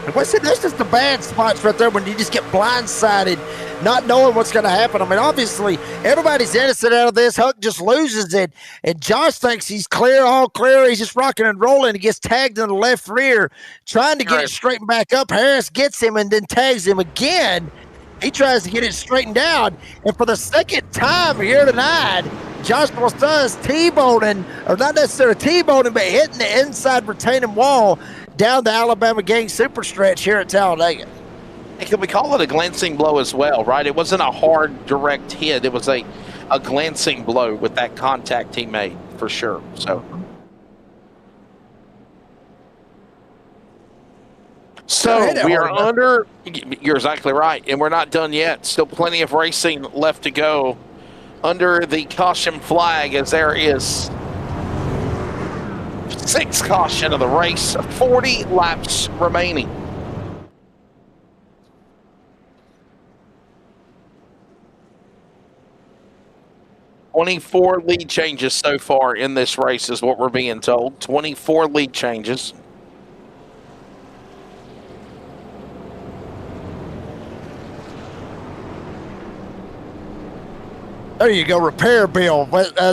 Speaker 3: That's just the bad spots right there when you just get blindsided, not knowing what's going to happen. I mean, obviously, everybody's innocent out of this. Huck just loses it, and Josh thinks he's clear, all clear. He's just rocking and rolling. He gets tagged in the left rear, trying to get it straightened back up. Harris gets him and then tags him again. He tries to get it straightened out, and for the second time here tonight, Joshua Sons T-boning, or not necessarily T-boning, but hitting the inside retaining wall down the Alabama Gang super stretch here at Talladega.
Speaker 2: Can we call it a glancing blow as well, right? It wasn't a hard, direct hit. It was a glancing blow with that contact he made, for sure. So we are under, you're exactly right, and we're not done yet. Still plenty of racing left to go under the caution flag, as there is 6th caution of the race, 40 laps remaining. "24 lead changes so far in this race is what we're being told. 24 lead changes.
Speaker 3: There you go, repair bill.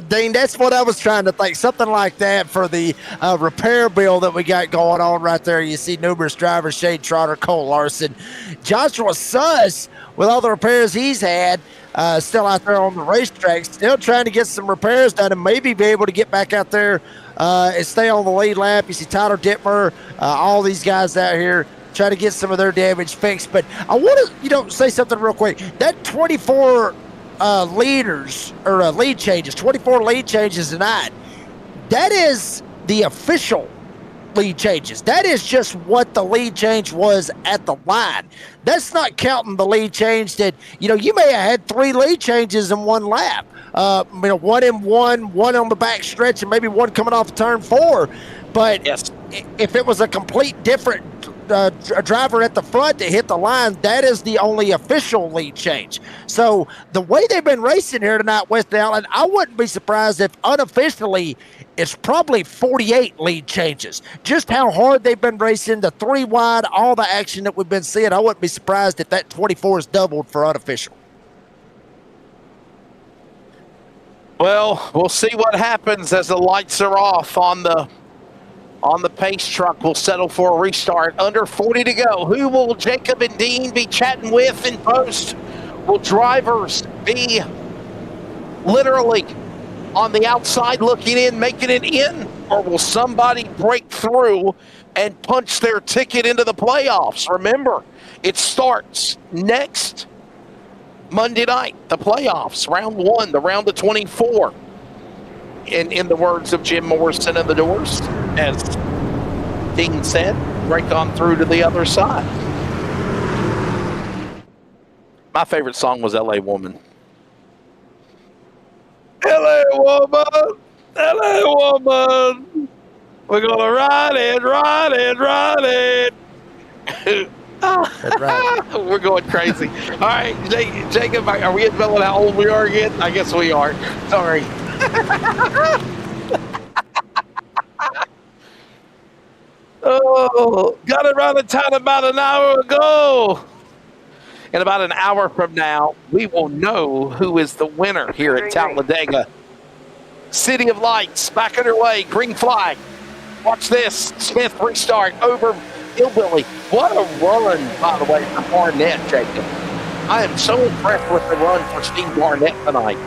Speaker 3: Dean, that's what I was trying to think. Something like that for the repair bill that we got going on right there. You see numerous drivers, Shane Trotter, Cole Larson. Joshua Suss, with all the repairs he's had, still out there on the racetrack, still trying to get some repairs done and maybe be able to get back out there and stay on the lead lap. You see Tyler Dittmer, all these guys out here try to get some of their damage fixed. But I want to, say something real quick. That 24 lead changes, 24 lead changes tonight, that is the official lead changes. That is just what the lead change was at the line. That's not counting the lead change that, you may have had 3 lead changes in one lap. One in one on the back stretch, and maybe one coming off turn 4. But
Speaker 2: yes,
Speaker 3: if it was a complete different driver at the front that hit the line, that is the only official lead change. So the way they've been racing here tonight, West Allen, I wouldn't be surprised if unofficially it's probably 48 lead changes. Just how hard they've been racing, the 3 wide, all the action that we've been seeing, I wouldn't be surprised if that 24 is doubled for unofficial.
Speaker 2: Well, we'll see what happens as the lights are off on the pace truck. We'll settle for a restart. Under 40 to go. Who will Jacob and Dean be chatting with in post? Will drivers be literally on the outside looking in, making it in? Or will somebody break through and punch their ticket into the playoffs? Remember, it starts next Monday night, the playoffs, round 1, the round of 24. In the words of Jim Morrison and the Doors, as Dean said, break on through to the other side. My favorite song was LA Woman. LA Woman, LA Woman, we're gonna ride it.
Speaker 3: That's right.
Speaker 2: We're going crazy. All right, Jacob, are we admitting how old we are again? I guess we are. Sorry. Oh, got it around the town about an hour ago. In about an hour from now, we will know who is the winner here at Talladega. City of Lights back underway. Green flag. Watch this. Smith restart over Hillbilly. What a run, by the way, from Barnett, Jacob. I am so impressed with the run for Steve Barnett tonight.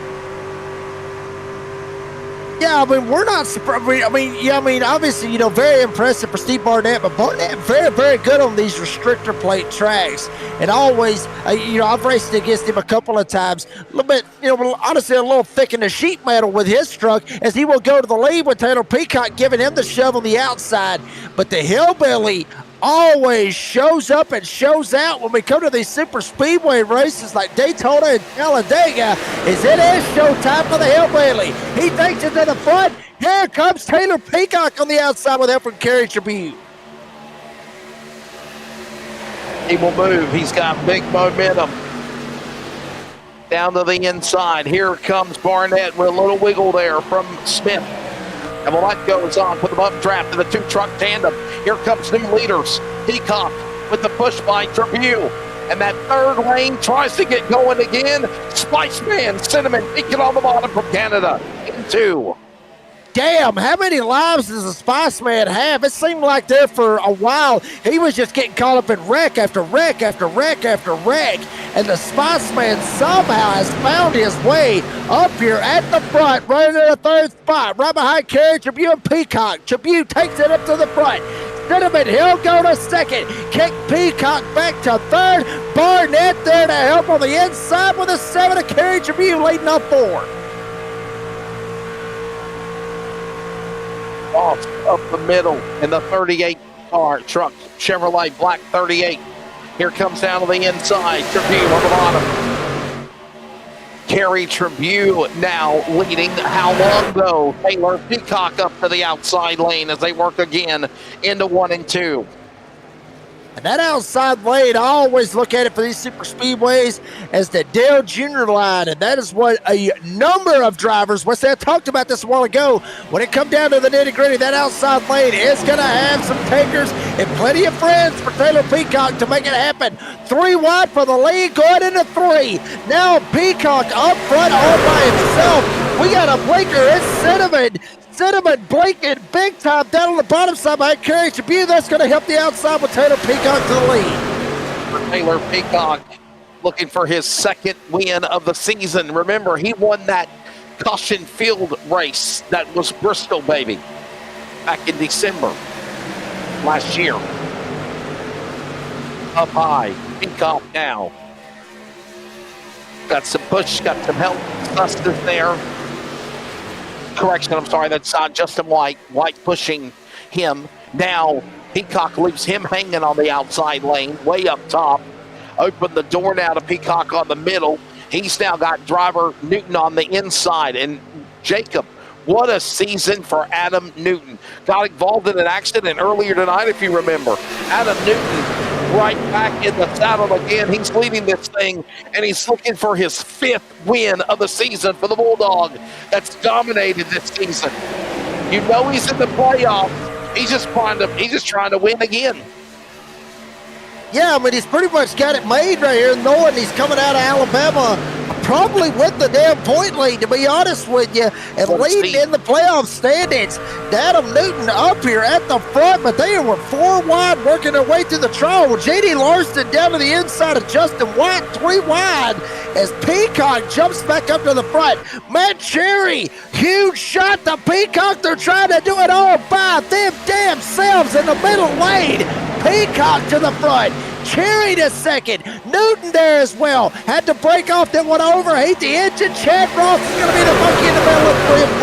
Speaker 3: Yeah, we're not surprised. Obviously, very impressive for Steve Barnett, but Barnett very, very good on these restrictor plate tracks. And always, I've raced against him a couple of times. A little bit, honestly, a little thick in the sheet metal with his truck, as he will go to the lead with Taylor Peacock giving him the shove on the outside. But the Hillbilly always shows up and shows out when we come to these super speedway races like Daytona and Talladega. It is showtime for the Hillbilly. He takes it to the front. Here comes Taylor Peacock on the outside with help from Kerry Tribune.
Speaker 2: He will move. He's got big momentum. Down to the inside. Here comes Barnett with a little wiggle there from Smith. And the light goes on for the bump trap to the 2-truck tandem. Here comes new leaders. Peacock with the push by Tribune. And that third lane tries to get going again. Spiceman, Cinnamon, peeking on the bottom from Canada. Into.
Speaker 3: Damn, how many lives does the Spiceman have? It seemed like there for a while he was just getting caught up in wreck after wreck after wreck after wreck. And the Spiceman somehow has found his way up here at the front, running in the third spot, right behind Kerry Tribune and Peacock. Tribune takes it up to the front. Cinnamon, he'll go to second. Kick Peacock back to third. Barnett there to help on the inside with a 7 to Kerry Tribune leading up 4.
Speaker 2: Off up the middle in the 38 car truck, Chevrolet Black 38. Here comes down to the inside, Tribune on the bottom. Kerry Tribune now leading. How long though? Taylor Peacock up to the outside lane as they work again into 1 and 2.
Speaker 3: And that outside lane, I always look at it for these super speedways as the Dale Jr. line, and that is what a number of drivers, I talked about this a while ago, when it comes down to the nitty-gritty, that outside lane is going to have some takers and plenty of friends for Taylor Peacock to make it happen. 3 wide for the lead, going into 3. Now Peacock up front all by himself. We got a blinker, it's Cinnamon blinking big time down on the bottom side by Kerry Tribune. That's going to help the outside with Taylor Peacock to the lead.
Speaker 2: For Taylor Peacock, looking for his second win of the season. Remember, he won that caution field race that was Bristol, baby, back in December last year. Up high, Peacock now. Got some push, got some help. Justice there. Correction, I'm sorry, that's Justin White. White pushing him. Now Peacock leaves him hanging on the outside lane, way up top. Open the door now to Peacock on the middle. He's now got driver Newton on the inside. And Jacob, what a season for Adam Newton. Got involved in an accident earlier tonight, if you remember. Adam Newton right back in the saddle again. He's leading this thing, and he's looking for his 5th win of the season for the Bulldog that's dominated this season. You know he's in the playoffs. He's just trying to win again.
Speaker 3: Yeah, I mean, he's pretty much got it made right here, knowing he's coming out of Alabama, probably with the damn point lead, to be honest with you, and leading in the playoff standings. Adam Newton up here at the front, but they were 4 wide working their way through the trial. J.D. Larson down to the inside of Justin White, 3 wide, as Peacock jumps back up to the front. Matt Cherry, huge shot to Peacock. They're trying to do it all by them damn selves in the middle lane. Peacock to the front. Cherry to second. Newton there as well. Had to break off that one over. Hate the engine. Chad Ross is going to be the monkey in the middle of 3 and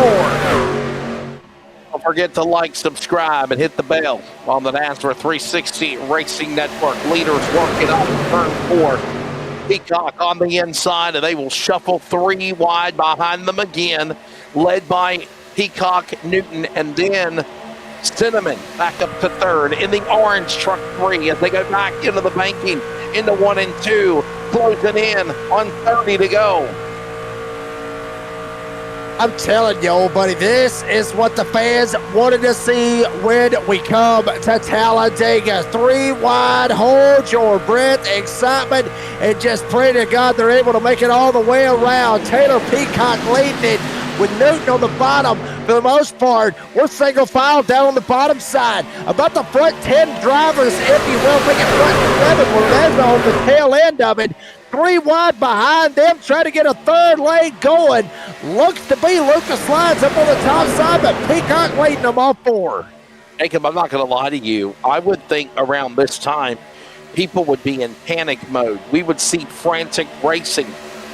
Speaker 3: 4.
Speaker 2: Don't forget to like, subscribe, and hit the bell on the NASRA 360 Racing Network. Leaders working up turn 4. Peacock on the inside, and they will shuffle 3 wide behind them again, led by Peacock, Newton, and then Cinnamon back up to 3rd in the orange truck 3 as they go back into the banking into 1 and 2, closing in on 30 to go.
Speaker 3: I'm telling you, old buddy, this is what the fans wanted to see when we come to Talladega. 3 wide, hold your breath, excitement, and just pray to God they're able to make it all the way around. Taylor Peacock leading it with Newton on the bottom. For the most part, we're single file down on the bottom side. About the front 10 drivers, if you will, bring it front 7. We're on the tail end of it. 3 wide behind them, trying to get a 3rd lane going. Looks to be Lucas Lyons up on the top side, but Peacock leading them all 4.
Speaker 2: Jacob, I'm not going to lie to you. I would think around this time, people would be in panic mode. We would see frantic racing.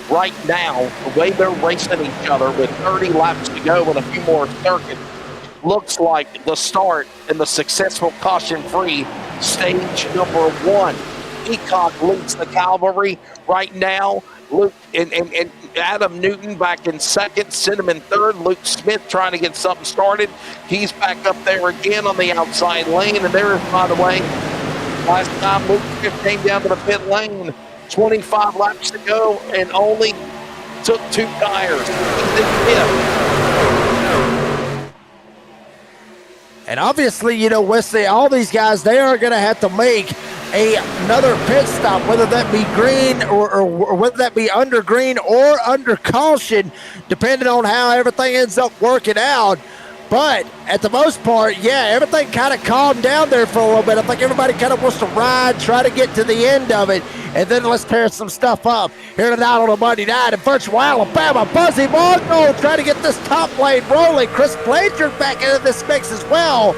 Speaker 2: Right now, the way they're racing each other with 30 laps to go and a few more circuits looks like the start in the successful caution-free stage number 1. Peacock leads the cavalry right now. Luke and Adam Newton back in 2nd, Cinnamon 3rd. Luke Smith trying to get something started. He's back up there again on the outside lane. And there is, by the way, last time Luke Smith came down to the pit lane, 25 laps to go and only took 2 tires. He's in 5th.
Speaker 3: And obviously, you know, Wesley, all these guys, they are going to have to make another pit stop, whether that be green or whether that be under green or under caution, depending on how everything ends up working out. But at the most part, yeah, everything kind of calmed down there for a little bit. I think everybody kind of wants to ride, try to get to the end of it, and then let's tear some stuff up here tonight on a Monday night in virtual Alabama. Buzzy Mongo trying to get this top lane rolling. Chris Blanchard back into this mix as well,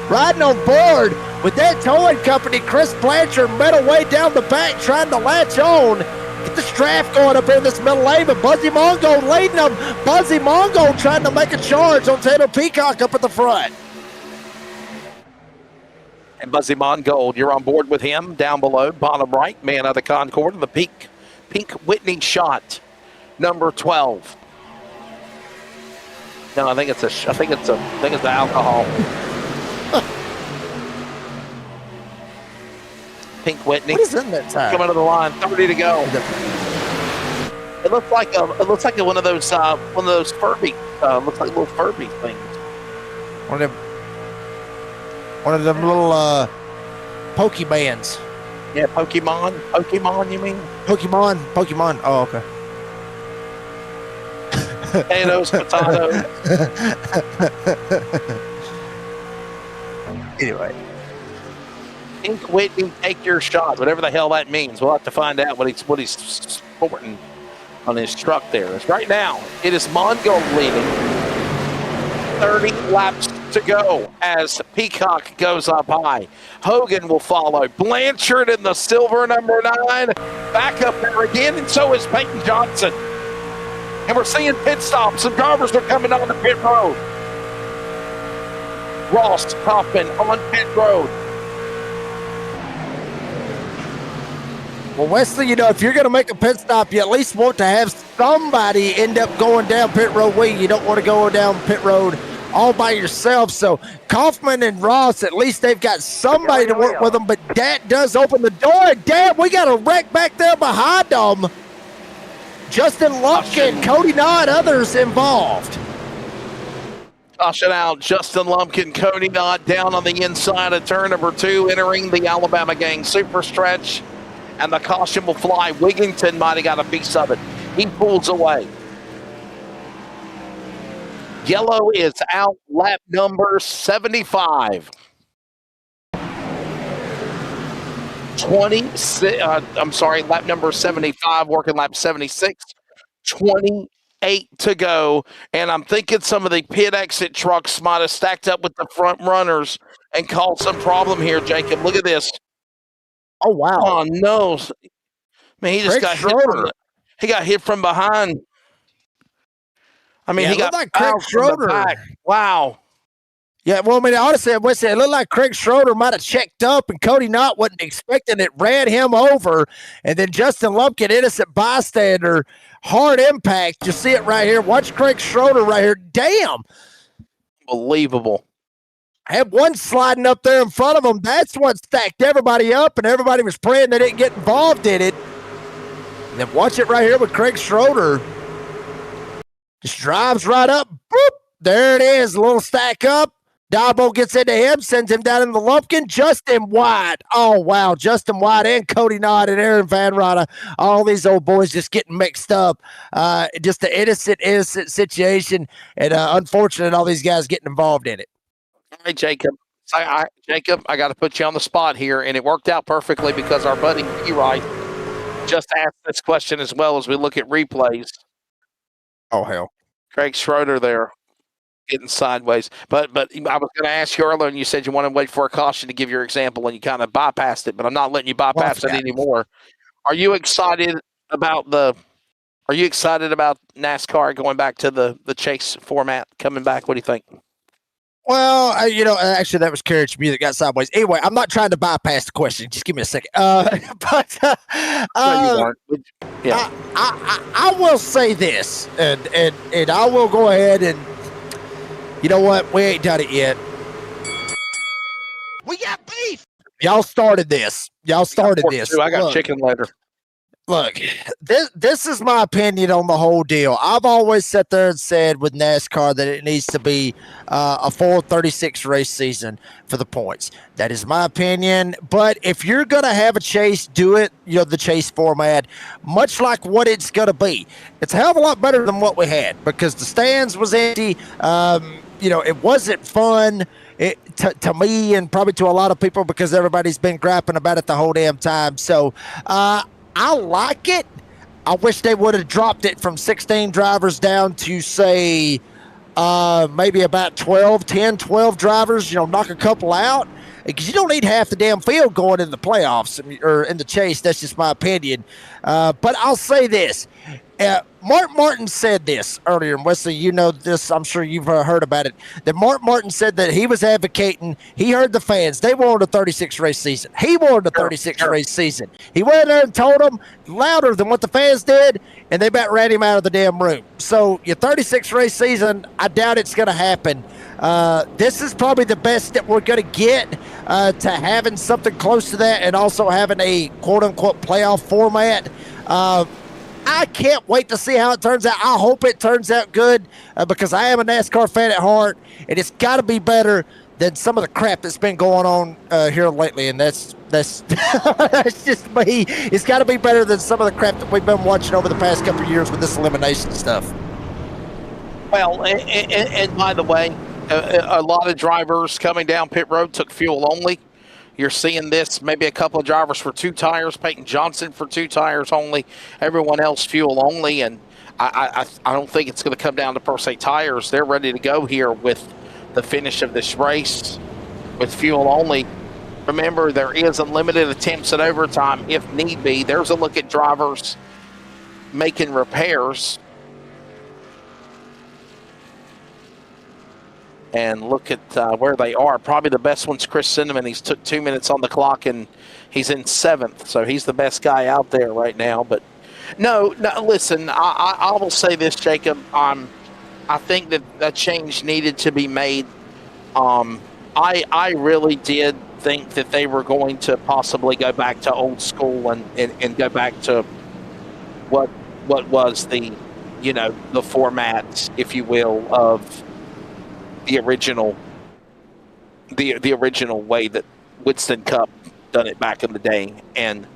Speaker 3: riding on board with that towing company. Chris Blanchard middle way down the back trying to latch on. Get this draft going up in this middle lane, but Buzzy Mongo leading them. Buzzy Mongo trying to make a charge on Taylor Peacock up at the front.
Speaker 2: And Buzzy Mongold, you're on board with him down below, bottom right, man of the Concord, the pink Whitney shot, number 12. No, I think it's the alcohol. Pink Whitney.
Speaker 3: What is in that tire?
Speaker 2: Coming to the line, 30 to go. It looks like one of those Furby. Looks like little Furby things.
Speaker 3: One of them little Pokebands.
Speaker 2: Yeah, Pokemon. You mean?
Speaker 3: Pokemon. Oh, okay.
Speaker 2: Potatoes.
Speaker 3: Anyway.
Speaker 2: Pink Whitney, take your shot. Whatever the hell that means. We'll have to find out what he's sporting on his truck there. As right now, it is Mongo leading. 30 laps to go as Peacock goes up high. Hogan will follow. Blanchard in the silver number 9. Back up there again, and so is Peyton Johnson. And we're seeing pit stops. Some drivers are coming on the pit road. Ross Kaufman on pit road.
Speaker 3: Well, Wesley, if you're going to make a pit stop, you at least want to have somebody end up going down pit road with you. You don't want to go down pit road all by yourself. So Kaufman and Ross, at least they've got somebody to work with them, but that does open the door. Damn, we got a wreck back there behind them. Justin Lumpkin, Cody Knott, others involved.
Speaker 2: Caution out, Justin Lumpkin, Cody Knott down on the inside of turn number 2, entering the Alabama Gang super stretch. And the caution will fly. Wigington might have got a piece of it. He pulls away. Yellow is out, lap number 75. Lap number 75, working lap 76. 28 to go. And I'm thinking some of the pit exit trucks might have stacked up with the front runners and caused some problem here, Jacob. Look at this.
Speaker 3: Oh, wow.
Speaker 2: Oh, no. Man, he just got hit from behind. I mean, he got
Speaker 3: like Craig Schroeder.
Speaker 2: Wow.
Speaker 3: Yeah, well, honestly, it looked like Craig Schroeder might have checked up, and Cody Knott wasn't expecting it, ran him over, and then Justin Lumpkin, innocent bystander, hard impact. You see it right here. Watch Craig Schroeder right here. Damn.
Speaker 2: Unbelievable.
Speaker 3: I had one sliding up there in front of him. That's what stacked everybody up, and everybody was praying they didn't get involved in it. And then watch it right here with Craig Schroeder. Just drives right up. Boop. There it is. A little stack up. Dabo gets into him, sends him down in the Lumpkin. Justin White. Oh, wow. Justin White and Cody Knott and Aaron Van Rada. All these old boys just getting mixed up. Just an innocent situation. And unfortunate all these guys getting involved in it.
Speaker 2: Hey, Jacob. Jacob, I got to put you on the spot here, and it worked out perfectly because our buddy E-Wright just asked this question as well as we look at replays.
Speaker 3: Oh, hell.
Speaker 2: Craig Schroeder there getting sideways. But I was going to ask you earlier, and you said you want to wait for a caution to give your example, and you kind of bypassed it, but I'm not letting you bypass it anymore. Are you excited about NASCAR going back to the chase format, coming back? What do you think?
Speaker 3: Well, actually, that was Carriage Music got sideways. Anyway, I'm not trying to bypass the question. Just give me a second. No, you weren't. Yeah. I will say this, and I will go ahead and, you know what? We ain't done it yet.
Speaker 10: We got beef.
Speaker 3: Y'all started this.
Speaker 2: I got chicken later.
Speaker 3: Look, this is my opinion on the whole deal. I've always sat there and said with NASCAR that it needs to be a full 36 race season for the points. That is my opinion. But if you're going to have a chase, do it, the chase format, much like what it's going to be. It's a hell of a lot better than what we had because the stands was empty. It wasn't fun. To me and probably to a lot of people because everybody's been griping about it the whole damn time. So, I like it. I wish they would have dropped it from 16 drivers down to, say, maybe about 10, 12 drivers, knock a couple out. Because you don't need half the damn field going in the playoffs or in the chase. That's just my opinion. But I'll say this. Mark Martin said this earlier, and Wesley, you know this. I'm sure you've heard about it. That Mark Martin said that he was advocating. He heard the fans. They wanted a 36 race season. He wanted a 36 race season. He went there and told them louder than what the fans did, and they about ran him out of the damn room. So your 36 race season, I doubt it's going to happen. This is probably the best that we're going to get to having something close to that, and also having a quote unquote playoff format. I can't wait to see how it turns out. I hope it turns out good because I am a NASCAR fan at heart, and it's got to be better than some of the crap that's been going on here lately. And that's that's just me. It's got to be better than some of the crap that we've been watching over the past couple of years with this elimination stuff.
Speaker 2: Well, and by the way, a lot of drivers coming down pit road took fuel only. You're seeing this, maybe a couple of drivers for 2 tires, Peyton Johnson for 2 tires only, everyone else fuel only, and I don't think it's going to come down to per se tires. They're ready to go here with the finish of this race with fuel only. Remember, there is unlimited attempts at overtime if need be. There's a look at drivers making repairs. And look at where they are. Probably the best one's Chris Cinnamon. He's took 2 minutes on the clock, and he's in 7th. So he's the best guy out there right now. But no, listen, I will say this, Jacob. I think that a change needed to be made. I really did think that they were going to possibly go back to old school and go back to what was the format, if you will, of the original way that Winston Cup done it back in the day. And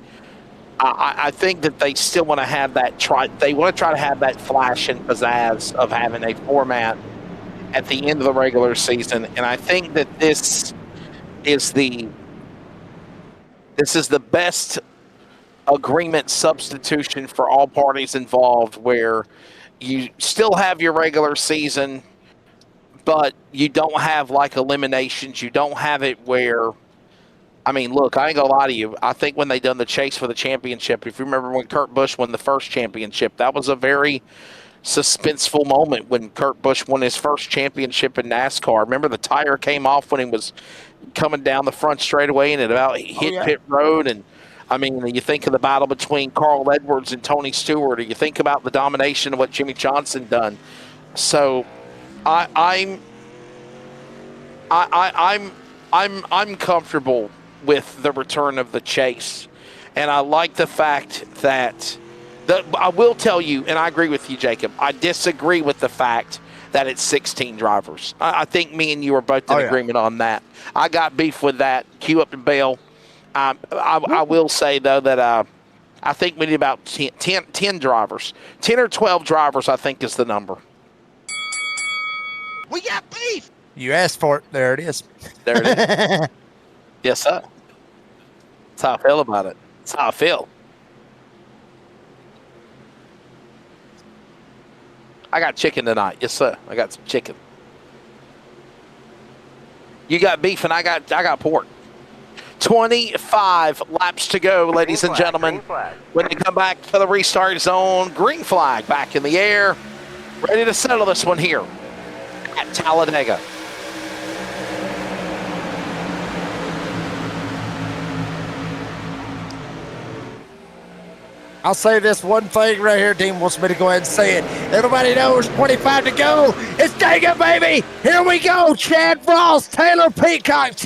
Speaker 2: I think that they still want to have that they want to try to have that flash and pizzazz of having a format at the end of the regular season. And I think that this is the best agreement substitution for all parties involved, where you still have your regular season, but you don't have like eliminations. You don't have it where, I mean, look, I ain't gonna lie to you. I think when they done the chase for the championship, if you remember when Kurt Busch won the first championship, that was a very suspenseful moment when Kurt Busch won his first championship in NASCAR. Remember the tire came off when he was coming down the front straightaway and it about hit pit road. And I mean, you think of the battle between Carl Edwards and Tony Stewart, or you think about the domination of what Jimmy Johnson done. So I'm comfortable with the return of the chase, and I like the fact that I will tell you, and I agree with you, Jacob. I disagree with the fact that it's 16 drivers. I think me and you are both in agreement on that. I got beef with that. Cue up the bell. I will say though that I think we need about 10 drivers, 10 or 12 drivers. I think is the number.
Speaker 3: We got beef. You asked for it. There it is.
Speaker 2: There it is. Yes, sir. That's how I feel about it. That's how I feel. I got chicken tonight. Yes, sir. I got some chicken. You got beef and I got pork. 25 laps to go, ladies and gentlemen. When they come back to the restart zone, green flag back in the air. Ready to settle this one here at Talladega.
Speaker 3: I'll say this one thing right here. Dean wants me to go ahead and say it. Everybody knows 25 to go. It's Dega, baby. Here we go. Chad Ross, Taylor Peacock,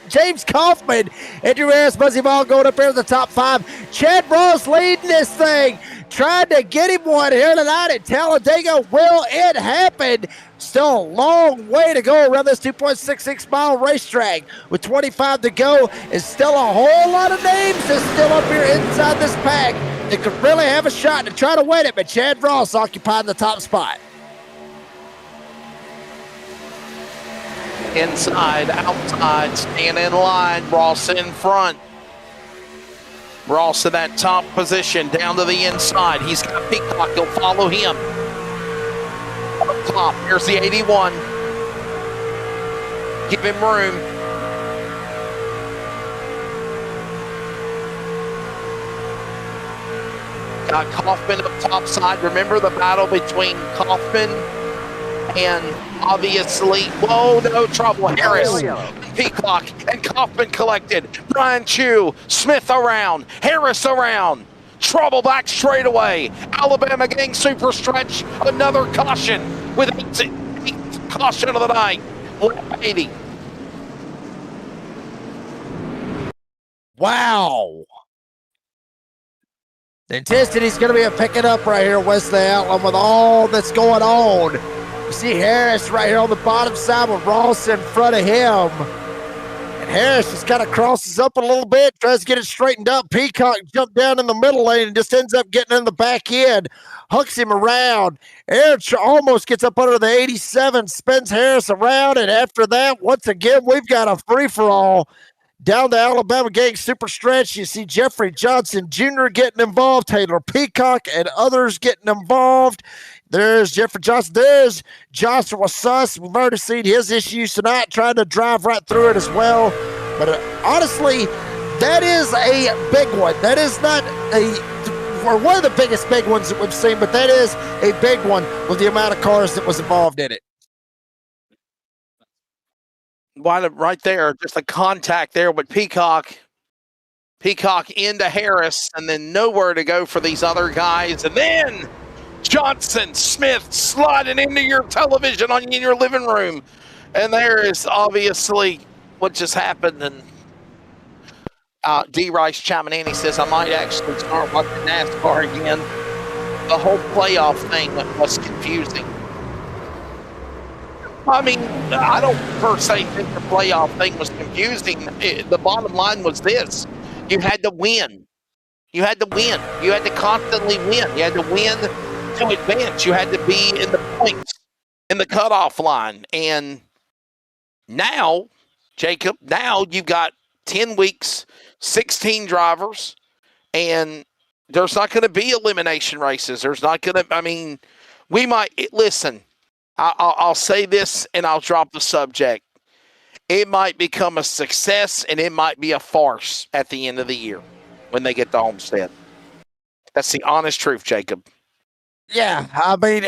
Speaker 3: James Kaufman, Andrew Harris, Buzzy Ball going up here in the top 5. Chad Ross leading this thing. Trying to get him one here tonight at Talladega. Will it happen? Still a long way to go around this 2.66 mile racetrack. With 25 to go, it's still a whole lot of names that's still up here inside this pack that could really have a shot to try to win it, but Chad Ross occupying the top spot.
Speaker 2: Inside, outside, stand in line, Ross in front. Ross in that top position, down to the inside. He's got Peacock, he'll follow him. Up top, here's the 81. Give him room. Got Kaufman up top side. Remember the battle between Kaufman and obviously, whoa, no trouble, Harris. Peacock and Kaufman collected. Brian Chu, Smith around, Harris around. Trouble back straightaway. Alabama gang super stretch. Another caution with 8th caution of the night. Lap 80.
Speaker 3: Wow. The intensity's going to be a picking up right here, Wesley Outlaw, with all that's going on. You see Harris right here on the bottom side with Ross in front of him. And Harris just kind of crosses up a little bit, tries to get it straightened up. Peacock jumped down in the middle lane and just ends up getting in the back end, hooks him around. Aaron almost gets up under the 87, spins Harris around, and after that, once again, we've got a free-for-all. Down the Alabama gang super stretch, you see Jeffrey Johnson Jr. getting involved, Taylor Peacock and others getting involved. There's Jeffrey Johnson. There's Joshua Suss. We've already seen his issues tonight, trying to drive right through it as well. But honestly, that is a big one. That is not or one of the biggest big ones that we've seen, but that is a big one with the amount of cars that was involved in it.
Speaker 2: Right there, just a contact there with Peacock. Peacock into Harris, and then nowhere to go for these other guys. And then Johnson, Smith sliding into your television in your living room. And there is obviously what just happened. And D. Rice chiming in, he says, I might actually start watching NASCAR again. The whole playoff thing was confusing. I mean, I don't per se think the playoff thing was confusing. The bottom line was this. You had to win. You had to win. You had to constantly win. You had to win to advance. You had to be in the points, in the cutoff line. And now, Jacob, now you've got 10 weeks, 16 drivers, and there's not going to be elimination races. There's not going to, I mean, we might, listen, I'll say this and I'll drop the subject. It might become a success and it might be a farce at the end of the year when they get to Homestead. That's the honest truth, Jacob.
Speaker 3: Yeah, I mean,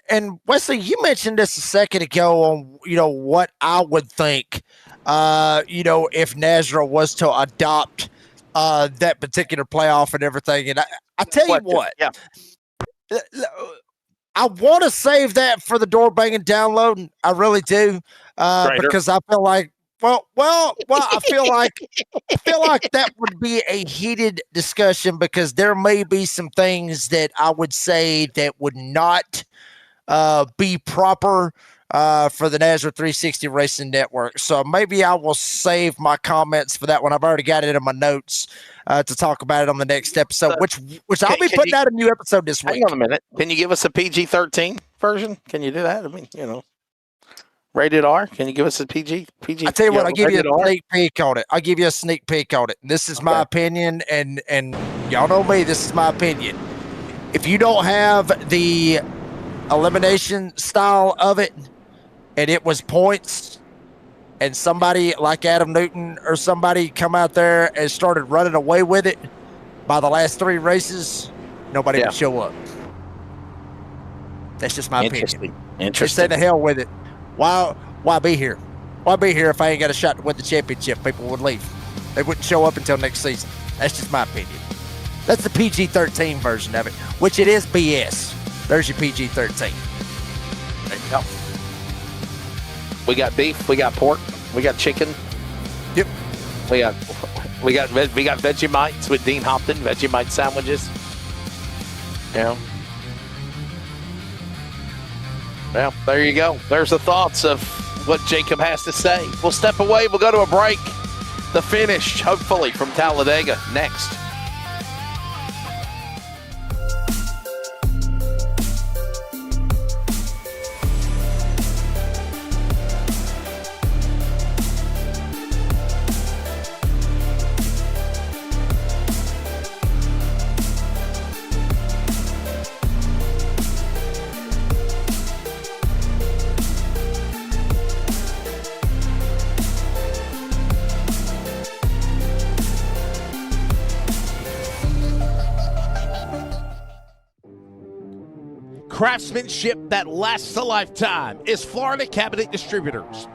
Speaker 3: and Wesley, you mentioned this a second ago on, what I would think, if NASRA was to adopt that particular playoff and everything. And I tell you what,
Speaker 2: yeah.
Speaker 3: I want to save that for the door banging download. I really do, because I feel like, I feel like that would be a heated discussion because there may be some things that I would say that would not be proper for the NASRA 360 Racing Network. So maybe I will save my comments for that one. I've already got it in my notes to talk about it on the next episode, which I'll be putting out a new episode this week.
Speaker 2: Hang on a minute. Can you give us a PG-13 version? Can you do that? I mean, rated R. Can you give us a PG?
Speaker 3: I tell you what, I'll give you a sneak peek on it. I'll give you a sneak peek on it. This is my opinion, and y'all know me. This is my opinion. If you don't have the elimination style of it, and it was points, and somebody like Adam Newton or somebody come out there and started running away with it by the last 3 races, nobody would show up. That's just my opinion.
Speaker 2: Interesting.
Speaker 3: Just say the hell with it. Why be here? Why be here if I ain't got a shot to win the championship? People would leave. They wouldn't show up until next season. That's just my opinion. That's the PG-13 version of it, which it is BS. There's your PG-13.
Speaker 2: There you go. We got beef, we got pork, we got chicken.
Speaker 3: Yep.
Speaker 2: We got Vegemites with Dean Hopton, Vegemite sandwiches. Yeah. Well, there you go. There's the thoughts of what Jacob has to say. We'll step away. We'll go to a break. The finish, hopefully, from Talladega next.
Speaker 11: Craftsmanship that lasts a lifetime is Florida Cabinet Distributors.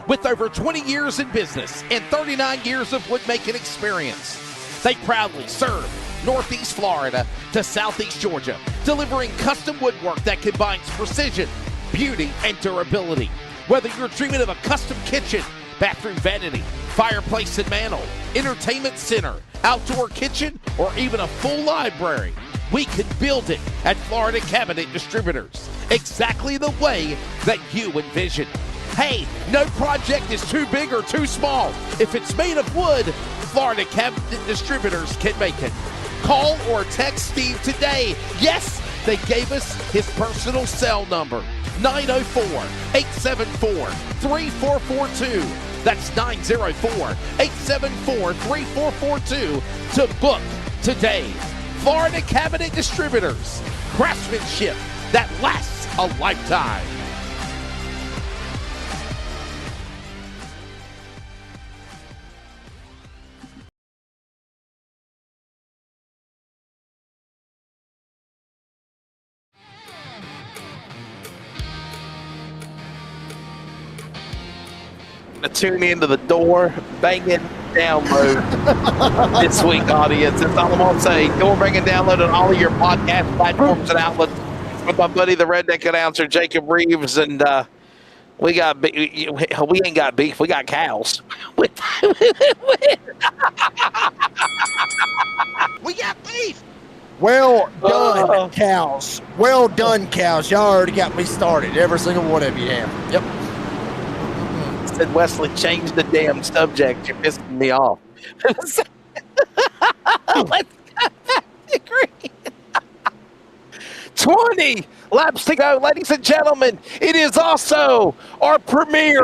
Speaker 11: With over 20 years in business and 39 years of woodmaking experience, they proudly serve Northeast Florida to Southeast Georgia, delivering custom woodwork that combines precision, beauty, and durability. Whether you're dreaming of a custom kitchen, bathroom vanity, fireplace and mantel, entertainment center, outdoor kitchen, or even a full library, we can build it at Florida Cabinet Distributors, exactly the way that you envision. Hey, no project is too big or too small. If it's made of wood, Florida Cabinet Distributors can make it. Call or text Steve today. Yes, they gave us his personal cell number, 904-874-3442. That's 904-874-3442 to book today. Florida Cabinet Distributors, craftsmanship that lasts a lifetime.
Speaker 2: Tune into the door banging download this week, audience. That's all I'm gonna say. Door banging download on all of your podcast platforms and outlets with my buddy, the redneck announcer Jacob Reeves, and we ain't got beef. We got cows. We
Speaker 3: got beef. Well done, cows. Well done, cows. Y'all already got me started. Every single one of you have. Yep.
Speaker 2: Said Wesley, change the damn subject. You're pissing me off. Let's go back to green. 20 laps to go, ladies and gentlemen. It is also our premier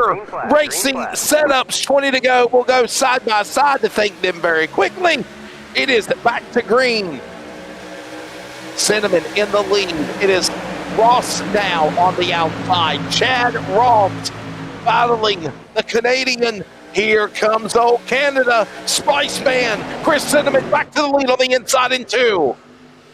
Speaker 2: racing setups. 20 to go. We'll go side by side to thank them very quickly. It is back to green. Cinnamon in the lead. It is Ross now on the outside. Chad Ross battling the Canadian. Here comes old Canada. Spice Man. Chris Cinnamon back to the lead on the inside in 2.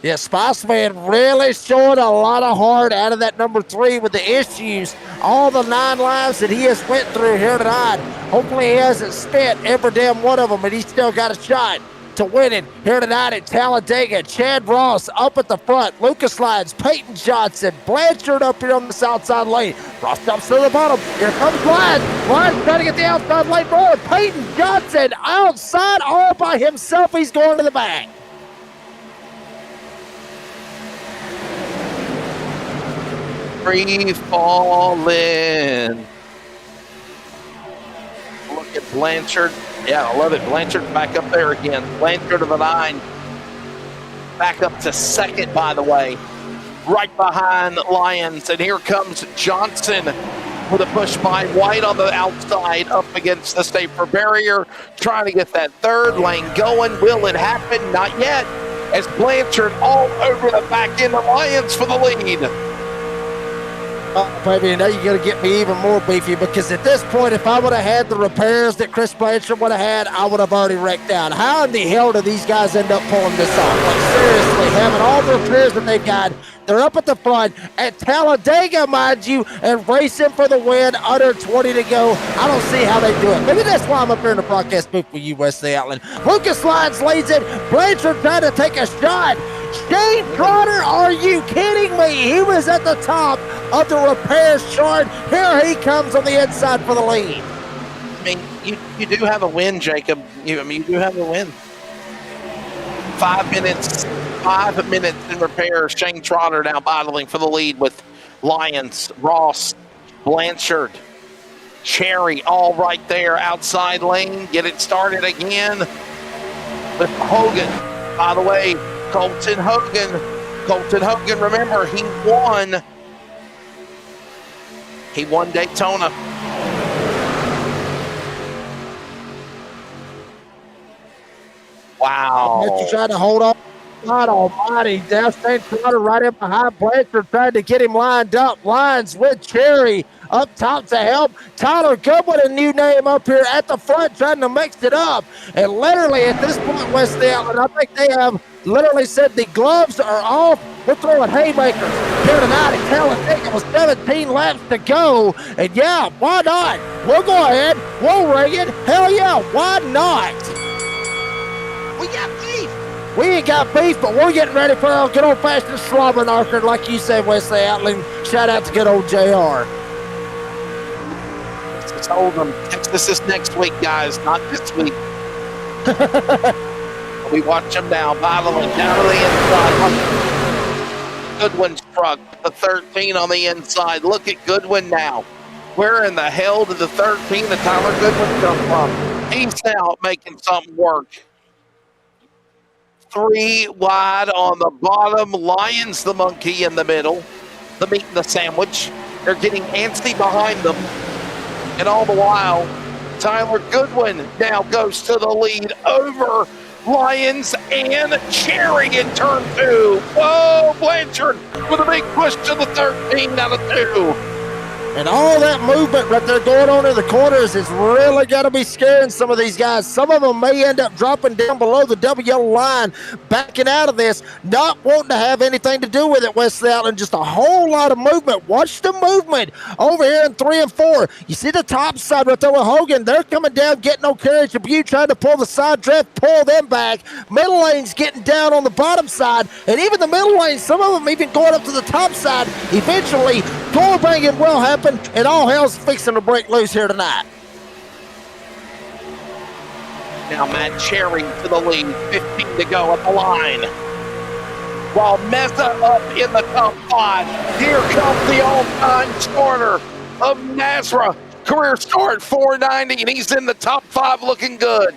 Speaker 3: Yeah, Spice Man really showing a lot of heart out of that number 3 with the issues. All the 9 lives that he has went through here tonight. Hopefully he hasn't spent every damn one of them, and he's still got a shot to winning here tonight at Talladega. Chad Ross up at the front. Lucas Lyons, Peyton Johnson, Blanchard up here on the south side lane. Ross jumps to the bottom. Here comes Lyons. Lyons trying to get the outside lane forward. Peyton Johnson outside all by himself. He's going to the back.
Speaker 2: Free falling. Look at Blanchard. Yeah, I love it. Blanchard back up there again. Blanchard to the 9. Back up to second, by the way. Right behind Lyons. And here comes Johnson with a push by White on the outside up against the Stafer barrier. Trying to get that third lane going. Will it happen? Not yet. As Blanchard all over the back end of Lyons for the lead.
Speaker 3: Oh, baby, now you're going to get me even more beefy, because at this point, if I would have had the repairs that Chris Blanchard would have had, I would have already wrecked out. How in the hell do these guys end up pulling this off? Like, seriously, having all the repairs that they've got, They're up at the front at Talladega, mind you, and racing for the win. Under 20 to go. I don't see how they do it. Maybe that's why I'm up here in the broadcast booth with you, Wesley Outland. Lucas Lyons leads it. Blanchard trying to take a shot. Shane Trotter, are you kidding me? He was at the top of the repairs chart. Here he comes on the inside for the lead.
Speaker 2: I mean, you do have a win, Jacob. You do have a win. 5 minutes in repair. Shane Trotter now battling for the lead with Lyons, Ross, Blanchard, Cherry, all right there outside lane. Get it started again with Hogan. By the way, Colton Hogan, remember, he won Daytona. Wow.
Speaker 3: You tried to hold on. God almighty. Now Shane Trotter right in behind Blanchard, trying to get him lined up. Lyons with Cherry up top to help. Tyler Goodwin, a new name up here at the front, trying to mix it up. And literally at this point, Wesley Outland, I think they have literally said the gloves are off. We're throwing haymakers here tonight at Talladega with 17 laps to go. And yeah, why not? We'll go ahead. We'll ring it. Hell yeah, why not?
Speaker 11: We got beef.
Speaker 3: We ain't got beef, but we're getting ready for a good old-fashioned slobber knocker, like you said, Wesley Outland. Shout out to good old JR.
Speaker 2: I told them, Texas is next week, guys, not this week. We watch them now, battling down to the inside. Goodwin's truck, the 13 on the inside. Look at Goodwin now. Where in the hell did the 13 that Tyler Goodwin come from? He's now making something work. 3 wide on the bottom. Lyons, the monkey in the middle. The meat and the sandwich. They're getting antsy behind them. And all the while, Tyler Goodwin now goes to the lead over Lyons and Cherry in turn 2. Whoa, Blanchard with a big push to the 13 out of 2.
Speaker 3: And all that movement right there going on in the corners is really got to be scaring some of these guys. Some of them may end up dropping down below the double yellow line, backing out of this, not wanting to have anything to do with it, Wesley Outland. Just a whole lot of movement. Watch the movement over here in 3 and 4. You see the top side right there with Hogan. They're coming down, getting no carriage of you, trying to pull the side drift, pull them back. Middle lane's getting down on the bottom side, and even the middle lane, some of them even going up to the top side. Eventually, door banging will happen, and all hell's fixing to break loose here tonight.
Speaker 2: Now Matt Cherry to the lead, 15 to go at the line. While Meza up in the top 5. Here comes the all-time starter of NASRA. Career start 490, and he's in the top 5 looking good.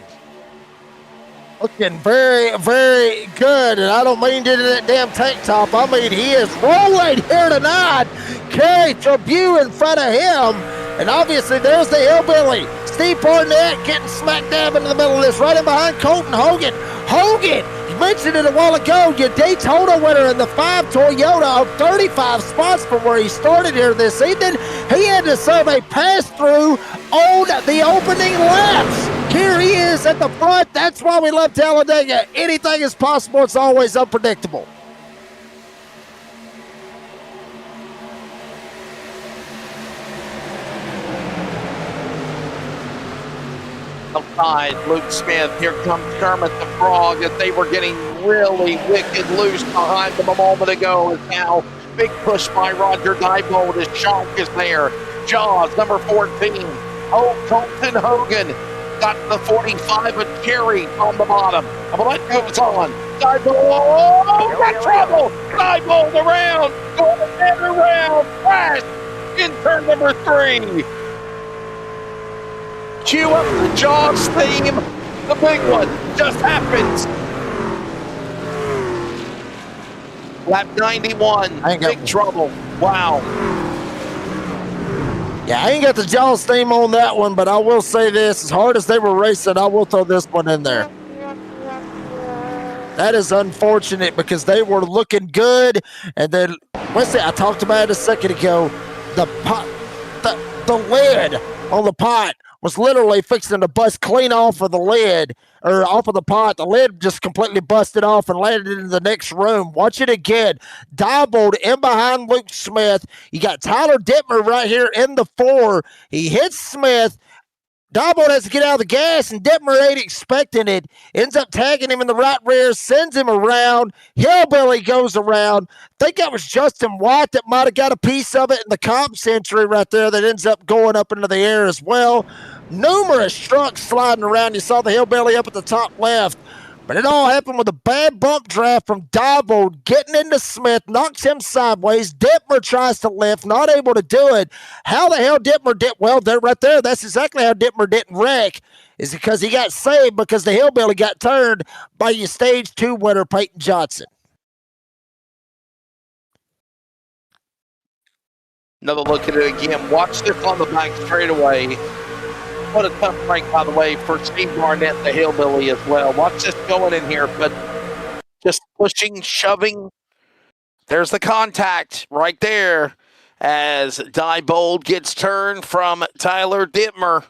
Speaker 3: Looking very, very good, and I don't mean to that damn tank top. I mean he is rolling here tonight. Kerry Tribune in front of him, and obviously there's the hillbilly. Steve Barnett getting smack dab into the middle of this, right in behind Colton Hogan. Hogan, you mentioned it a while ago, your Daytona winner in the 5 Toyota of 35 spots from where he started here this evening. He had to serve a pass-through on the opening laps. Here he is at the front. That's why we love Talladega. Anything is possible. It's always unpredictable.
Speaker 2: Outside, Luke Smith. Here comes Kermit the Frog, as they were getting really wicked loose behind them a moment ago. And now, big push by Roger Diebold as Shonk is there. Jaws, number 14. Oh, Colton Hogan got the 45 of Cherry on the bottom. And what goes on? Diebold, oh, got trouble! Diebold around, going around, crash in turn number 3. Cue up the Jaws theme. The big one just happens. Lap 91. Big trouble. Wow.
Speaker 3: Yeah, I ain't got the Jaws theme on that one, but I will say this. As hard as they were racing, I will throw this one in there. That is unfortunate because they were looking good. And then, Wesley, I talked about it a second ago. The pot, the lid on the pot was literally fixing to bust clean off of the lid or off of the pot. The lid just completely busted off and landed into the next room. Watch it again. Diebold in behind Luke Smith. You got Tyler Dittmer right here in the 4. He hits Smith. Diebold has to get out of the gas, and Dittmer ain't expecting it. Ends up tagging him in the right rear, sends him around. Hillbilly goes around. I think that was Justin White that might have got a piece of it in the comp century right there that ends up going up into the air as well. Numerous trucks sliding around. You saw the Hillbilly up at the top left. But it all happened with a bad bump draft from Diebold getting into Smith, knocks him sideways. Dittmer tries to lift, not able to do it. How the hell Dittmer did? Well, there, right there, that's exactly how Dittmer didn't wreck, is because he got saved because the Hillbilly got turned by your stage 2 winner, Peyton Johnson.
Speaker 2: Another look at it again. Watch this on the back straightaway. What a tough break, by the way, for Steve Barnett, the Hillbilly, as well. Watch this going in here, but just pushing, shoving. There's the contact right there as Diebold gets turned from Tyler Dittmer.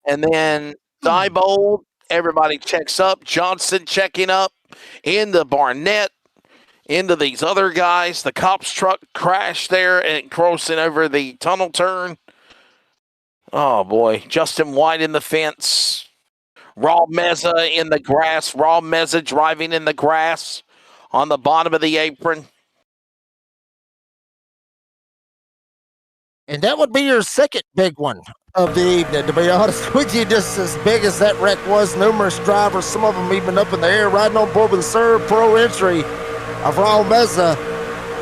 Speaker 2: And then Diebold, everybody checks up. Johnson checking up into Barnett, into these other guys. The cops truck crashed there and crossing over the tunnel turn. Oh, boy. Justin White in the fence. Raw Meza in the grass. Raw Meza driving in the grass on the bottom of the apron.
Speaker 3: And that would be your second big one of the evening, to be honest with you. Just as big as that wreck was, numerous drivers, some of them even up in the air, riding on board with the Serb Pro entry of Raul Meza.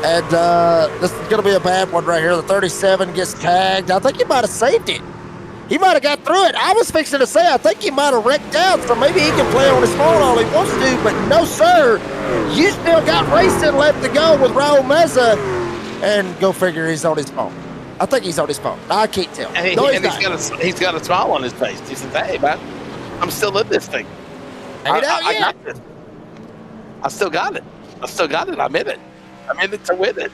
Speaker 3: And this is going to be a bad one right here. The 37 gets tagged. I think he might have saved it. He might have got through it. I was fixing to say, I think he might have wrecked out, so maybe he can play on his phone all he wants to, but no, sir. You still got racing left to go with Raul Meza. And go figure, he's on his phone. I think he's on his phone. I can't tell.
Speaker 2: And,
Speaker 3: no,
Speaker 2: he's got a smile on his face. He says, hey, man, I'm still in this thing. I got this. I still got it. I'm in it. I'm in it to win it.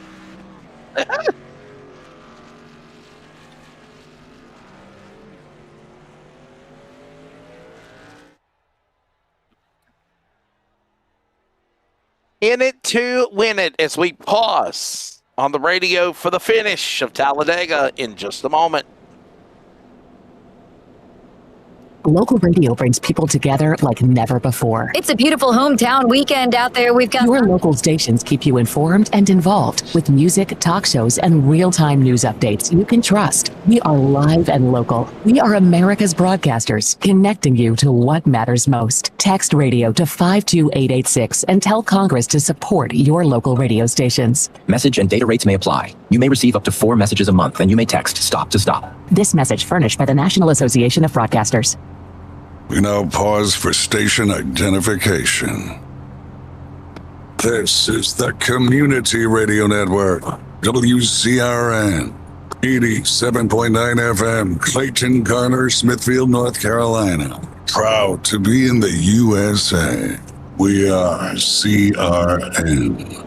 Speaker 2: In it to win it as we pause on the radio for the finish of Talladega in just a moment.
Speaker 12: Local radio brings people together like never before.
Speaker 13: It's a beautiful hometown weekend out there. We've got
Speaker 12: your local stations keep you informed and involved with music, talk shows, and real-time news updates you can trust. We are live and local. We are America's broadcasters, connecting you to what matters most. Text radio to 52886 and tell Congress to support your local radio stations.
Speaker 14: Message and data rates may apply. You may receive up to 4 messages a month, and you may text stop to stop.
Speaker 12: This message furnished by the National Association of Broadcasters.
Speaker 4: We now pause for station identification. This is the Community Radio Network, WCRN, 87.9 FM, Clayton, Garner, Smithfield, North Carolina. Proud to be in the USA. We are CRN.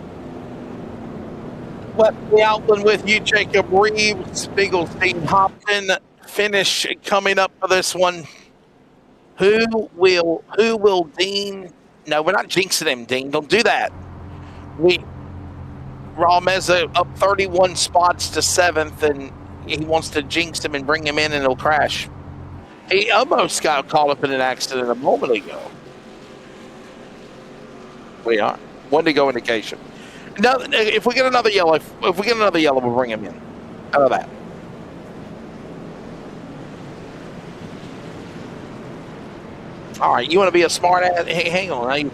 Speaker 2: Wesley Outland with you, Jacob Reeves, Bigglestein Hopton. Finish coming up for this one. Who will Dean? No, we're not jinxing him, Dean. Don't do that. Raul Meza up 31 spots to 7th, and he wants to jinx him and bring him in, and he'll crash. He almost got caught up in an accident a moment ago. We are. 1 to go indication. No, if we get another yellow, we'll bring him in. How about that? All right, you want to be a smart ass? Hey, hang on.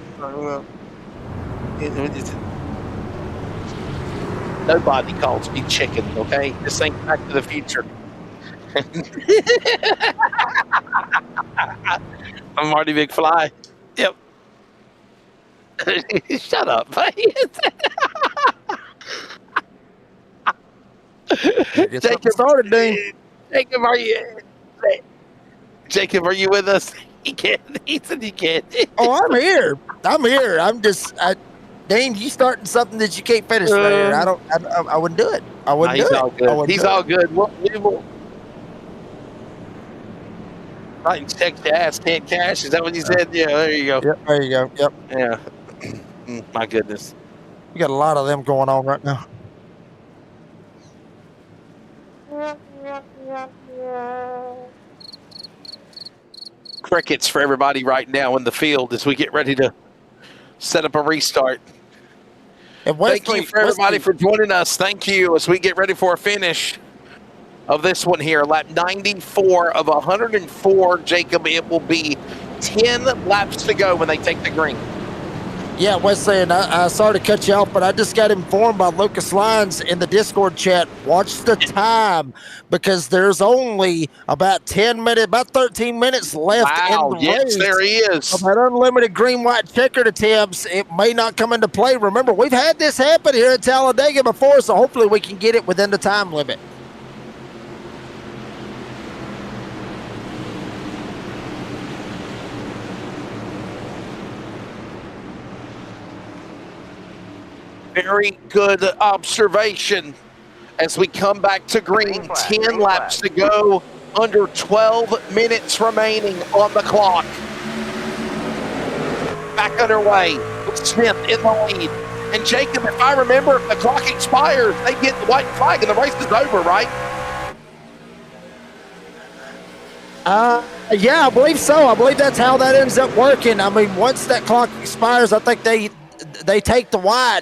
Speaker 2: Nobody calls me chicken, okay? This ain't Back to the Future. I'm Marty McFly. Yep. Shut up, Jacob
Speaker 3: started, Dean.
Speaker 2: Jacob, are you with us? He can't. He said he can't.
Speaker 3: Oh, I'm here. I'm just, Dean, you starting something that you can't finish right here. I wouldn't do it. I wouldn't do it.
Speaker 2: All good. He's all good. Right, check the ass, can't cash. Is that what you said? Yeah, there you go.
Speaker 3: Yep, there you go. Yep.
Speaker 2: Yeah. My goodness.
Speaker 3: We got a lot of them going on right now.
Speaker 2: Crickets for everybody right now in the field as we get ready to set up a restart.
Speaker 3: And
Speaker 2: Thank you for everybody for joining us. Thank you as we get ready for a finish of this one here. Lap 94 of 104, Jacob. It will be 10 laps to go when they take the green.
Speaker 3: Yeah, Wesley, and I sorry to cut you off, but I just got informed by Lucas Lyons in the Discord chat. Watch the time because there's only about 10 minutes, about 13 minutes left in the race.
Speaker 2: There he is.
Speaker 3: So that unlimited green-white checkered attempts, it may not come into play. Remember, we've had this happen here at Talladega before, so hopefully we can get it within the time limit.
Speaker 2: Very good observation as we come back to green. 10 laps to go, under 12 minutes remaining on the clock. Back underway with Smith in the lead. And Jacob, if I remember, if the clock expires, they get the white flag and the race is over, right?
Speaker 3: Yeah, I believe so. I believe that's how that ends up working. I mean, once that clock expires, I think they take the white.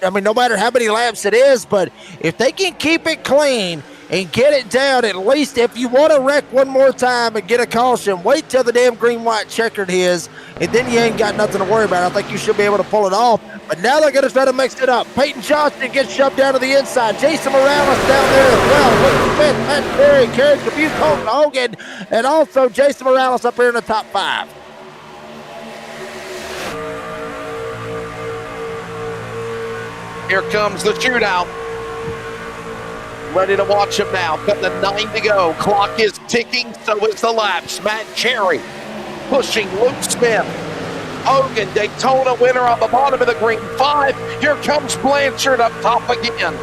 Speaker 3: I mean, no matter how many laps it is, but if they can keep it clean and get it down, at least if you want to wreck one more time and get a caution, wait till the damn green-white checkered is, and then you ain't got nothing to worry about. I think you should be able to pull it off. But now they're going to try to mix it up. Peyton Johnson gets shoved down to the inside. Jason Morales down there as well. Luke Smith, Matt Perry, Kerry Tribute, Colton Hogan, and also Jason Morales up here in the top 5.
Speaker 2: Here comes the shootout. Ready to watch him now. Got the 9 to go. Clock is ticking, so is the laps. Matt Cherry pushing Luke Smith. Hogan, Daytona winner on the bottom of the green. 5. Here comes Blanchard up top again.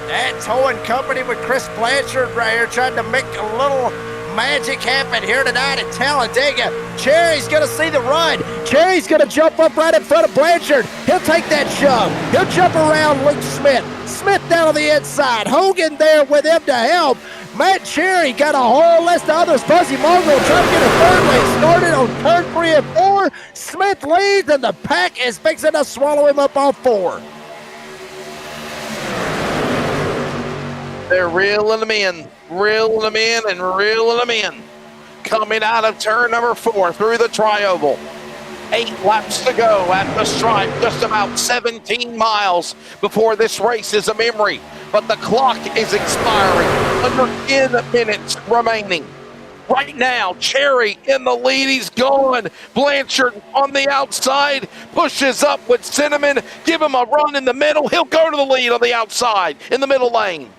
Speaker 3: That towing company with Chris Blanchard right here trying to make a little magic happen here tonight at Talladega. Cherry's going to see the run. Cherry's going to jump up right in front of Blanchard. He'll take that shove. He'll jump around Luke Smith. Smith down on the inside. Hogan there with him to help. Matt Cherry got a whole list of others. Fuzzy Mongrel trying to get a third lane started on turn 3 and 4. Smith leads, and the pack is fixing to swallow him up on 4.
Speaker 2: They're reeling them in, and reeling them in. Coming out of turn number 4 through the tri-oval. 8 laps to go at the stripe, just about 17 miles before this race is a memory. But the clock is expiring, under 10 minutes remaining. Right now, Cherry in the lead, he's gone. Blanchard on the outside, pushes up with Cinnamon. Give him a run in the middle. He'll go to the lead on the outside in the middle lane.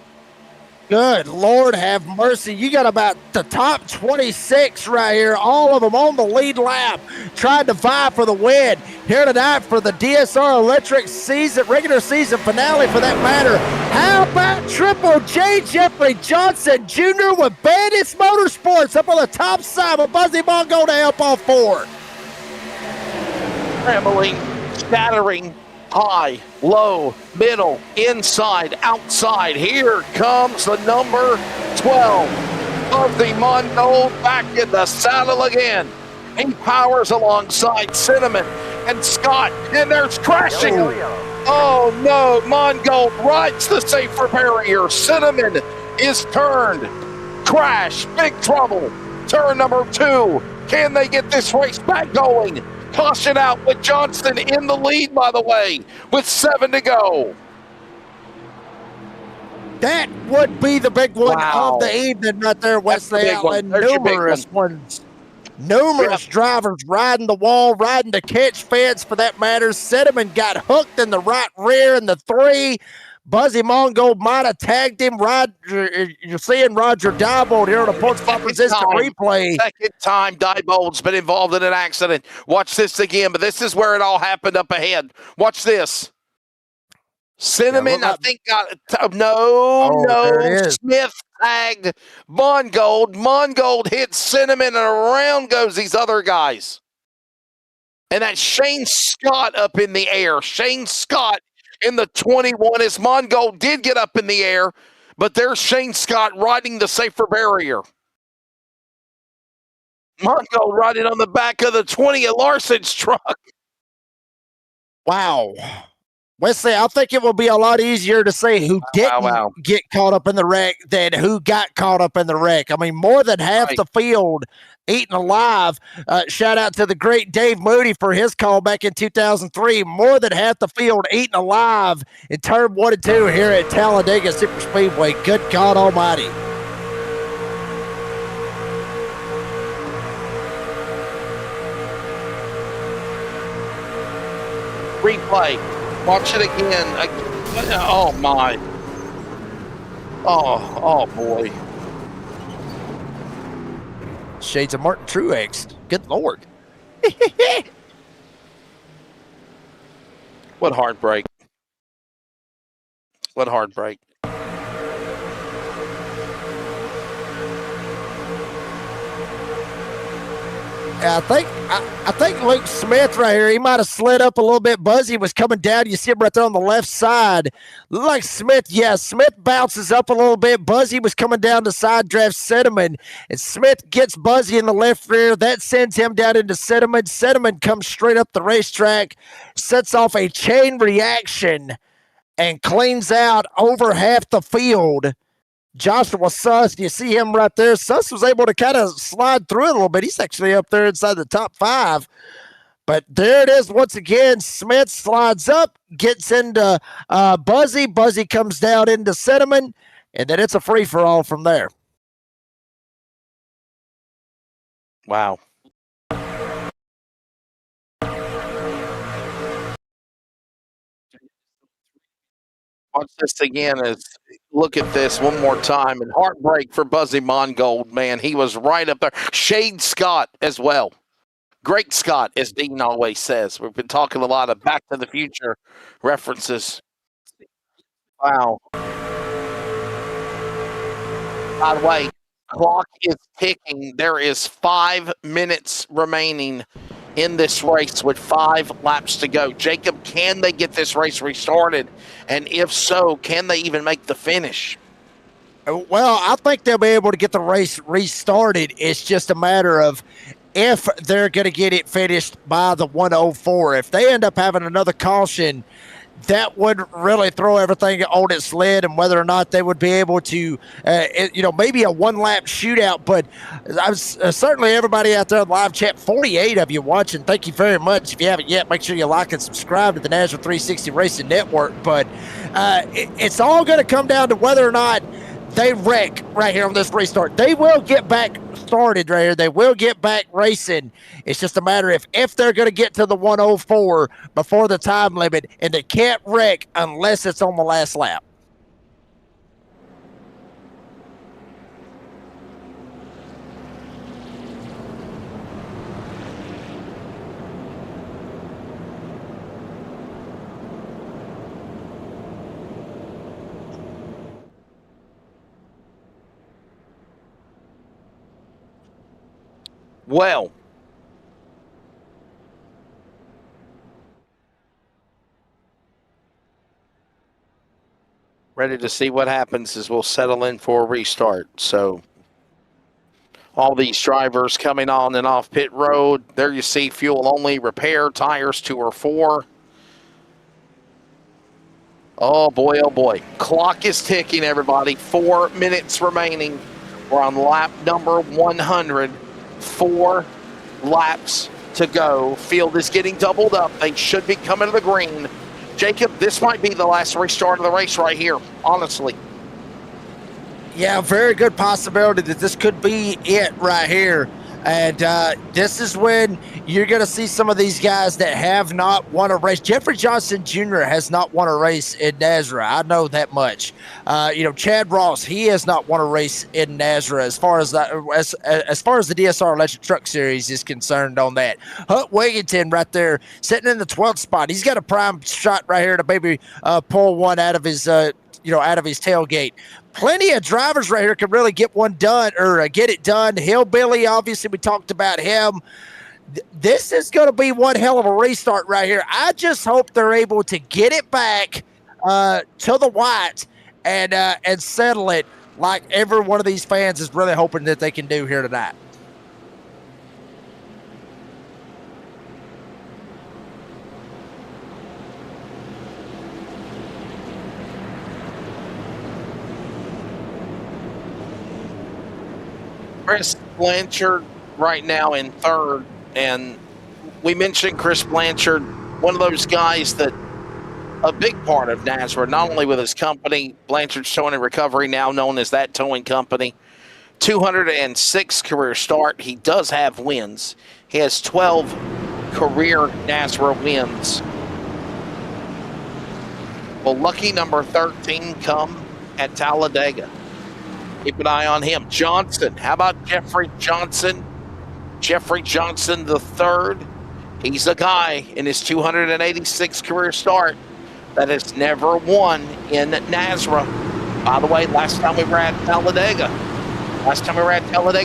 Speaker 3: Good Lord have mercy. You got about the top 26 right here, all of them on the lead lap, trying to vie for the win here tonight for the DSR Electric regular season finale for that matter. How about Triple J Jeffrey Johnson Jr. with Bandits Motorsports up on the top side with Buzzy Mongo to help all 4.
Speaker 2: Scrambling, scattering, high, low, middle, inside, outside. Here comes the number 12. Buzzy Mongo back in the saddle again. He powers alongside Cinnamon and Scott, and there's crashing. Oh no, Mongo rides the safer barrier. Cinnamon is turned. Crash, big trouble. Turn number 2. Can they get this race back going? Caution out with Johnson in the lead, by the way, with 7 to go.
Speaker 3: That would be the big one of the evening right there, Wesley Allen. Numerous ones. Numerous drivers riding the wall, riding the catch fence for that matter. Cinnamon got hooked in the right rear in the 3. Buzzy Mongo might have tagged him. You're seeing Roger Diebold here on a Porch Pop Resistant replay.
Speaker 2: Second time Diebold's been involved in an accident. Watch this again, but this is where it all happened up ahead. Watch this. Cinnamon,
Speaker 3: Yeah,
Speaker 2: I think, no.
Speaker 3: There it is.
Speaker 2: Smith tagged Mongold. Mongold hits Cinnamon, and around goes these other guys. And that's Shane Scott up in the air. Shane Scott in the 21 as Mongold did get up in the air, but there's Shane Scott riding the safer barrier. Mongold riding on the back of the 20 at Larson's truck.
Speaker 3: Wow. Wesley, I think it will be a lot easier to say who didn't get caught up in the wreck than who got caught up in the wreck. I mean, more than half the field eaten alive. Shout out to the great Dave Moody for his call back in 2003. More than half the field eaten alive in turn 1 and 2 here at Talladega Superspeedway. Good God Almighty.
Speaker 2: Replay. Watch it again. Oh, my. Oh, boy.
Speaker 3: Shades of Martin Truex. Good Lord.
Speaker 2: What heartbreak. What heartbreak.
Speaker 3: I think Luke Smith right here, he might have slid up a little bit. Buzzy was coming down. You see him right there on the left side. Look like Smith, Smith bounces up a little bit. Buzzy was coming down to side draft Cinnamon, and Smith gets Buzzy in the left rear. That sends him down into Cinnamon. Cinnamon comes straight up the racetrack, sets off a chain reaction, and cleans out over half the field. Joshua Suss, you see him right there. Suss was able to kind of slide through it a little bit. He's actually up there inside the top 5. But there it is once again. Smith slides up, gets into Buzzy. Buzzy comes down into Cinnamon, and then it's a free-for-all from there.
Speaker 2: Wow. Watch this again. Look at this one more time. And heartbreak for Buzzy Mongold, man. He was right up there. Shade Scott as well. Great Scott, as Dean always says. We've been talking a lot of Back to the Future references. Wow. By the way, clock is ticking. There is 5 minutes remaining in this race with 5 laps to go. Jacob, can they get this race restarted? And if so, can they even make the finish?
Speaker 3: Well, I think they'll be able to get the race restarted. It's just a matter of if they're going to get it finished by the 104. If they end up having another caution, that would really throw everything on its lid, and whether or not they would be able to, maybe a one-lap shootout. But I was certainly everybody out there in the live chat, 48 of you watching. Thank you very much. If you haven't yet, make sure you like and subscribe to the NASRA 360 Racing Network. But it's all going to come down to whether or not they wreck right here on this restart. They will get back started right here. They will get back racing. It's just a matter of if they're going to get to the 104 before the time limit, and they can't wreck unless it's on the last lap.
Speaker 2: Well, ready to see what happens as we'll settle in for a restart. So all these drivers coming on and off pit road. There you see fuel only, repair, tires 2 or 4. Oh boy. Clock is ticking, everybody. 4 minutes remaining. We're on lap number 100. 4 laps to go. Field is getting doubled up. They should be coming to the green. Jacob, this might be the last restart of the race right here, honestly.
Speaker 3: Yeah, very good possibility that this could be it right here. And this is when you're going to see some of these guys that have not won a race. Jeffrey Johnson Jr. has not won a race in NASRA. I know that much. Chad Ross, he has not won a race in NASRA as far as the DSR Electric Truck Series is concerned on that. Hunt Wigginton right there sitting in the 12th spot. He's got a prime shot right here to maybe pull one out of his tailgate. Plenty of drivers right here can really get one done or get it done. Hillbilly, obviously, we talked about him. This is going to be one hell of a restart right here. I just hope they're able to get it back to the white and settle it like every one of these fans is really hoping that they can do here tonight.
Speaker 2: Chris Blanchard right now in third, and we mentioned Chris Blanchard, one of those guys that a big part of NASRA, not only with his company, Blanchard's Towing and Recovery, now known as That Towing Company, 206 career start. He does have wins. He has 12 career NASRA wins. Will lucky number 13 come at Talladega? Keep an eye on him. Johnson. How about Jeffrey Johnson? Jeffrey Johnson the third. He's a guy in his 286 career start that has never won in NASRA. By the way, last time we were at Talladega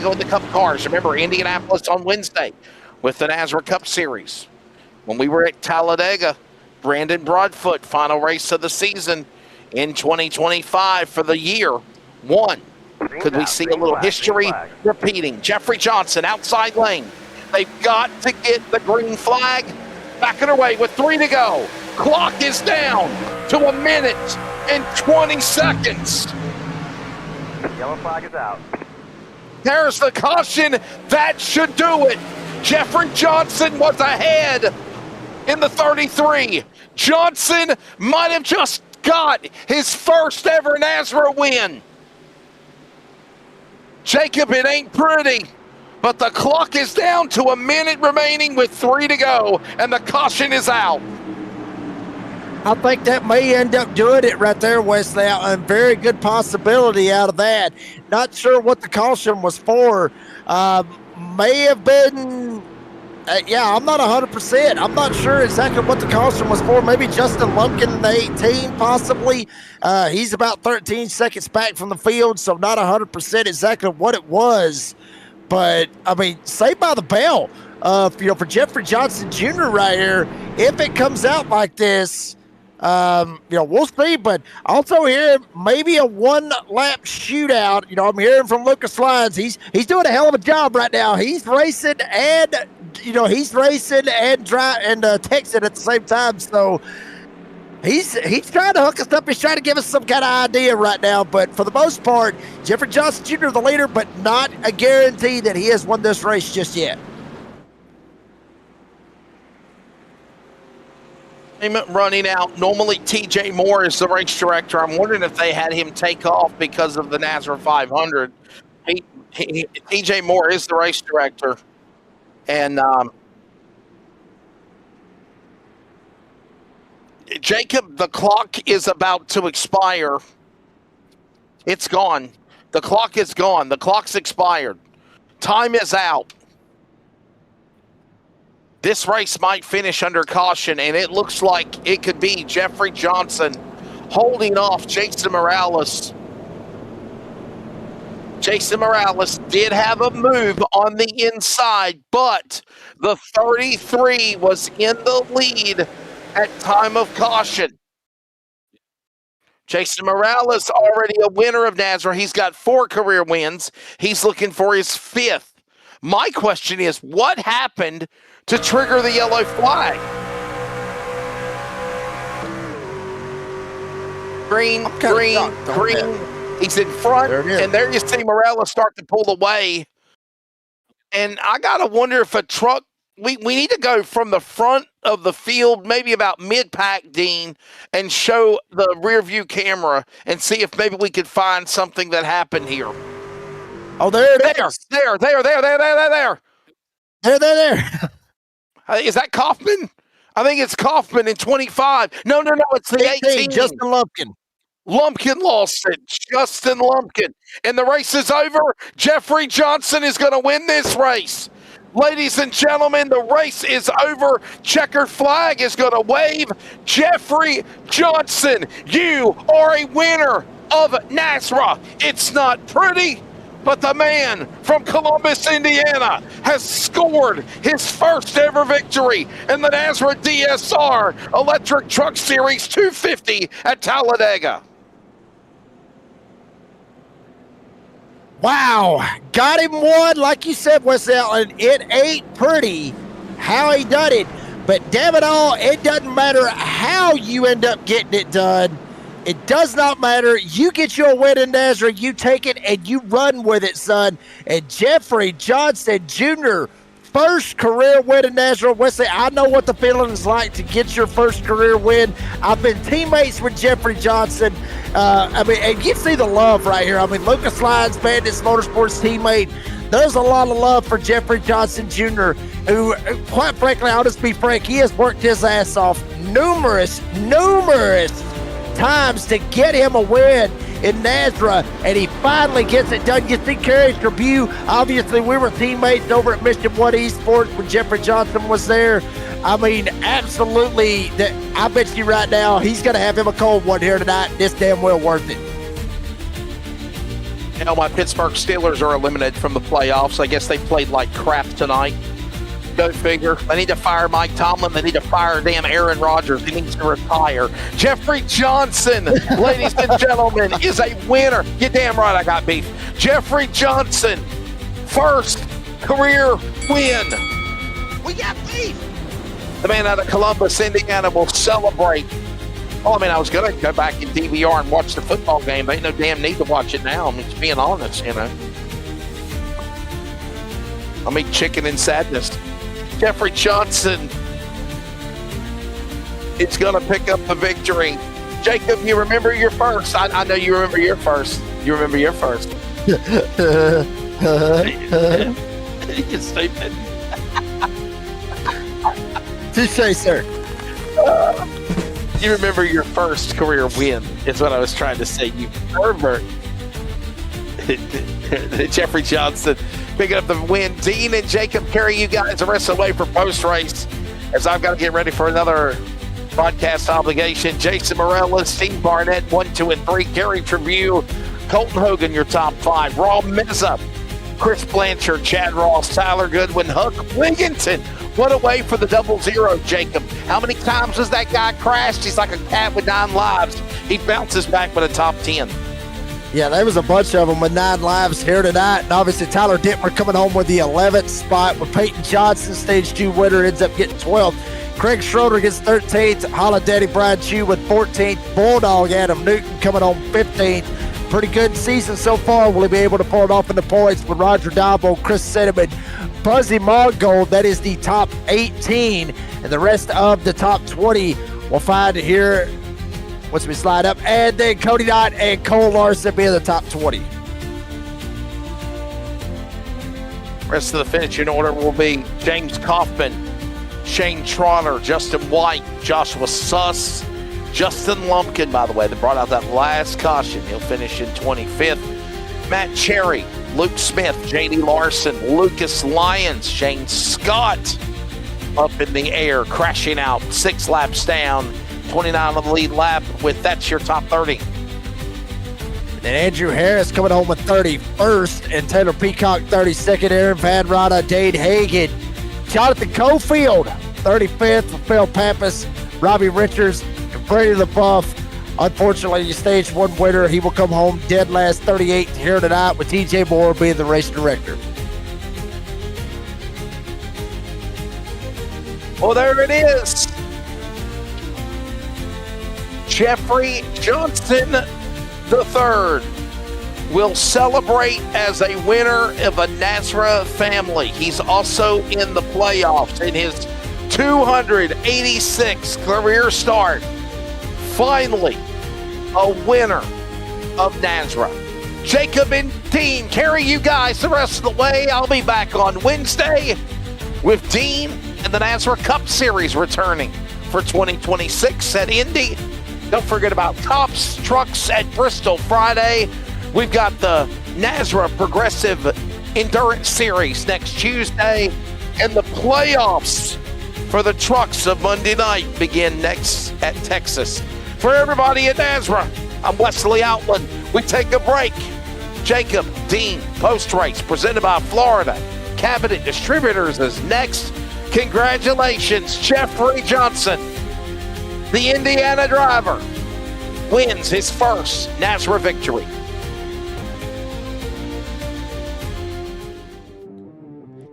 Speaker 2: with the Cup cars. Remember, Indianapolis on Wednesday with the NASRA Cup Series. When we were at Talladega, Brandon Broadfoot, final race of the season in 2025 for the year, won. Could we see a little history repeating? Jeffrey Johnson, outside lane. They've got to get the green flag. Backing away with 3 to go. Clock is down to 1 minute and 20 seconds.
Speaker 7: Yellow flag is out.
Speaker 2: There's the caution. That should do it. Jeffrey Johnson was ahead in the 33. Johnson might have just got his first ever NASRA win. Jacob, it ain't pretty, but the clock is down to 1 minute remaining with 3 to go, and the caution is out.
Speaker 3: I think that may end up doing it right there, Wesley. A very good possibility out of that. Not sure what the caution was for. May have been, I'm not 100%. I'm not sure exactly what the caution was for. Maybe Justin Lumpkin in the 18, possibly. He's about 13 seconds back from the field, so not 100% exactly what it was. But, I mean, saved by the bell, for Jeffrey Johnson Jr. right here. If it comes out like this, we'll see. But also here, maybe a one-lap shootout. I'm hearing from Lucas Lyons. He's doing a hell of a job right now. He's racing and texting at the same time. So he's trying to hook us up. He's trying to give us some kind of idea right now. But for the most part, Jeffrey Johnson Jr. the leader, but not a guarantee that he has won this race just yet.
Speaker 2: Running out. Normally TJ Moore is the race director. I'm wondering if they had him take off because of the NASRA 500. TJ Moore is the race director. And Jacob, the clock is about to expire. It's gone. The clock is gone. The clock's expired. Time is out. This race might finish under caution, and it looks like it could be Jeffrey Johnson holding off Jason Morales. Jason Morales did have a move on the inside, but the 33 was in the lead at time of caution. Jason Morales already a winner of NASRA. He's got 4 career wins. He's looking for his 5th. My question is, what happened to trigger the yellow flag? Green. He's in front, and there you see Morales start to pull away. And I got to wonder if a truck, we need to go from the front of the field, maybe about mid-pack, Dean, and show the rear view camera and see if maybe we could find something that happened here.
Speaker 3: Oh, there it is.
Speaker 2: There.
Speaker 3: There.
Speaker 2: Is that Kaufman? I think it's Kaufman in 25. No, it's the 18.
Speaker 3: Justin Lumpkin.
Speaker 2: Lumpkin lost it. Justin Lumpkin. And the race is over. Jeffrey Johnson is going to win this race. Ladies and gentlemen, the race is over. Checkered flag is going to wave. Jeffrey Johnson, you are a winner of NASRA. It's not pretty, but the man from Columbus, Indiana, has scored his first ever victory in the NASRA DSR Electric Truck Series 250 at Talladega.
Speaker 3: Wow, got him one, like you said, Wesley Allen. It ain't pretty how he done it, but damn it all, it doesn't matter how you end up getting it done. It does not matter. You get your win in NASRA, you take it, and you run with it, son. And Jeffrey Johnson Jr., first career win in NASRA. Wesley, I know what the feeling is like to get your first career win. I've been teammates with Jeffrey Johnson. And you see the love right here. Lucas Lyons, Bandits Motorsports teammate. There's a lot of love for Jeffrey Johnson Jr., who, quite frankly, I'll just be frank, he has worked his ass off numerous times to get him a win in NASRA, and he finally gets it done. You see Kerry's Tribune. Obviously, we were teammates over at Mission 1 Esports when Jeffrey Johnson was there. Absolutely. I bet you right now he's going to have him a cold one here tonight. This damn well worth it.
Speaker 2: My Pittsburgh Steelers are eliminated from the playoffs. I guess they played like crap tonight. Go figure. They need to fire Mike Tomlin. They need to fire damn Aaron Rodgers. He needs to retire. Jeffrey Johnson, ladies and gentlemen, is a winner. You're damn right I got beef. Jeffrey Johnson, first career win. We got beef. The man out of Columbus, Indiana, will celebrate. I was going to go back in DVR and watch the football game. Ain't no damn need to watch it now. Just being honest, chicken and sadness. Jeffrey Johnson is going to pick up the victory. Jacob, you remember your first. I know you remember your first. You remember your first. You stupid.
Speaker 3: Touché, sir.
Speaker 2: You remember your first career win, is what I was trying to say. You pervert. Jeffrey Johnson picking up the win. Dean and Jacob carry you guys the rest of the way for post-race, as I've got to get ready for another broadcast obligation. Jason Morella, Steve Barnett, 1, 2, and 3. Gary Tribune, Colton Hogan, your top 5. Raw Meza, Chris Blanchard, Chad Ross, Tyler Goodwin, Huck Wigginton. What a way for the 0-0, Jacob. How many times has that guy crashed? He's like a cat with 9 lives. He bounces back with a top 10.
Speaker 3: Yeah, there was a bunch of them with 9 lives here tonight. And obviously, Tyler Dittmer coming home with the 11th spot, with Peyton Johnson, Stage 2 winner, ends up getting 12th. Craig Schroeder gets 13th. Holiday Brian Chu with 14th. Bulldog Adam Newton coming home 15th. Pretty good season so far. Will he be able to pull it off in the points with Roger Dabo, Chris Cinnamon, Buzzy Mongold? That is the top 18. And the rest of the top 20 we'll find here once we slide up. And then Cody Knott and Cole Larson being the top 20.
Speaker 2: Rest of the finishing order will be James Kaufman, Shane Trotter, Justin White, Joshua Suss, Justin Lumpkin, by the way, that brought out that last caution. He'll finish in 25th. Matt Cherry, Luke Smith, J.D. Larson, Lucas Lyons, Shane Scott up in the air, crashing out 6 laps down, 29 on the lead lap with that's your top 30.
Speaker 3: Then Andrew Harris coming home with 31st, and Taylor Peacock 32nd, Aaron Van Rada, Dade Hagan, Jonathan Cofield 35th, Phil Pappas, Robbie Richards, and Brady LaBeouf. Unfortunately, Stage 1 winner, he will come home dead last, 38th here tonight, with TJ Moore being the race director.
Speaker 2: Well, there it is. Jeffrey Johnson III will celebrate as a winner of a NASRA family. He's also in the playoffs in his 286th career start. Finally, a winner of NASRA. Jacob and Dean carry you guys the rest of the way. I'll be back on Wednesday. with Dean and the NASRA Cup Series returning for 2026 at Indy. Don't forget about Tops Trucks at Bristol Friday. We've got the NASRA Progressive Endurance Series next Tuesday, and the playoffs for the trucks of Monday night begin next at Texas. For everybody at NASRA, I'm Wesley Outland. We take a break. Jacob, Dean, post-race presented by Florida Cabinet Distributors is next. Congratulations, Jeffrey Johnson, the Indiana driver, wins his first NASRA victory.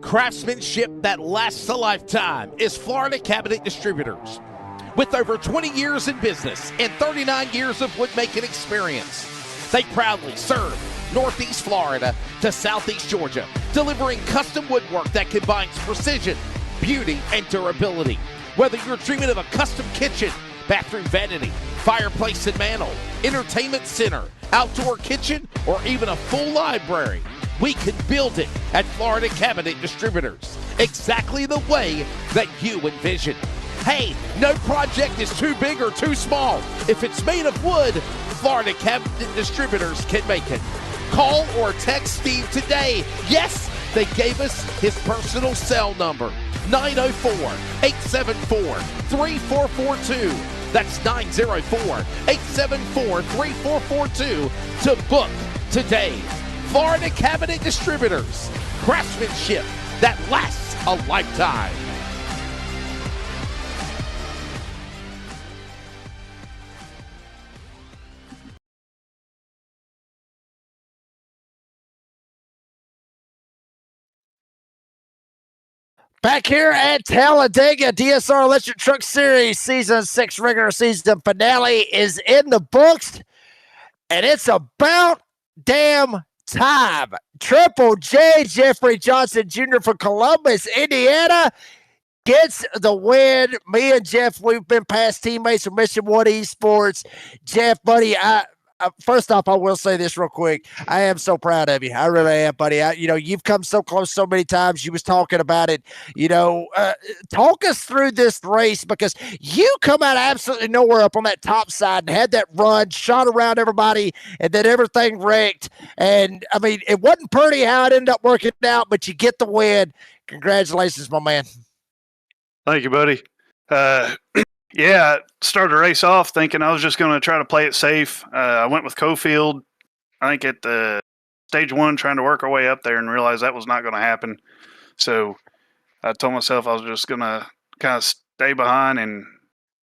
Speaker 11: Craftsmanship that lasts a lifetime is Florida Cabinet Distributors. With over 20 years in business and 39 years of woodmaking experience, they proudly serve Northeast Florida to Southeast Georgia, delivering custom woodwork that combines precision, beauty, and durability. Whether you're dreaming of a custom kitchen, bathroom vanity, fireplace and mantle, entertainment center, outdoor kitchen, or even a full library, we can build it at Florida Cabinet Distributors, exactly the way that you envision. Hey, no project is too big or too small. If it's made of wood, Florida Cabinet Distributors can make it. Call or text Steve today. Yes, they gave us his personal cell number, 904-874-3442. That's 904-874-3442 to book today. Florida Cabinet Distributors, craftsmanship that lasts a lifetime.
Speaker 3: Back here at Talladega, DSR Electric Truck Series Season 6 regular season finale is in the books, and it's about damn time. Triple J, Jeffrey Johnson Jr. from Columbus, Indiana, gets the win. Me and Jeff, we've been past teammates from Mission 1 Esports. Jeff, buddy, first off, I will say this real quick. I am so proud of you. I really am, buddy. You've come so close so many times. You was talking about it. Talk us through this race, because you come out absolutely nowhere up on that top side and had that run, shot around everybody, and then everything wrecked. And, I mean, it wasn't pretty how it ended up working out, but you get the win. Congratulations, my man.
Speaker 15: Thank you, buddy. Yeah, started the race off thinking I was just going to try to play it safe. I went with Cofield, I think at the stage 1, trying to work our way up there, and realized that was not going to happen. So I told myself I was just going to kind of stay behind and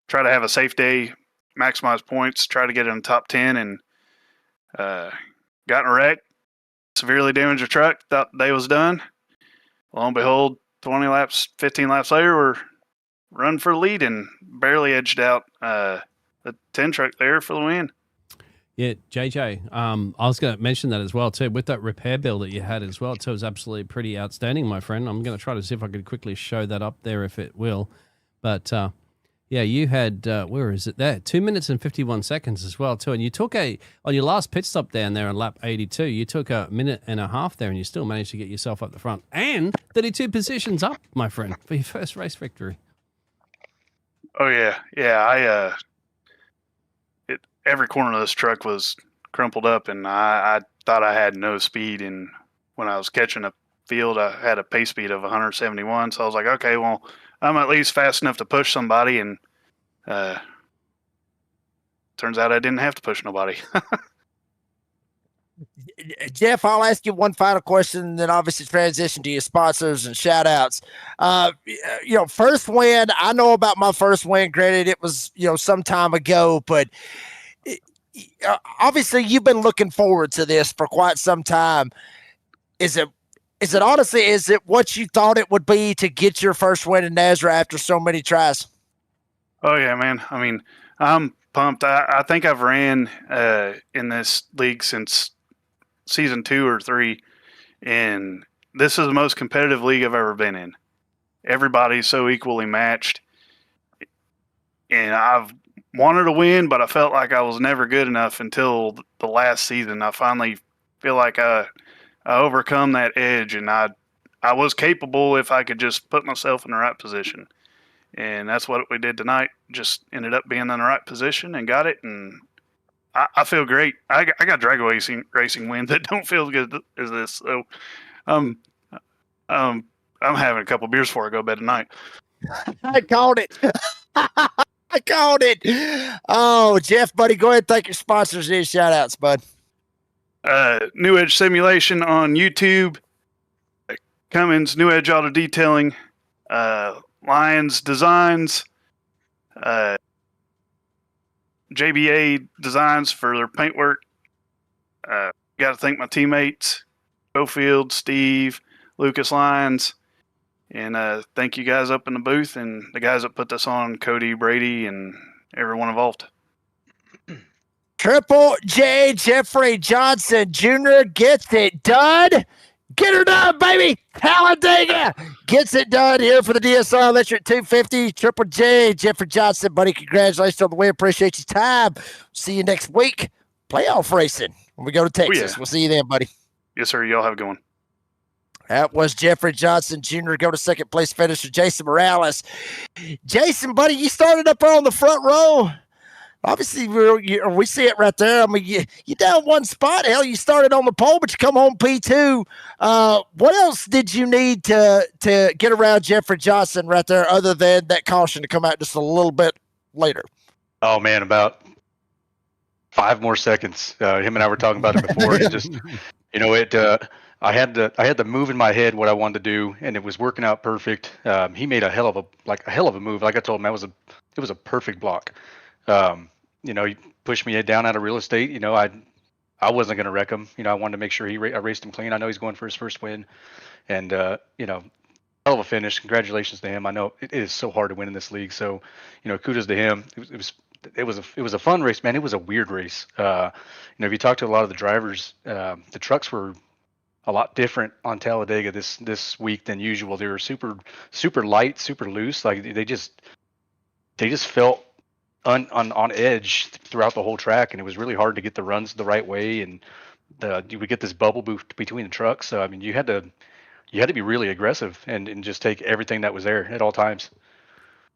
Speaker 15: try to have a safe day, maximize points, try to get in the top 10, and got in a wreck, severely damaged the truck, thought the day was done. Lo and behold, 20 laps, 15 laps later, we're run for the lead and barely edged out the 10 truck there for the win.
Speaker 16: Yeah, JJ, I was going to mention that as well too, with that repair bill that you had as well too. It was absolutely pretty outstanding, my friend. I'm going to try to see if I could quickly show that up there if it will. But yeah, you had, where is it there? 2 minutes and 51 seconds as well too. And you took on your last pit stop down there on lap 82, you took a minute and a half there, and you still managed to get yourself up the front and 32 positions up, my friend, for your first race victory.
Speaker 15: Oh yeah. Yeah. Every corner of this truck was crumpled up, and I thought I had no speed. And when I was catching a field, I had a pace speed of 171. So I was like, okay, well, I'm at least fast enough to push somebody. And turns out I didn't have to push nobody.
Speaker 3: Jeff, I'll ask you one final question, and then obviously transition to your sponsors and shout outs. First win, I know about my first win. Granted, it was, some time ago, but obviously you've been looking forward to this for quite some time. Is it what you thought it would be to get your first win in NASRA after so many tries?
Speaker 15: Oh yeah, man. I mean, I'm pumped. I think I've ran in this league since season 2 or 3, and this is the most competitive league I've ever been in. Everybody's so equally matched, and I've wanted to win, but I felt like I was never good enough until the last season. I finally feel like I overcome that edge, and I I was capable if I could just put myself in the right position. And that's what we did tonight. Just ended up being in the right position and got it. And I feel great. I got drag racing wins that don't feel as good as this. So, I'm having a couple beers before I go to bed tonight.
Speaker 3: I called it. I called it. Oh, Jeff, buddy, go ahead and thank your sponsors and shout outs, bud.
Speaker 15: New Edge Simulation on YouTube. Cummins New Edge Auto Detailing. Lions Designs. JBA Designs for their paintwork. Got to thank my teammates, Schofield, Steve, Lucas Lyons, and thank you guys up in the booth and the guys that put this on, Cody, Brady, and everyone involved.
Speaker 3: Triple J Jeffrey Johnson Jr. gets it done. Get her done, baby. Talladega gets it done here for the DSR Electric 250. Triple J Jeffrey Johnson, buddy. Congratulations on the win. Appreciate your time. See you next week. Playoff racing when we go to Texas.
Speaker 15: Yeah.
Speaker 3: We'll see you then, buddy.
Speaker 15: Yes, sir. Y'all have a good one.
Speaker 3: That was Jeffrey Johnson Jr. Go to second place finisher, Jason Morales. Jason, buddy, you started up on the front row. Obviously, we see it right there. I mean, you down one spot. Hell, you started on the pole, but you come home P2. What else did you need to get around Jeffrey Johnson right there other than that caution to come out just a little bit later?
Speaker 17: Oh, man, about 5 more seconds. Him and I were talking about it before. It's just, I had to move in my head what I wanted to do, and it was working out perfect. He made a hell of a move. Like I told him, it was a perfect block. He pushed me down out of real estate. I wasn't going to wreck him. I wanted to make sure I raced him clean. I know he's going for his first win, and hell of a finish. Congratulations to him. I know it is so hard to win in this league. So, kudos to him. It was a fun race, man. It was a weird race. If you talk to a lot of the drivers, the trucks were a lot different on Talladega this week than usual. They were super light, super loose. Like they just felt on edge throughout the whole track, and it was really hard to get the runs the right way, and you would get this bubble boost between the trucks. So I mean, you had to be really aggressive and just take everything that was there at all times.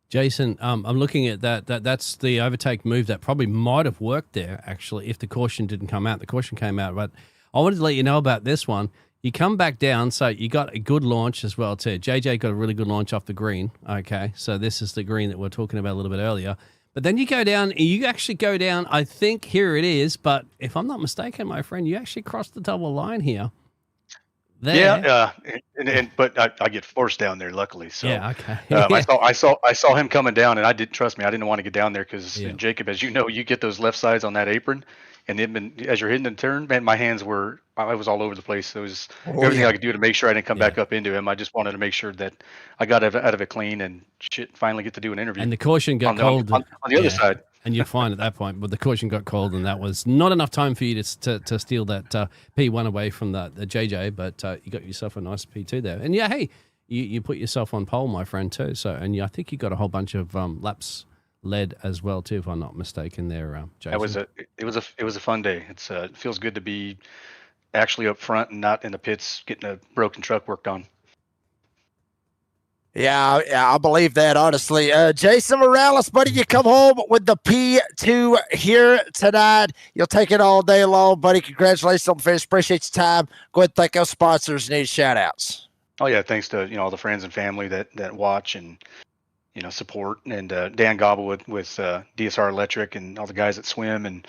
Speaker 16: Jason, I'm looking at that's the overtake move that probably might have worked there actually if the caution didn't come out. The caution came out, but I wanted to let you know about this one. You come back down, so you got a good launch as well too. JJ got a really good launch off the green. Okay, so this is the green that we we're talking about a little bit earlier. But then you go down, I think here it is, but if I'm not mistaken, my friend, you actually crossed the double line here. There.
Speaker 17: Yeah, but I get forced down there, luckily. So
Speaker 16: yeah, okay.
Speaker 17: I saw him coming down, and I didn't want to get down there because Jacob, as you know, you get those left sides on that apron, and then as you're hitting the turn, man, I was all over the place. It was everything I could do to make sure I didn't come back up into him. I just wanted to make sure that I got out of it clean and finally get to do an interview.
Speaker 16: And the caution got called
Speaker 17: on the other side.
Speaker 16: And you're fine at that point, but the caution got called, and that was not enough time for you to steal that P1 away from the JJ, but you got yourself a nice P2 there. And yeah, hey, you put yourself on pole, my friend, too. So, and I think you got a whole bunch of laps led as well too, if I'm not mistaken. There, Jason.
Speaker 17: It was a fun day. It feels good to be actually up front and not in the pits getting a broken truck worked on.
Speaker 3: Yeah, I believe that, honestly. Jason Morales, buddy, you come home with the P2 here tonight. You'll take it all day long, buddy. Congratulations on the finish. Appreciate your time. Go ahead and thank our sponsors. Need shout-outs.
Speaker 17: Oh, yeah, thanks to all the friends and family that watch and support, and Dan Gobble with DSR Electric, and all the guys that swim, and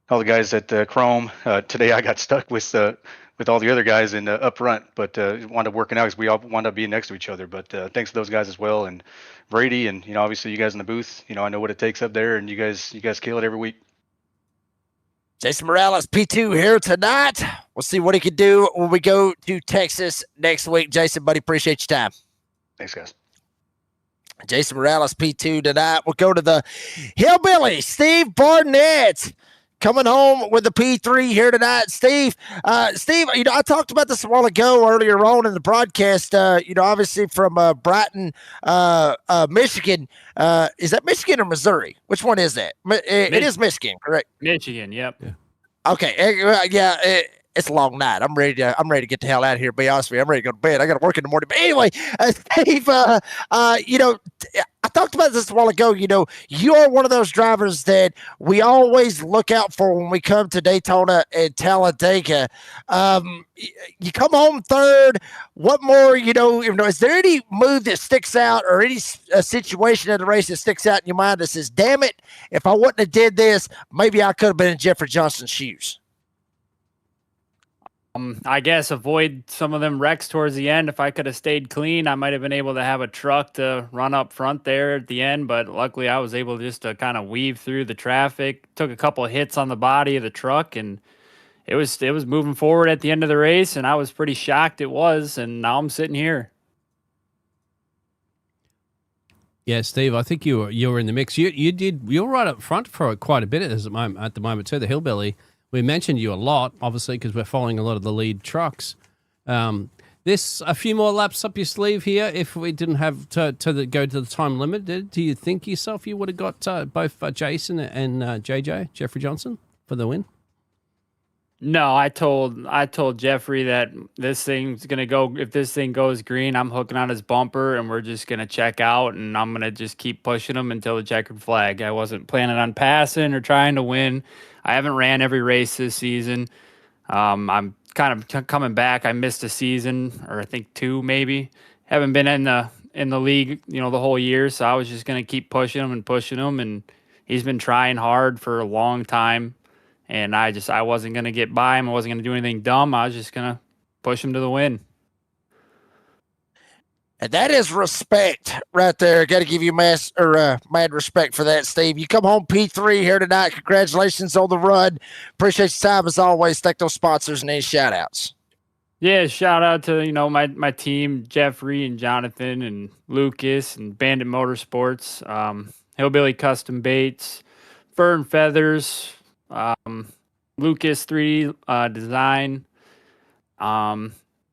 Speaker 17: all the guys at Chrome. Today I got stuck with all the other guys in up front, but wound up working out because we all wound up being next to each other. But thanks to those guys as well, and Brady, and obviously you guys in the booth. I know what it takes up there, and you guys kill it every week.
Speaker 3: Jason Morales, P2 here tonight. We'll see what he can do when we go to Texas next week. Jason, buddy, appreciate your time.
Speaker 17: Thanks, guys.
Speaker 3: Jason Morales, P2 tonight. We'll go to the Hillbilly, Steve Barnett. Coming home with the P3 here tonight. Steve, I talked about this a while ago earlier on in the broadcast, obviously from Brighton, Michigan. Is that Michigan or Missouri? Which one is that? It is Michigan, correct?
Speaker 18: Michigan, yep.
Speaker 3: Yeah. Okay. it's a long night. I'm ready to get the hell out of here. Be honest with you, I'm ready to go to bed. I got to work in the morning. But anyway, Steve, I talked about this a while ago. You are one of those drivers that we always look out for when we come to Daytona and Talladega. You come home third. What more, is there any move that sticks out or any situation in the race that sticks out in your mind that says, damn it, if I wouldn't have did this, maybe I could have been in Jeffrey Johnson's shoes?
Speaker 18: I guess avoid some of them wrecks towards the end. If I could have stayed clean, I might have been able to have a truck to run up front there at the end. But luckily, I was able just to kind of weave through the traffic. Took a couple of hits on the body of the truck, and it was moving forward at the end of the race. And I was pretty shocked it was. And now I'm sitting here.
Speaker 16: Yeah, Steve, I think you were in the mix. You were right up front for quite a bit at the moment too. The Hillbilly. We mentioned you a lot, obviously, because we're following a lot of the lead trucks. This a few more laps up your sleeve here. If we didn't have to go to the time limit, do you think yourself you would have got both Jason and JJ Jeffrey Johnson for the win?
Speaker 18: No, I told Jeffrey that this thing's gonna go. If this thing goes green, I'm hooking on his bumper, and we're just gonna check out, and I'm gonna just keep pushing him until the checkered flag. I wasn't planning on passing or trying to win. I haven't ran every race this season. I'm kind of coming back. I missed a season, or I think 2 maybe. Haven't been in the league, the whole year. So I was just gonna keep pushing him, and he's been trying hard for a long time. And I wasn't gonna get by him. I wasn't gonna do anything dumb. I was just gonna push him to the win.
Speaker 3: And that is respect right there. Got to give you mad respect for that, Steve. You come home P3 here tonight. Congratulations on the run. Appreciate your time as always. Thank those sponsors and any shout outs.
Speaker 18: Yeah, shout out to my team, Jeffrey and Jonathan and Lucas and Bandit Motorsports, Hillbilly Custom Baits, Fur and Feathers, Lucas 3D Design,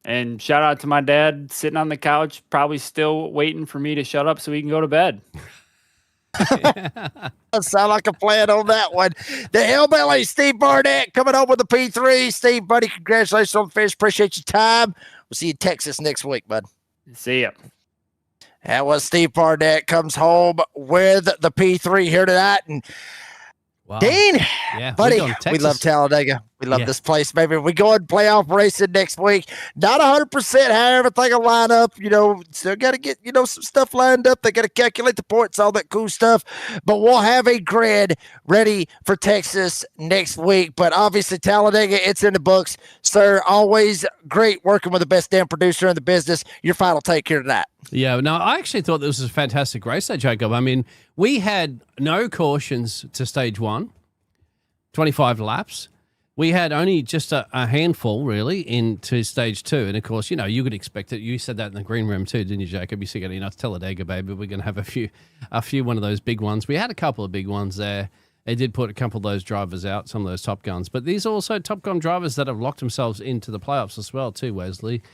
Speaker 18: and shout out to my dad sitting on the couch, probably still waiting for me to shut up so he can go to bed.
Speaker 3: Sound like a plan on that one. The Hillbilly, Steve Barnett, coming home with the P3. Steve, buddy, congratulations on the finish. Appreciate your time. We'll see you in Texas next week, bud.
Speaker 18: See ya.
Speaker 3: That was Steve Barnett, comes home with the P3 here tonight. And
Speaker 16: wow.
Speaker 3: Dean, buddy, we love Talladega. We love
Speaker 16: Yeah.
Speaker 3: this place, baby. We go and playoff racing next week. Not 100% how everything will line up. Still got to get, some stuff lined up. They got to calculate the points, all that cool stuff. But we'll have a grid ready for Texas next week. But obviously, Talladega, it's in the books. Sir, always great working with the best damn producer in the business. Your final take here tonight.
Speaker 16: Yeah, no, I actually thought this was a fantastic race there, Jacob. I mean, we had no cautions to stage 1, 25 laps. We had only just a handful, really, into stage 2. And, of course, you could expect it. You said that in the green room too, didn't you, Jacob? You said, it's Talladega, baby. We're going to have a few one of those big ones. We had a couple of big ones there. They did put a couple of those drivers out, some of those Top Guns. But these are also Top Gun drivers that have locked themselves into the playoffs as well too, Wesley,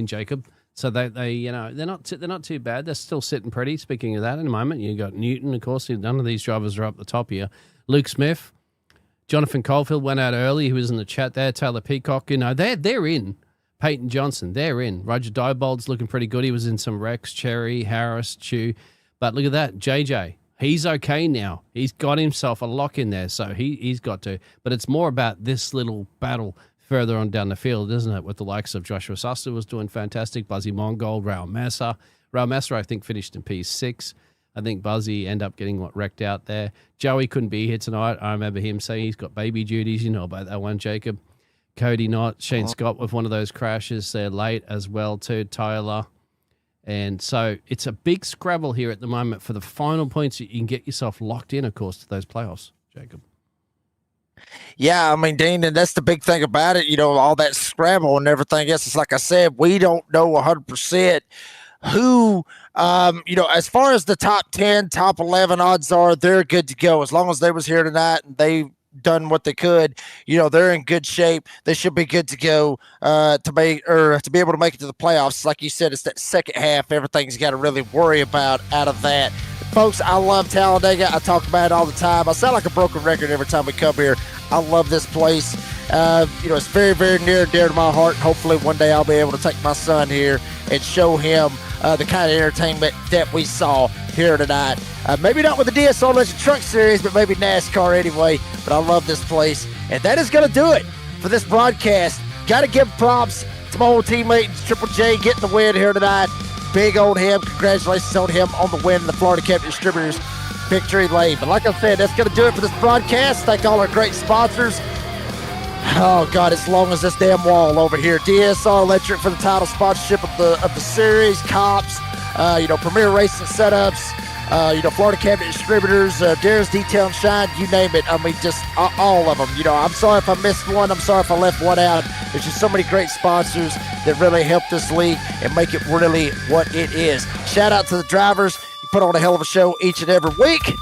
Speaker 16: Jacob. So they're not too bad. They're still sitting pretty. Speaking of that, in a moment, you got Newton, of course. None of these drivers are up the top here. Luke Smith, Jonathan Caulfield went out early. He was in the chat there. Taylor Peacock, they're in. Peyton Johnson, they're in. Roger Diebold's looking pretty good. He was in some wrecks. Cherry, Harris, Chew. But look at that, JJ. He's okay now. He's got himself a lock in there, so he's got to. But it's more about this little battle further on down the field, isn't it? With the likes of Joshua Suster was doing fantastic. Buzzy Mongold, Raul Massa. Raul Massa, I think, finished in P6. I think Buzzy ended up getting wrecked out there. Joey couldn't be here tonight. I remember him saying he's got baby duties. You know about that one, Jacob. Cody Knott, Shane Scott with one of those crashes there late as well too, Tyler. And so it's a big scrabble here at the moment for the final points that you can get yourself locked in, of course, to those playoffs, Jacob.
Speaker 3: Yeah, I mean, Dean, and that's the big thing about it, all that scramble and everything else. It's like I said, we don't know 100% who, as far as the top 10, top 11 odds are, they're good to go. As long as they was here tonight and they done what they could, they're in good shape. They should be good to go to be able to make it to the playoffs. Like you said, it's that second half. Everything's got to really worry about out of that. Folks, I love Talladega. I talk about it all the time. I sound like a broken record every time we come here. I love this place. It's very, very near and dear to my heart. Hopefully one day I'll be able to take my son here and show him the kind of entertainment that we saw here tonight. Maybe not with the DSR Legend Truck Series, but maybe NASCAR anyway. But I love this place. And that is going to do it for this broadcast. Got to give props to my old teammate, Triple J, getting the win here tonight. Big on him. Congratulations on him on the win in the Florida Cabinet Distributors Victory Lane. But like I said, that's going to do it for this broadcast. Thank all our great sponsors. Oh, God, as long as this damn wall over here. DSR Electric for the title sponsorship of the series. Cops, Premier Racing Setups, Florida Cabinet Distributors, Darren's Detail and Shine, you name it. I mean, just all of them. I'm sorry if I missed one. I'm sorry if I left one out. There's just so many great sponsors that really help this league and make it really what it is. Shout out to the drivers. You put on a hell of a show each and every week.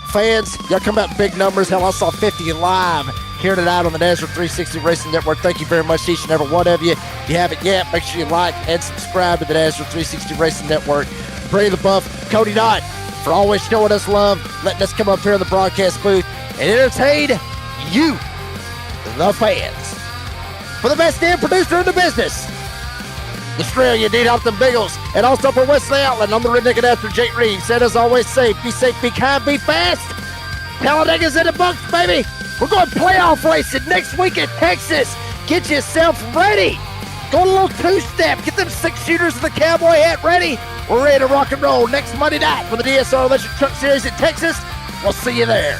Speaker 3: Fans, y'all come out in big numbers. Hell, I saw 50 live here tonight on the NASRA 360 Racing Network. Thank you very much, each and every one of you. If you haven't yet, make sure you like and subscribe to the NASRA 360 Racing Network. Brady the Buff, Cody Knott, for always showing us love, letting us come up here in the broadcast booth and entertain you, the fans. For the best damn producer in the business, Australia, Dean Optum Biggles, and also for Wesley Outland, I'm the redneck announcer, Jake Reeves. Said as always, safe, be kind, be fast. Talladega's in the books, baby. We're going playoff racing next week at Texas. Get yourself ready. Go a little two-step. Get them 6-shooters of the cowboy hat ready. We're ready to rock and roll next Monday night for the DSR Electric Truck Series at Texas. We'll see you there.